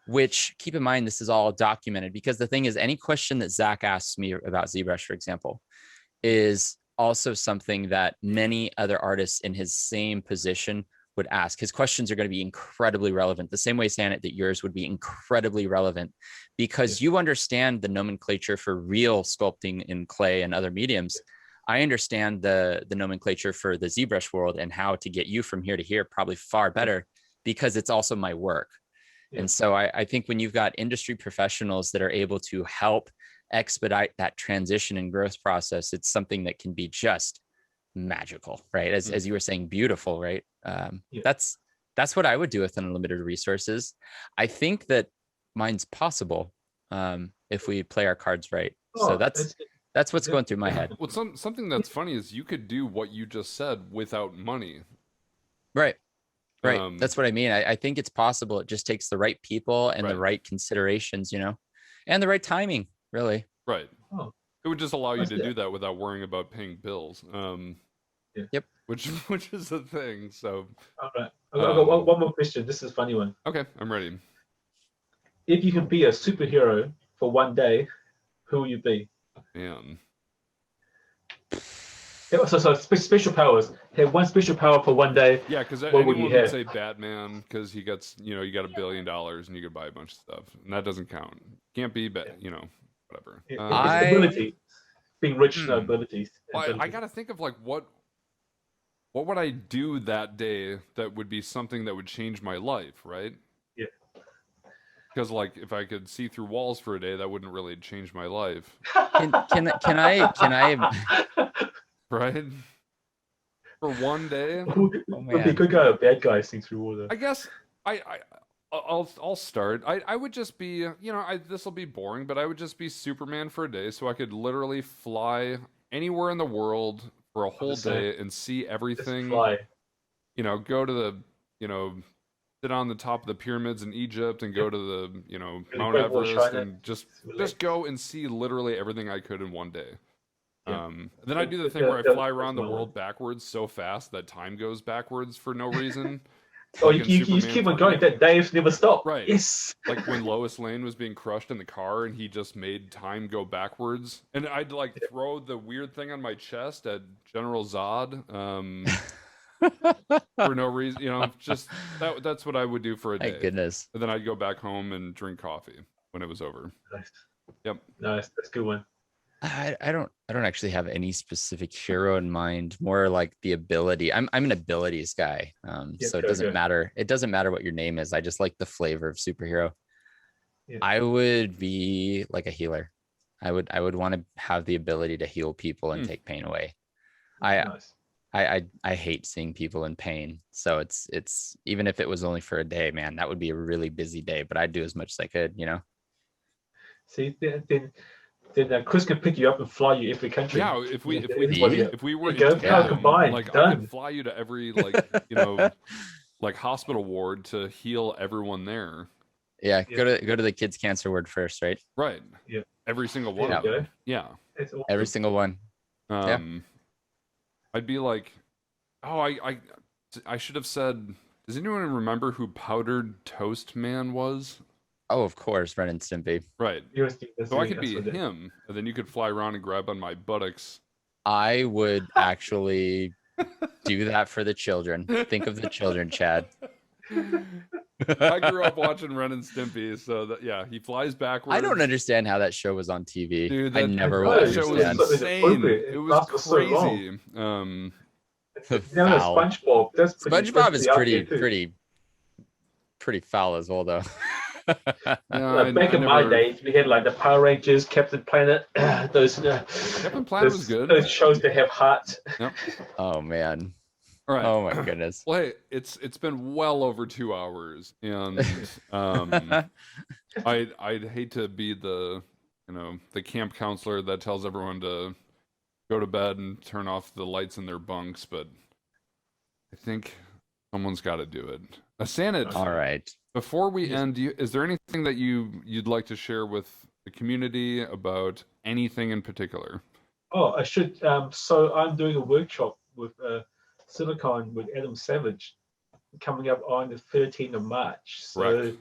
which, keep in mind, this is all documented, because the thing is, any question that Zach asks me about ZBrush, for example, is also something that many other artists in his same position would ask. His questions are going to be incredibly relevant, the same way, Sanit, that yours would be incredibly relevant, because you understand the nomenclature for real sculpting in clay and other mediums. I understand the nomenclature for the ZBrush world and how to get you from here to here probably far better, because it's also my work. And so I think when you've got industry professionals that are able to help expedite that transition and growth process, it's something that can be just magical, right? As you were saying, beautiful, right? That's what I would do with unlimited resources. I think that mine's possible, if we play our cards right. So that's what's going through my head. Well, something that's funny is you could do what you just said without money. Right. That's what I mean. I think it's possible. It just takes the right people and the right considerations, and the right timing, really. Right. It would just allow you to do that without worrying about paying bills. Yep. Which is the thing. So. All right. I've got one more question. This is a funny one. Okay, I'm ready. If you can be a superhero for one day, who will you be? Man. So special powers. Have one special power for one day. Yeah, because anyone would say Batman, because he gets, you got $1 billion and you could buy a bunch of stuff, and that doesn't count. Can't be, whatever. It's ability, being rich, abilities. Well, I got to think of like what would I do that day that would be something that would change my life, right? Yeah. Because like if I could see through walls for a day, that wouldn't really change my life. Can I? Right? For one day? Would be a good guy or bad guy seeing through water? I guess I'll start. I would just be, this will be boring, but I would just be Superman for a day, so I could literally fly anywhere in the world for a whole day and see everything. Fly. Go to the, sit on the top of the pyramids in Egypt and go to the, Mount Everest and just go and see literally everything I could in one day. Then I do the thing where I fly around the world backwards so fast that time goes backwards for no reason. Oh, you just keep on going. That days never stop. Right. Yes. Like when Lois Lane was being crushed in the car and he just made time go backwards. And I'd like throw the weird thing on my chest at General Zod for no reason. Just that's what I would do for a day. Thank goodness. And then I'd go back home and drink coffee when it was over. Nice. Yep. Nice. That's a good one. I don't actually have any specific hero in mind. More like the ability. I'm an abilities guy. So it doesn't matter. It doesn't matter what your name is. I just like the flavor of superhero. Yeah. I would be like a healer. I would want to have the ability to heal people and take pain away. Nice. I hate seeing people in pain. So it's even if it was only for a day, man, that would be a really busy day. But I'd do as much as I could, you know. See, then Chris can pick you up and fly you every country. Yeah, if we were There you in go, power tandem, combined, like I done. could fly you to every like hospital ward to heal everyone there. Yeah, Yeah. go to the kids cancer ward first, right? Right. Yeah. Every single There one you of go. them. Yeah. It's awesome. Every single one. Yeah. I'd be like, oh, I should have said, does anyone remember who Powdered Toast Man was? Oh, of course, Ren and Stimpy. Right. So I could be him, and then you could fly around and grab on my buttocks. I would actually do that for the children. Think of the children, Chad. I grew up watching Ren and Stimpy, so that, yeah, he flies backwards. I don't understand how that show was on TV. Dude, I never will that show was understand. insane. It was crazy. Foul. SpongeBob. SpongeBob is pretty foul as well, though. Back in my days, we had like the Power Rangers, Captain Planet. Captain Planet was good. Those shows that have hearts. Yep. Oh man. All right. Oh my goodness. Well, hey, it's been well over 2 hours, and I'd hate to be the the camp counselor that tells everyone to go to bed and turn off the lights in their bunks, but I think someone's got to do it. Sanit, all right. Before we end, is there anything that you'd like to share with the community about anything in particular? Oh, I should. So I'm doing a workshop with Silicon with Adam Savage coming up on the 13th of March. So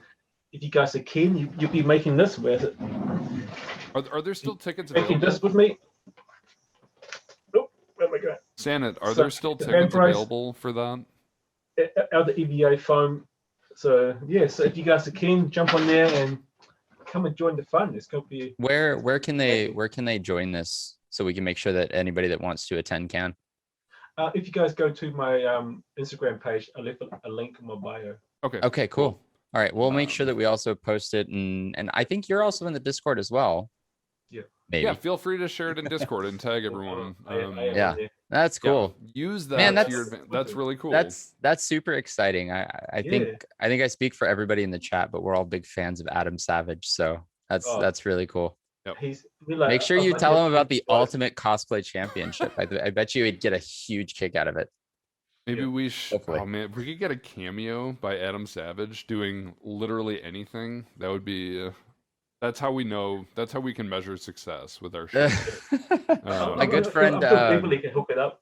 if you guys are keen, you'll be making this with it. Are there still tickets available? Making this with me? Oh, where am I going? Sanit, are there still tickets available for that? Out the EVA foam. So yeah, so if you guys are keen, jump on there and come and join the fun. It's going to be. Where can they join this so we can make sure that anybody that wants to attend can? If you guys go to my Instagram page, I left a link in my bio. Okay. Okay, cool. All right, we'll make sure that we also post it, and I think you're also in the Discord as well. Yeah. Maybe. Yeah, feel free to share it in Discord and tag everyone. Yeah, that's cool. Yeah, use that. Man, that's really cool. That's super exciting. I think I speak for everybody in the chat, but we're all big fans of Adam Savage, so that's really cool. Yep. Make sure you tell him about the Ultimate Cosplay Championship. I bet you would get a huge kick out of it. Maybe we should. Oh man, if we could get a cameo by Adam Savage doing literally anything, that would be. That's how we know. That's how we can measure success with our show. My good friend. People can hook it up.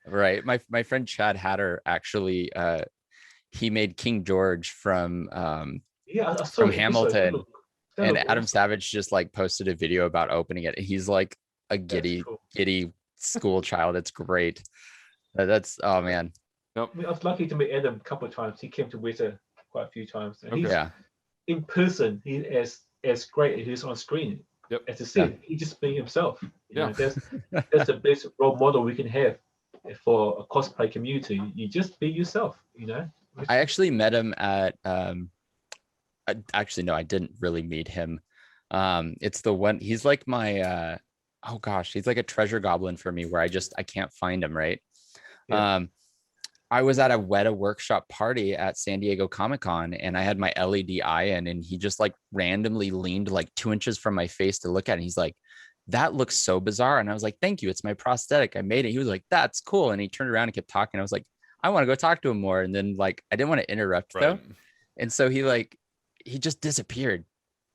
Right, my friend Chad Hatter actually, he made King George from Hamilton, and Adam Savage just like posted a video about opening it. He's like a giddy school child. It's great. That's oh man. Yep. I was lucky to meet Adam a couple of times. He came to Weta quite a few times. And yeah. In person, he as great as he's on screen. Yep. As I said, he just being himself. You know, that's the best role model we can have for a cosplay community. You just be yourself. You know. I actually met him at. Actually, no, I didn't really meet him. It's the one. He's like my. Oh gosh, he's like a treasure goblin for me, where I can't find him. Right. Yeah. I was at a Weta workshop party at San Diego Comic-Con, and I had my LED eye in, and he just like randomly leaned like 2 inches from my face to look at it. He's like, "That looks so bizarre." And I was like, "Thank you. It's my prosthetic. I made it." He was like, "That's cool." And he turned around and kept talking. I was like, "I want to go talk to him more." And then like, I didn't want to interrupt though. And so he just disappeared.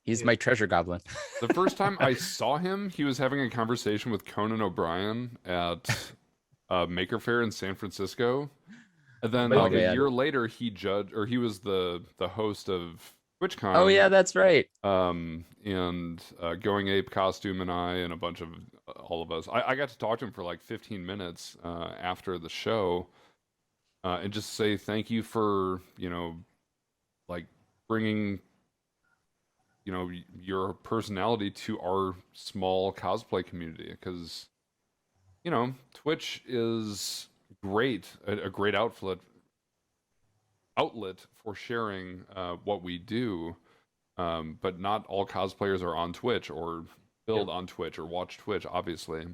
He's my treasure goblin. The first time I saw him, he was having a conversation with Conan O'Brien at Maker Faire in San Francisco. And then a year later, he was the host of TwitchCon. Oh yeah, that's right. And Going Ape Costume and I and a bunch of all of us. I got to talk to him for like 15 minutes after the show, and just say thank you for like bringing your personality to our small cosplay community, because Twitch is great, a great outlet for sharing what we do, but not all cosplayers are on Twitch or build on Twitch or watch Twitch, obviously.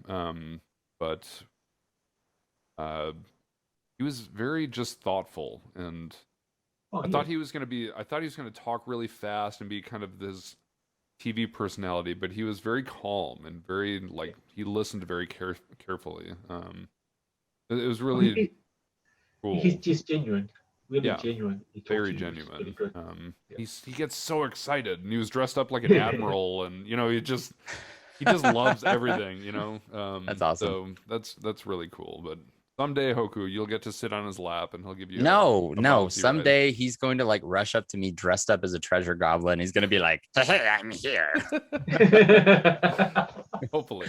But he was very just thoughtful, and I thought he was going to talk really fast and be kind of this TV personality, but he was very calm and very like he listened very carefully. It was really cool. He's just genuine, really Yeah. genuine. Very genuine. Really good. He gets so excited, and he was dressed up like an admiral, and he just loves everything. That's awesome. So that's really cool. But someday, Hoku, you'll get to sit on his lap, and he'll give you no. Someday he's going to like rush up to me dressed up as a treasure goblin. He's going to be like, "Hey, I'm here." Hopefully.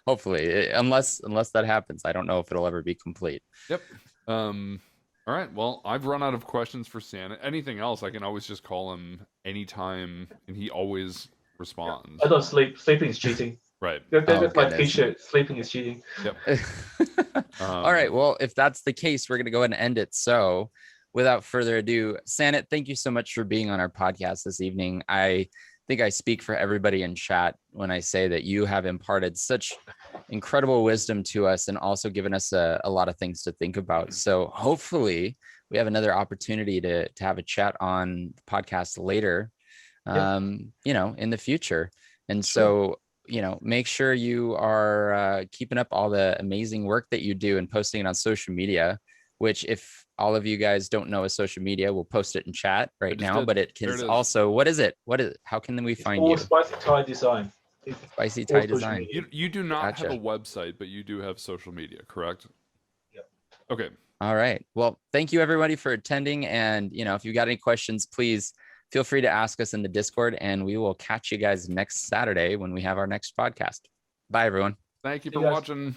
Hopefully, unless that happens, I don't know if it'll ever be complete. Yep. All right. Well, I've run out of questions for Santa. Anything else, I can always just call him anytime, and he always responds. I don't sleep. Sleeping is cheating. Right. That's my t-shirt. Sleeping is cheating. Yep. All right. Well, if that's the case, we're going to go ahead and end it. So without further ado, Sanit, thank you so much for being on our podcast this evening. I think I speak for everybody in chat when I say that you have imparted such incredible wisdom to us and also given us a lot of things to think about. So hopefully we have another opportunity to have a chat on the podcast later, in the future. And so, make sure you are keeping up all the amazing work that you do and posting it on social media, which if all of you guys don't know is social media, we'll post it in chat right now, but it can also, what is it? How can we find you? SpicyThai Design. SpicyThai Design. You do not have a website, but you do have social media, correct? Yep. Okay. All right. Well, thank you everybody for attending. And, if you got any questions, please feel free to ask us in the Discord, and we will catch you guys next Saturday when we have our next podcast. Bye, everyone. Thank you for watching.